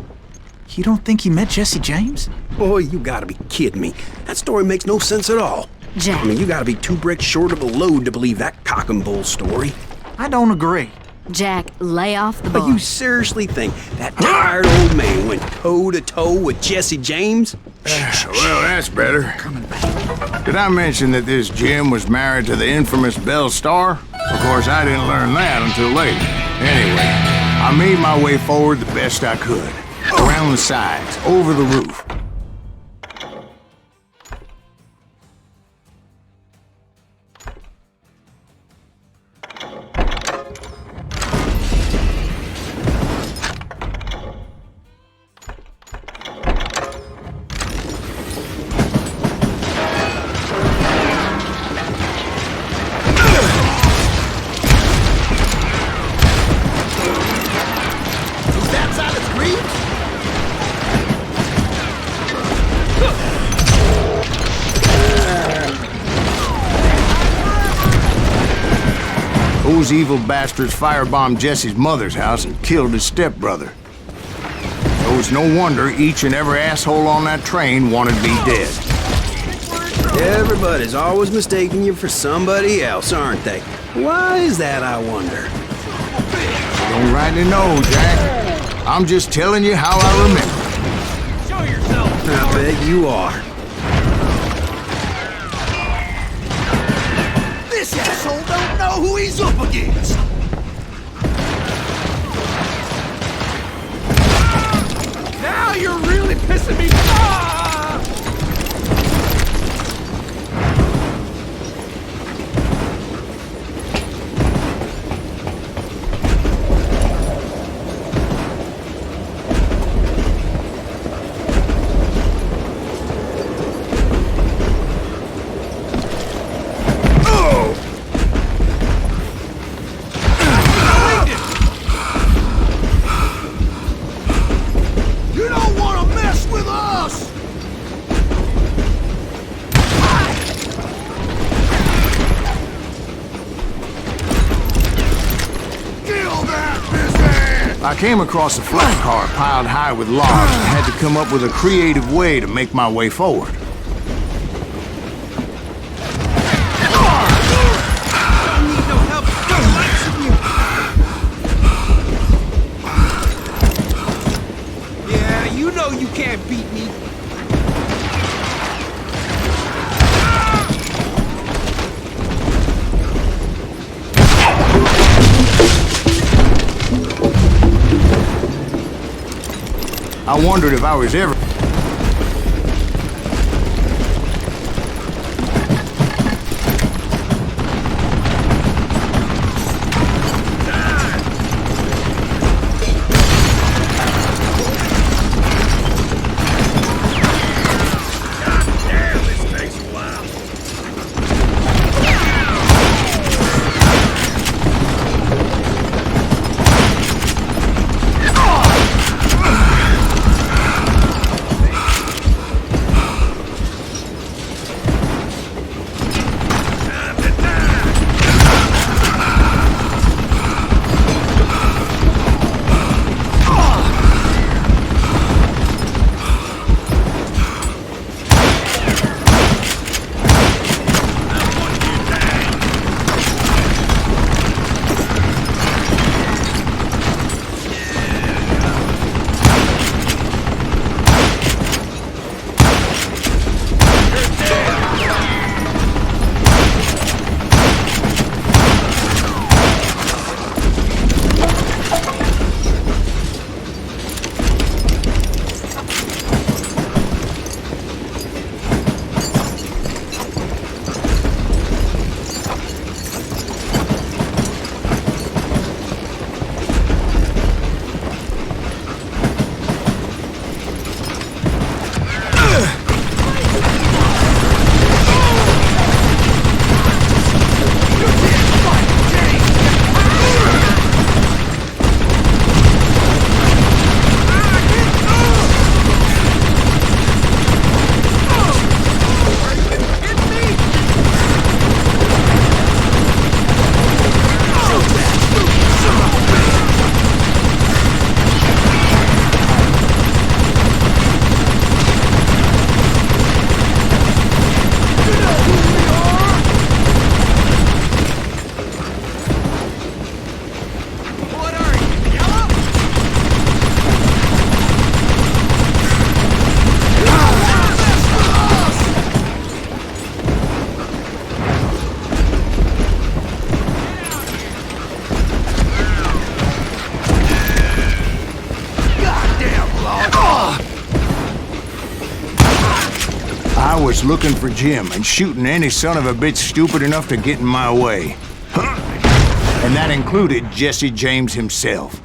You don't think he met Jesse James? Boy, you gotta be kidding me. That story makes no sense at all. Jack. I mean, you gotta be 2 bricks short of a load to believe that cock and bull story. I don't agree. Jack, lay off the But bar. you seriously think that tired old man went toe-to-toe with Jesse James? Well, that's better. Did I mention that this Jim was married to the infamous Belle Starr? Of course, I didn't learn that until later. Anyway, I made my way forward the best I could. Around the sides, over the roof. Those evil bastards firebombed Jesse's mother's house and killed his stepbrother. So it's no wonder each and every asshole on that train wanted me dead. Everybody's always mistaking you for somebody else, aren't they? Why is that, I wonder? Don't rightly know, Jack. I'm just telling you how I remember. Show yourself! I bet you are. This asshole don't know who he's up against! Now you're really pissing me off! You don't want to mess with us! Kill that business! I came across a flat car piled high with logs and had to come up with a creative way to make my way forward. Yeah, you know you can't beat me. I wondered if I was ever... Damn, this takes a while. I was looking for Jim and shooting any son of a bitch stupid enough to get in my way. And that included Jesse James himself.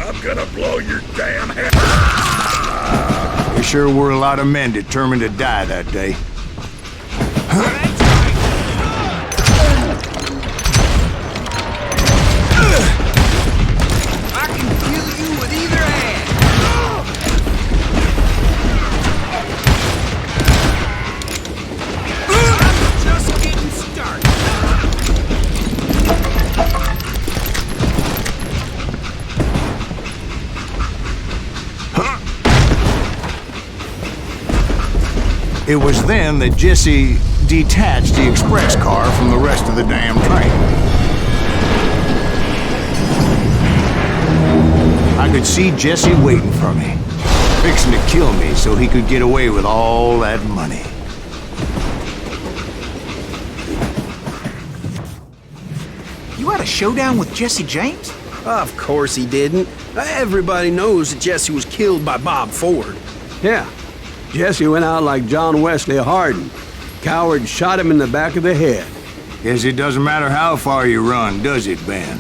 I'm gonna blow your damn head. There sure were a lot of men determined to die that day. I can kill you with either hand. It was then that Jesse detached the express car from the rest of the damn train. I could see Jesse waiting for me, fixing to kill me so he could get away with all that money. You had a showdown with Jesse James? Of course he didn't. Everybody knows that Jesse was killed by Bob Ford. Yeah, Jesse went out like John Wesley Hardin. Coward shot him in the back of the head. Guess it doesn't matter how far you run, does it, Ben?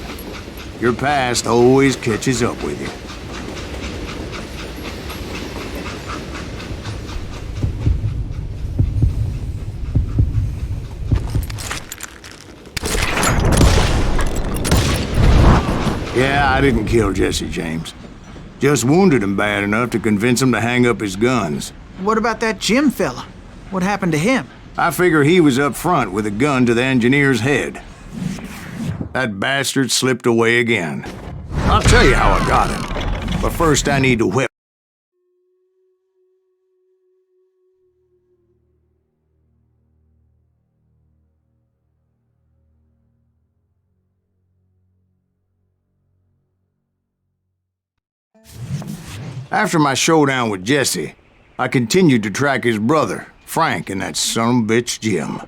Your past always catches up with you. Yeah, I didn't kill Jesse James. Just wounded him bad enough to convince him to hang up his guns. What about that Jim fella? What happened to him? I figure he was up front with a gun to the engineer's head. That bastard slipped away again. I'll tell you how I got him. But first I need to whip. After my showdown with Jesse, I continued to track his brother, Frank, and that sumbitch Jim.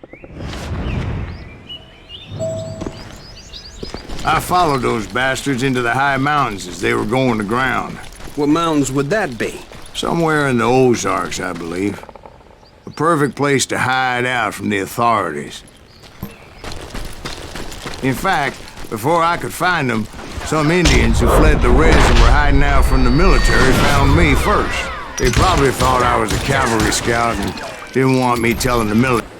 I followed those bastards into the high mountains as they were going to ground. What mountains would that be? Somewhere in the Ozarks, I believe. A perfect place to hide out from the authorities. In fact, before I could find them, some Indians who fled the res and were hiding out from the military found me first. They probably thought I was a cavalry scout and didn't want me telling the military.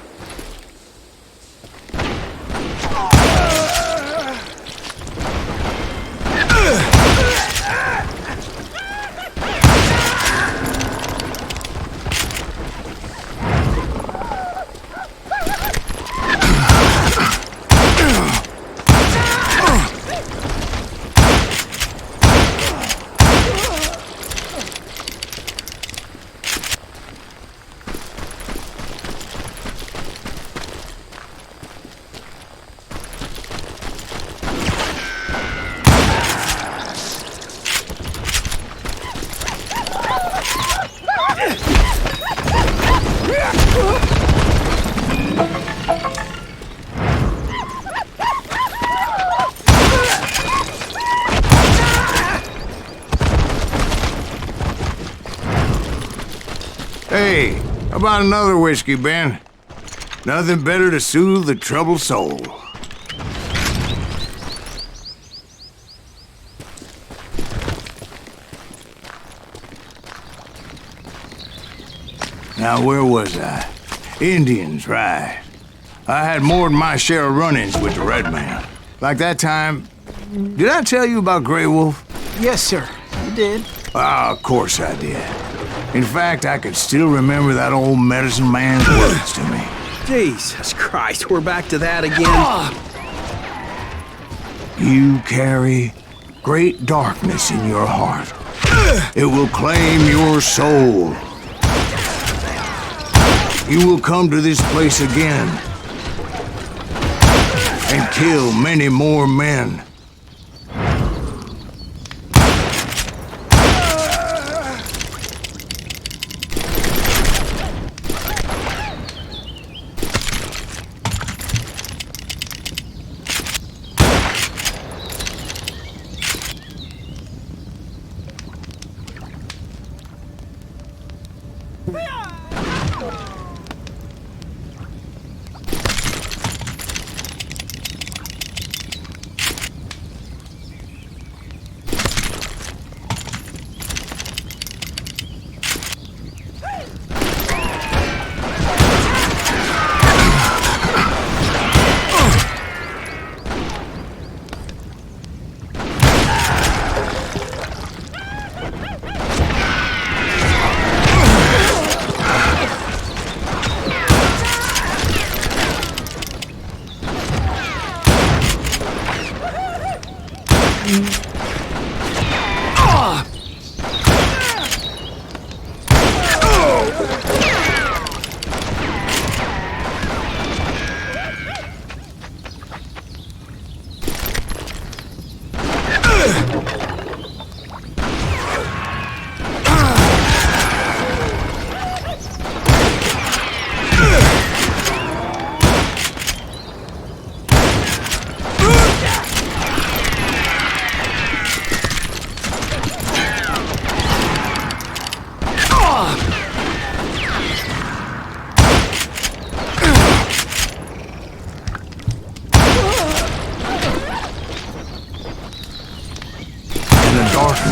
Hey, how about another whiskey, Ben? Nothing better to soothe the troubled soul. Now, where was I? Indians, right. I had more than my share of run-ins with the Red Man. Like that time... Did I tell you about Grey Wolf? Yes, sir. You did. Ah, of course I did. In fact, I could still remember that old medicine man's words to me. Jesus Christ, we're back to that again. You carry great darkness in your heart. It will claim your soul. You will come to this place again and kill many more men.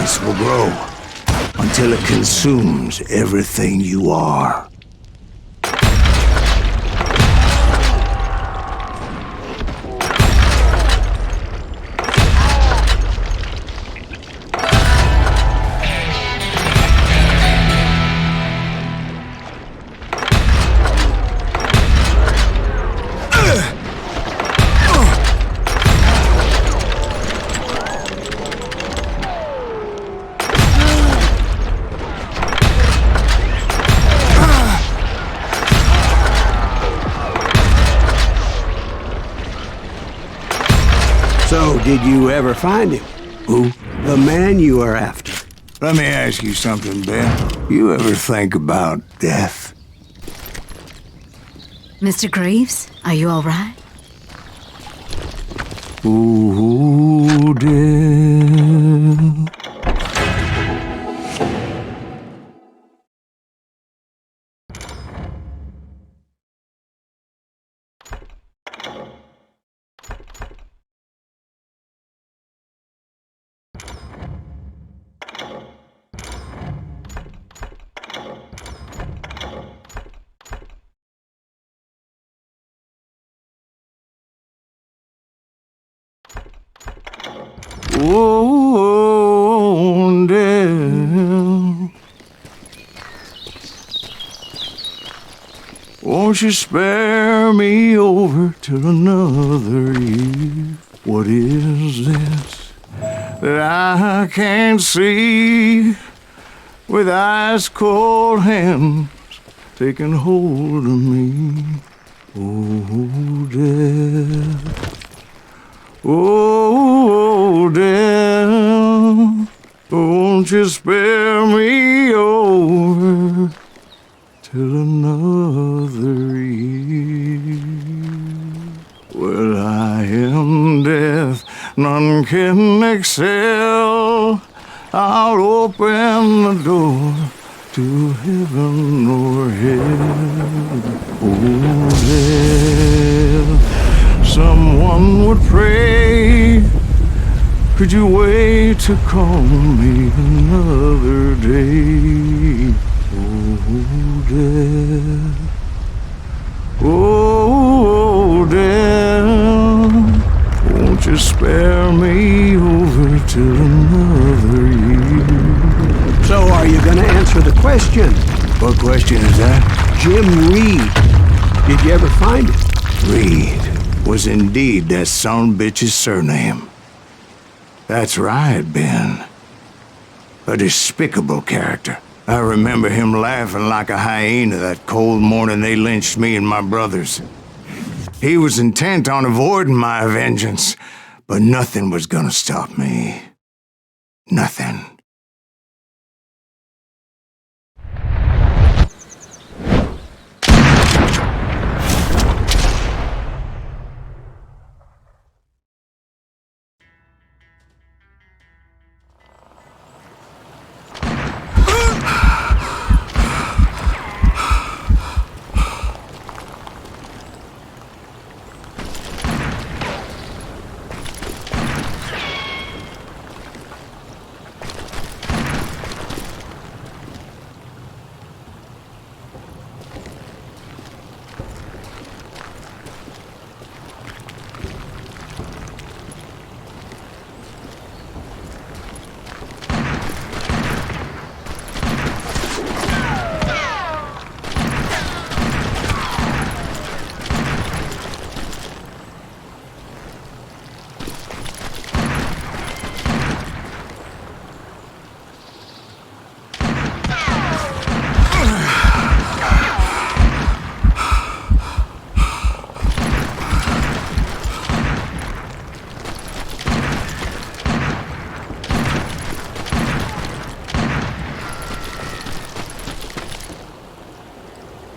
bitterness will grow until it consumes everything you are. So, did you ever find him? Who? The man you are after. Let me ask you something, Ben. You ever think about death? Mr. Greaves, are you all right? Ooh, death. Oh, death, won't you spare me over till another year? What is this that I can't see with ice cold hands taking hold of me? Oh, death. Oh, death, won't you spare me over till another year? Well, I am death, none can excel. I'll open the door to heaven or hell. Oh, death, someone would pray, could you wait to call me another day? Oh, death, oh, death, won't you spare me over till another year? So, are you gonna answer the question? What question is that? Jim Reed. Did you ever find him? Reed was indeed that son-bitch's surname. That's right, Ben. A despicable character. I remember him laughing like a hyena that cold morning they lynched me and my brothers. He was intent on avoiding my vengeance, but nothing was gonna stop me. Nothing.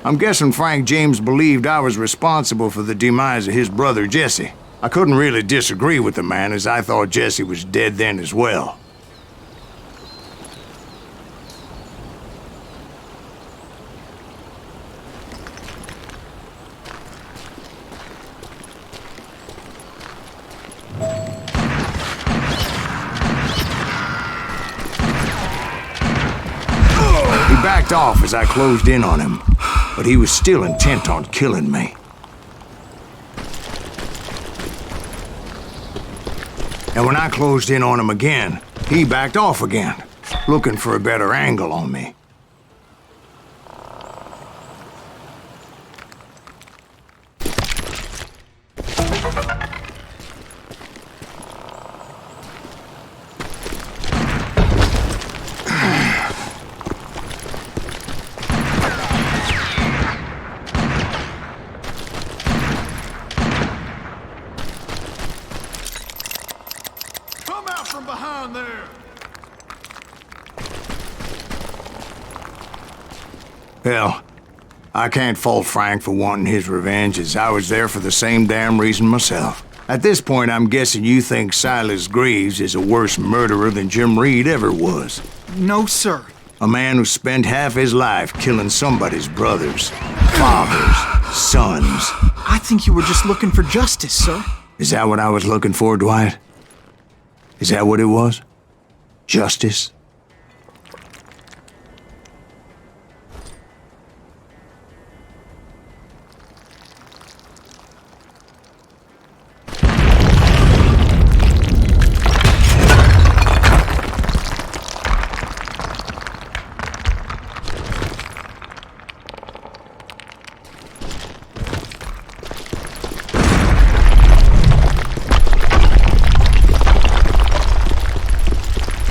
I'm guessing Frank James believed I was responsible for the demise of his brother Jesse. I couldn't really disagree with the man, as I thought Jesse was dead then as well. backed off as I closed in on him, but he was still intent on killing me. And when I closed in on him again, he backed off again, looking for a better angle on me. Come out from behind there! Hell, I can't fault Frank for wanting his revenge, as I was there for the same damn reason myself. At this point, I'm guessing you think Silas Greaves is a worse murderer than Jim Reed ever was. No, sir. A man who spent half his life killing somebody's brothers, fathers, sons. I think you were just looking for justice, sir. Is that what I was looking for, Dwight? Is that what it was? Justice?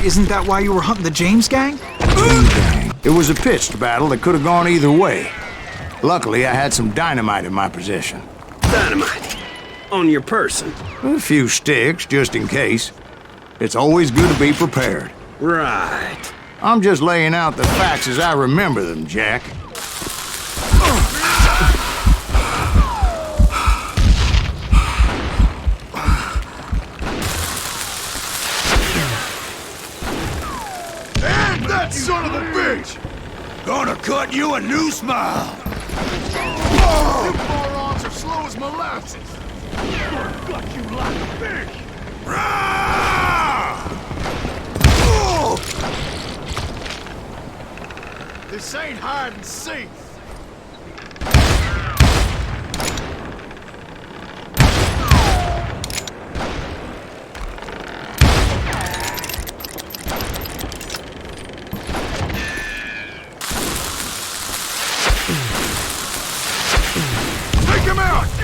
Isn't that why you were hunting the James gang? It was a pitched battle that could have gone either way. Luckily, I had some dynamite in my possession. Dynamite? On your person? A few sticks, just in case. It's always good to be prepared. Right. I'm just laying out the facts as I remember them, Jack. That son of a bitch! Gonna cut you a new smile. Oh, you morons are slow as molasses! Gonna gut you like a fish! Oh! This ain't hide and seek!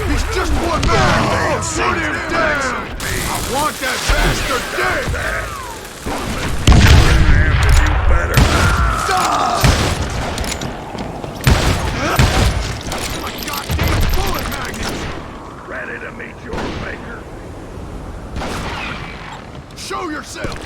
He's just one man! Shoot him down! I want that bastard dead! You better die! My goddamn bullet magnets! Ready to meet your maker. Show yourself!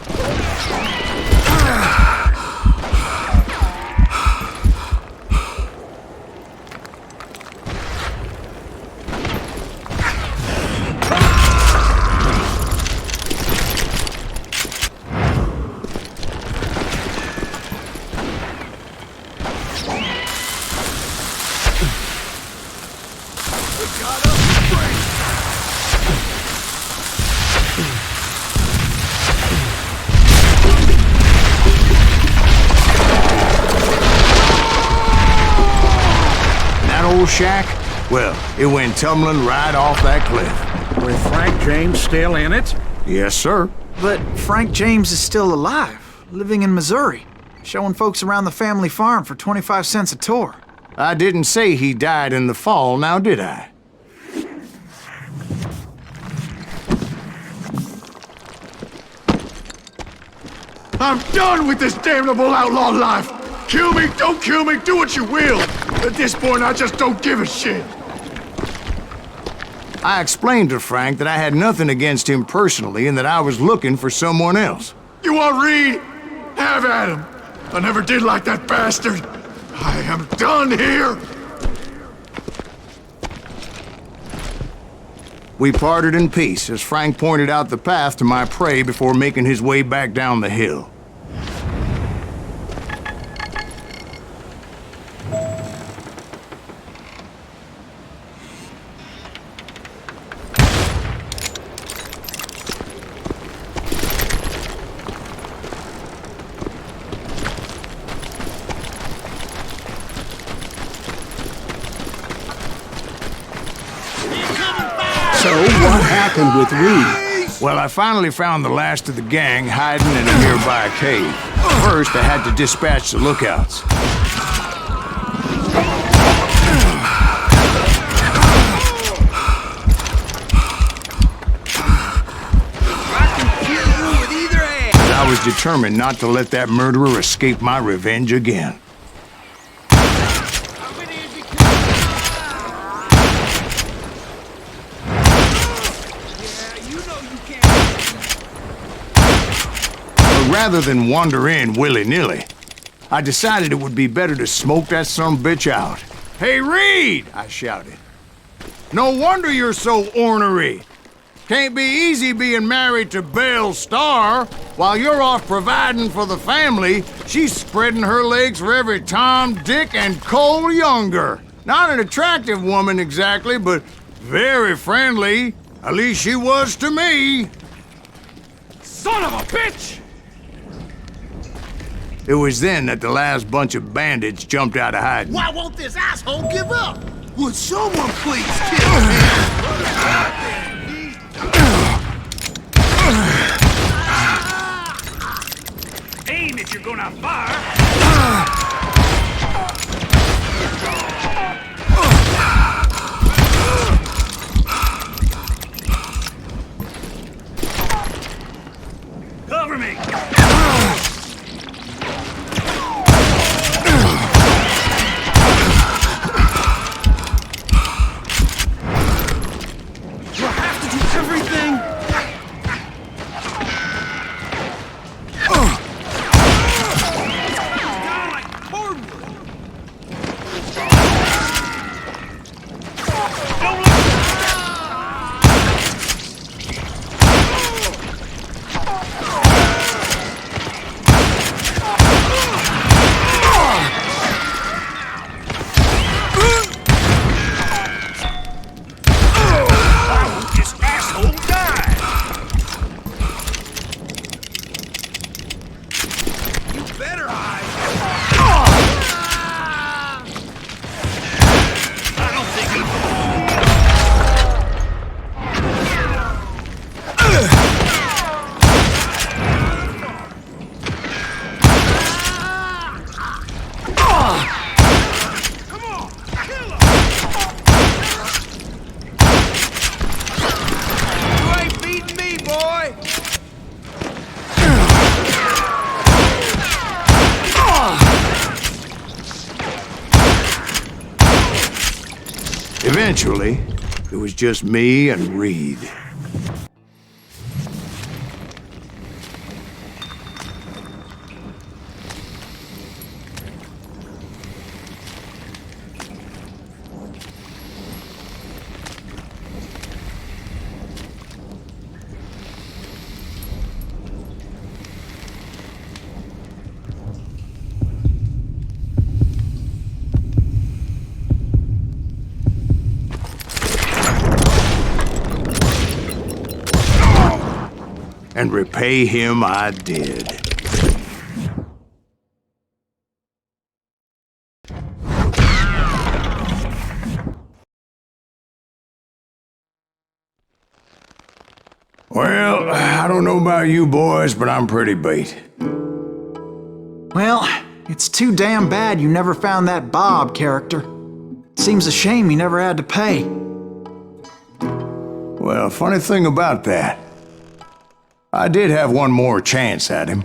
Shack? Well, it went tumbling right off that cliff. With Frank James still in it? Yes, sir. But Frank James is still alive, living in Missouri, showing folks around the family farm for 25 cents a tour. I didn't say he died in the fall, now did I? I'm done with this damnable outlaw life! Kill me, don't kill me, do what you will! At this point, I just don't give a shit! I explained to Frank that I had nothing against him personally and that I was looking for someone else. You want Reed? Have at him! I never did like that bastard! I am done here! We parted in peace as Frank pointed out the path to my prey before making his way back down the hill. happened with Reed? Well, I finally found the last of the gang hiding in a nearby cave. First, I had to dispatch the lookouts. I was determined not to let that murderer escape my revenge again. But rather than wander in willy-nilly, I decided it would be better to smoke that sumbitch out. "Hey, Reed!" I shouted. "No wonder you're so ornery. Can't be easy being married to Belle Starr. While you're off providing for the family, she's spreading her legs for every Tom, Dick, and Cole Younger. Not an attractive woman exactly, but very friendly. At least she was to me." Son of a bitch! It was then that the last bunch of bandits jumped out of hiding. Why won't this asshole give up? Would someone please kill him? Aim if you're gonna fire! Cover me! You have to do everything? Eventually, it was just me and Reed. And repay him I did. Well, I don't know about you boys, but I'm pretty beat. Well, it's too damn bad you never found that Bob character. Seems a shame he never had to pay. Well, funny thing about that, I did have one more chance at him.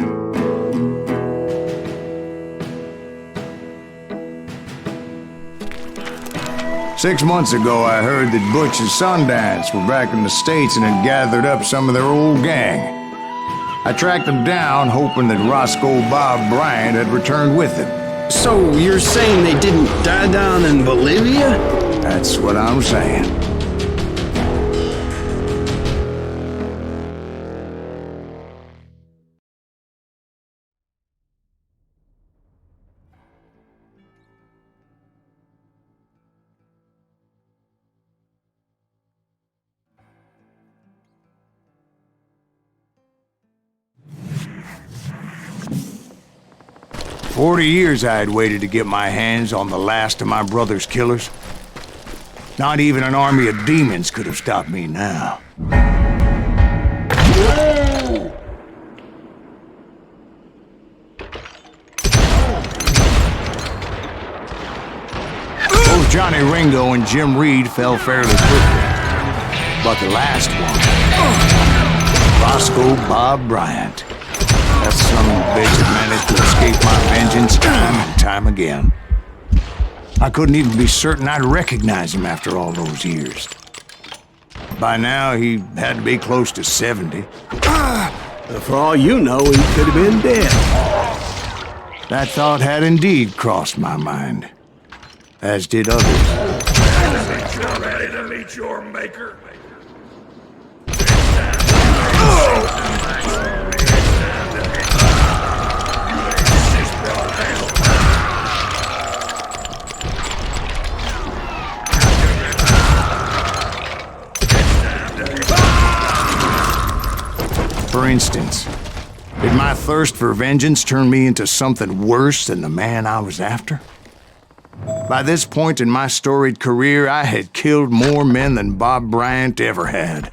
Six months ago, I heard that Butch and Sundance were back in the States and had gathered up some of their old gang. I tracked them down, hoping that Roscoe Bob Bryant had returned with them. So you're saying they didn't die down in Bolivia? That's what I'm saying. For 40 years I had waited to get my hands on the last of my brother's killers. Not even an army of demons could have stopped me now. Johnny Ringo and Jim Reed fell fairly quickly. But the last one, Roscoe Bob Bryant, that son of a bitch had managed to escape my vengeance time and time again. I couldn't even be certain I'd recognize him after all those years. By now, he had to be close to 70. For all you know, he could have been dead. That thought had indeed crossed my mind, as did others. You're ready to meet your maker. For instance, did my thirst for vengeance turn me into something worse than the man I was after? By this point in my storied career, I had killed more men than Bob Bryant ever had.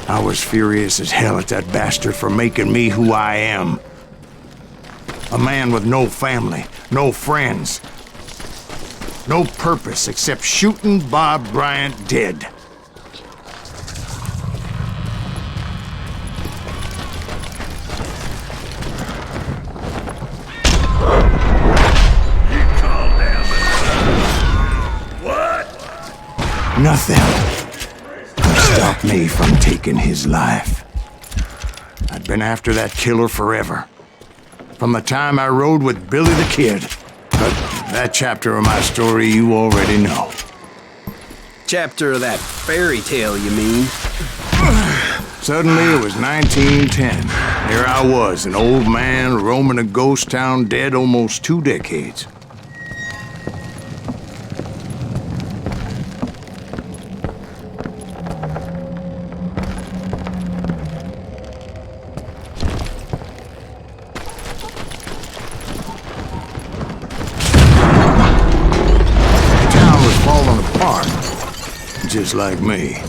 I was furious as hell at that bastard for making me who I am. A man with no family, no friends, no purpose except shooting Bob Bryant dead. Nothing could stop me from taking his life. I'd been after that killer forever. From the time I rode with Billy the Kid. But that chapter of my story you already know. Chapter of that fairy tale, you mean? Suddenly it was 1910. Here I was, an old man roaming a ghost town dead almost 2 decades. Just like me.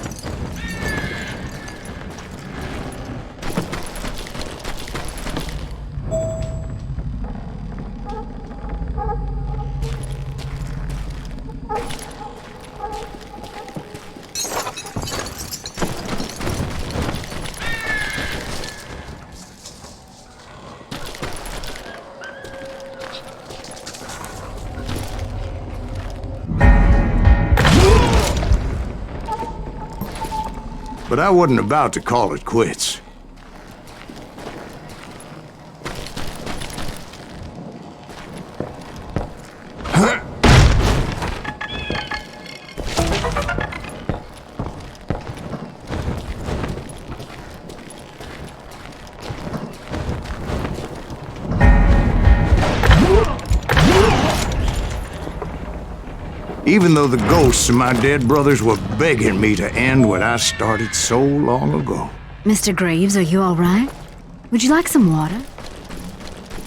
But I wasn't about to call it quits. Even though the ghosts of my dead brothers were begging me to end what I started so long ago. Mr. Graves, are you all right? Would you like some water?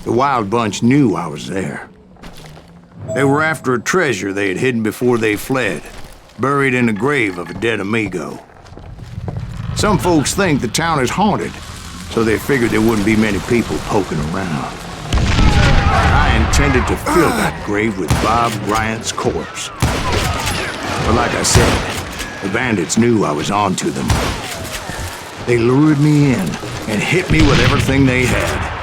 The Wild Bunch knew I was there. They were after a treasure they had hidden before they fled, buried in the grave of a dead amigo. Some folks think the town is haunted, so they figured there wouldn't be many people poking around. I intended to fill that grave with Bob Bryant's corpse. But like I said, the bandits knew I was on to them. They lured me in and hit me with everything they had.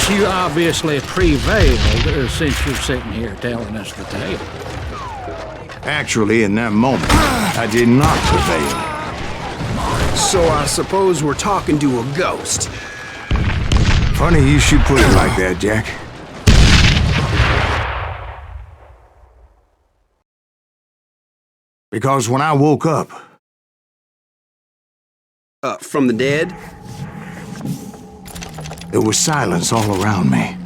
You obviously prevailed since you're sitting here telling us the tale. Actually, in that moment, I did not prevail. So I suppose we're talking to a ghost. Funny you should put it like that, Jack. Because when I woke up... From the dead? There was silence all around me.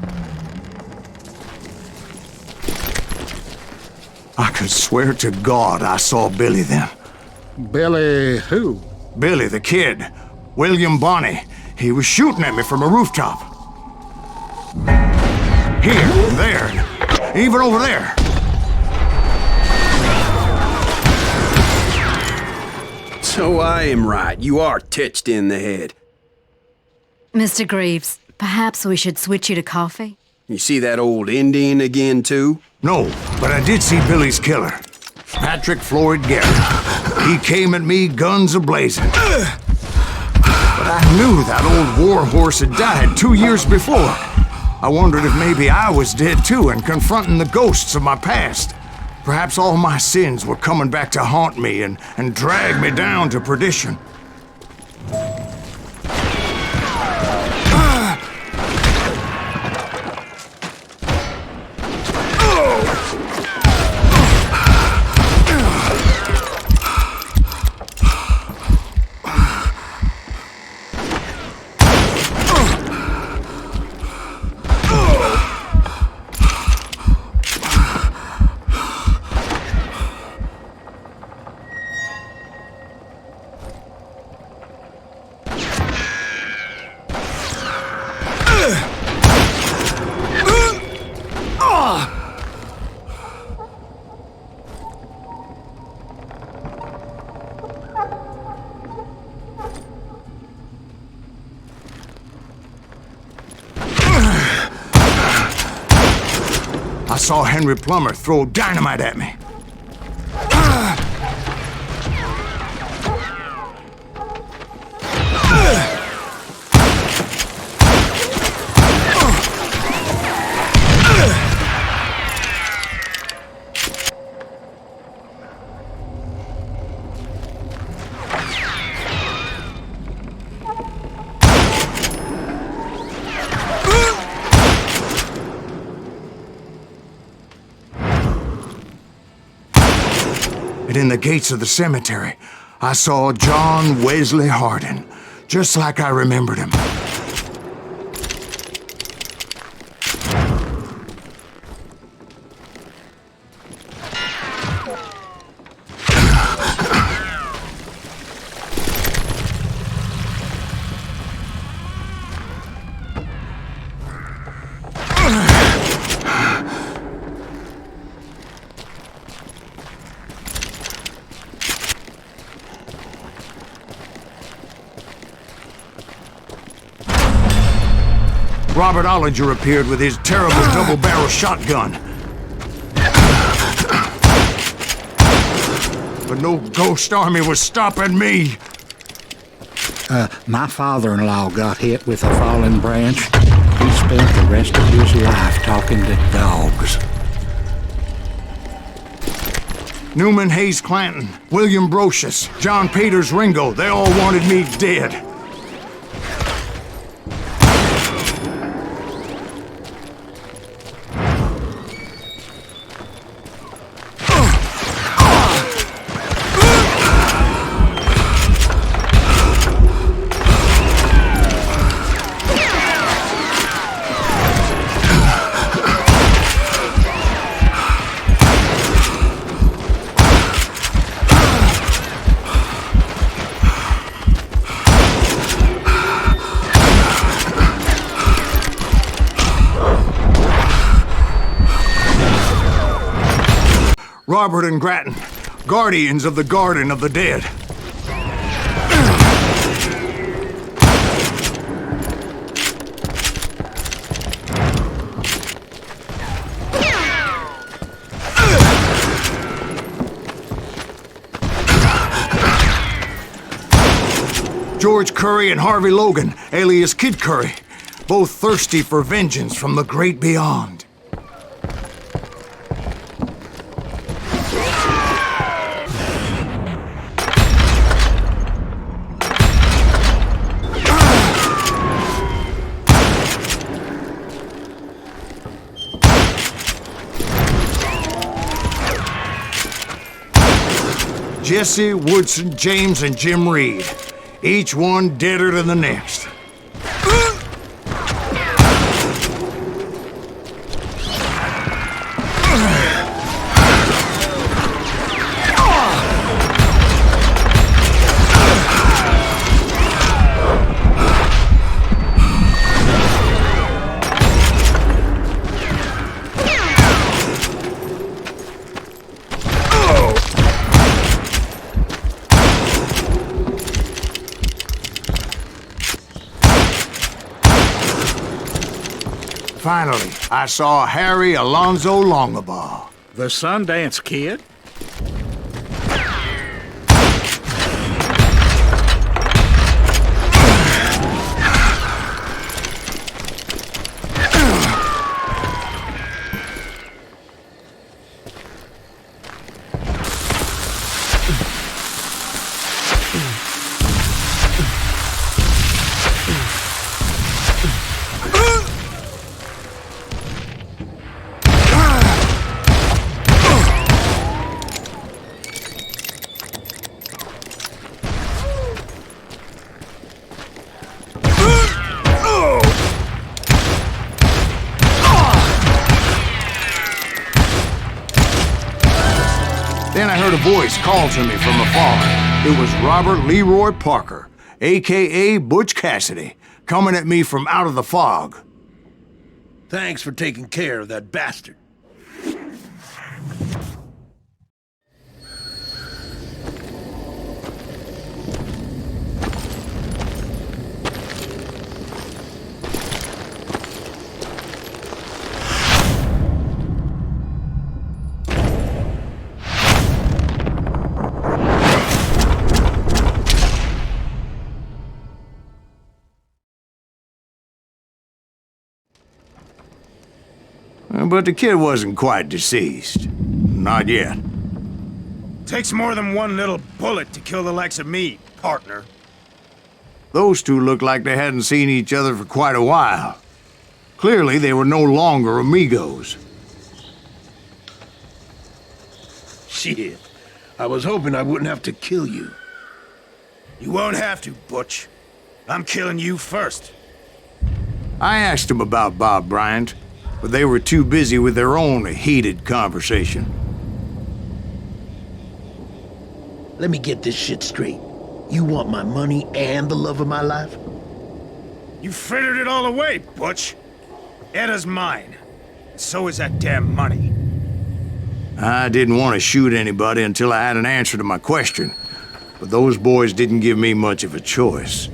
I could swear to God I saw Billy then. Billy who? Billy, the kid. William Bonney. He was shooting at me from a rooftop. Here, there, even over there. So I am right. You are touched in the head. Mr. Greaves, perhaps we should switch you to coffee? You see that old Indian again, too? No, but I did see Billy's killer. Patrick Floyd Garrett. He came at me guns a-blazing. But I knew that old war horse had died 2 years before. I wondered if maybe I was dead too and confronting the ghosts of my past. Perhaps all my sins were coming back to haunt me and drag me down to perdition. I saw Henry Plummer throw dynamite at me. And in the gates of the cemetery, I saw John Wesley Hardin, just like I remembered him. Robert Ollinger appeared with his terrible double-barrel shotgun. But no ghost army was stopping me. My father-in-law got hit with a fallen branch. He spent the rest of his life talking to dogs. Newman Hayes Clanton, William Brocious, John Peters Ringo, they all wanted me dead. Robert and Grattan, guardians of the Garden of the Dead. George Curry and Harvey Logan, alias Kid Curry, both thirsty for vengeance from the great beyond. Jesse, Woodson, James, and Jim Reed. Each one deader than the next. Finally, I saw Harry Alonzo Longabaugh. The Sundance Kid? Then I heard a voice call to me from afar. It was Robert Leroy Parker, a.k.a. Butch Cassidy, coming at me from out of the fog. Thanks for taking care of that bastard. But the kid wasn't quite deceased. Not yet. Takes more than one little bullet to kill the likes of me, partner. Those two looked like they hadn't seen each other for quite a while. Clearly, they were no longer amigos. Shit. I was hoping I wouldn't have to kill you. You won't have to, Butch. I'm killing you first. I asked him about Bob Bryant, but they were too busy with their own heated conversation. Let me get this shit straight. You want my money and the love of my life? You frittered it all away, Butch. Eda's mine. So is that damn money. I didn't want to shoot anybody until I had an answer to my question, but those boys didn't give me much of a choice.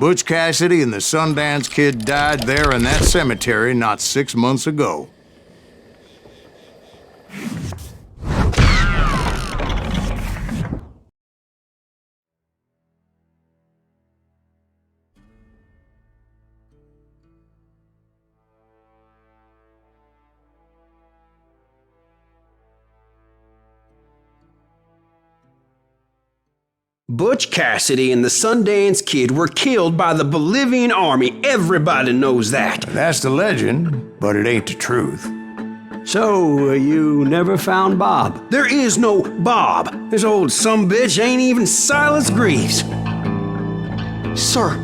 Butch Cassidy and the Sundance Kid died there in that cemetery not 6 months ago. Butch Cassidy and the Sundance Kid were killed by the Bolivian army. Everybody knows that. That's the legend, but it ain't the truth. So, you never found Bob? There is no Bob. This old sumbitch ain't even Silas Greaves. Sir,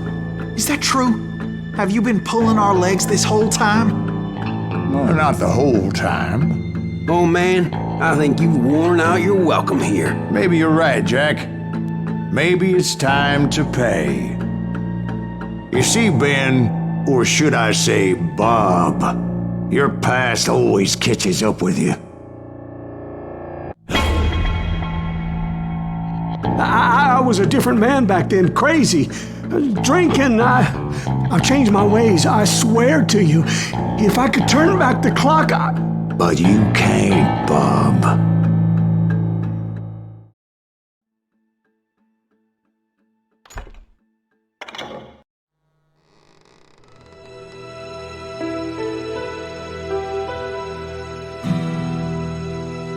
is that true? Have you been pulling our legs this whole time? Well, not the whole time. Oh man, I think you've worn out your welcome here. Maybe you're right, Jack. Maybe it's time to pay. You see, Ben, or should I say Bob, your past always catches up with you. I was a different man back then, crazy. Drinking, I've changed my ways, I swear to you. If I could turn back the clock, But you can't, Bob.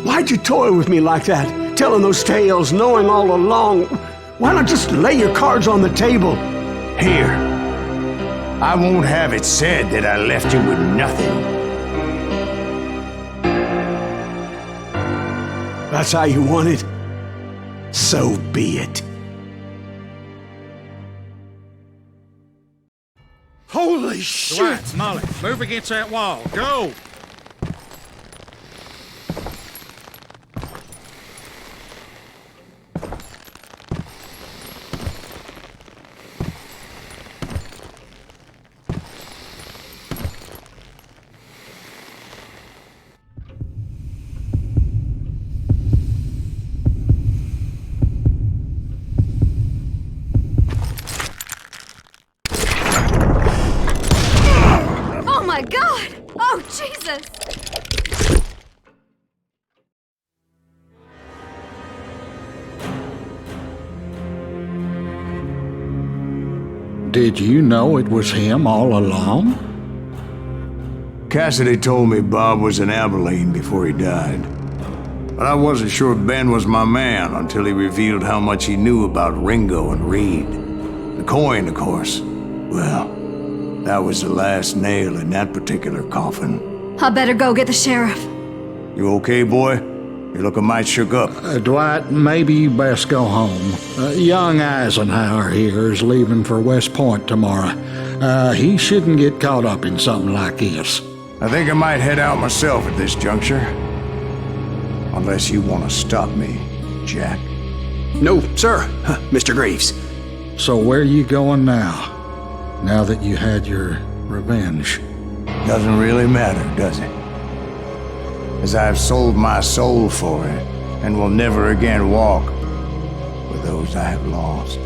Why'd you toy with me like that? Telling those tales, knowing all along. Why not just lay your cards on the table? Here. I won't have it said that I left you with nothing. That's how you want it? So be it. Holy shit! Dwight, Molly, move against that wall. Go! Oh my God! Oh, Jesus! Did you know it was him all along? Cassidy told me Bob was in Abilene before he died. But I wasn't sure Ben was my man until he revealed how much he knew about Ringo and Reed. The coin, of course. Well, that was the last nail in that particular coffin. I better go get the sheriff. You okay, boy? You're looking mighty shook up. Dwight, maybe you best go home. Young Eisenhower here is leaving for West Point tomorrow. He shouldn't get caught up in something like this. I think I might head out myself at this juncture. Unless you want to stop me, Jack. No, sir, Mr. Graves. So where are you going now? Now that you had your revenge? Doesn't really matter, does it? As I've sold my soul for it, and will never again walk with those I have lost.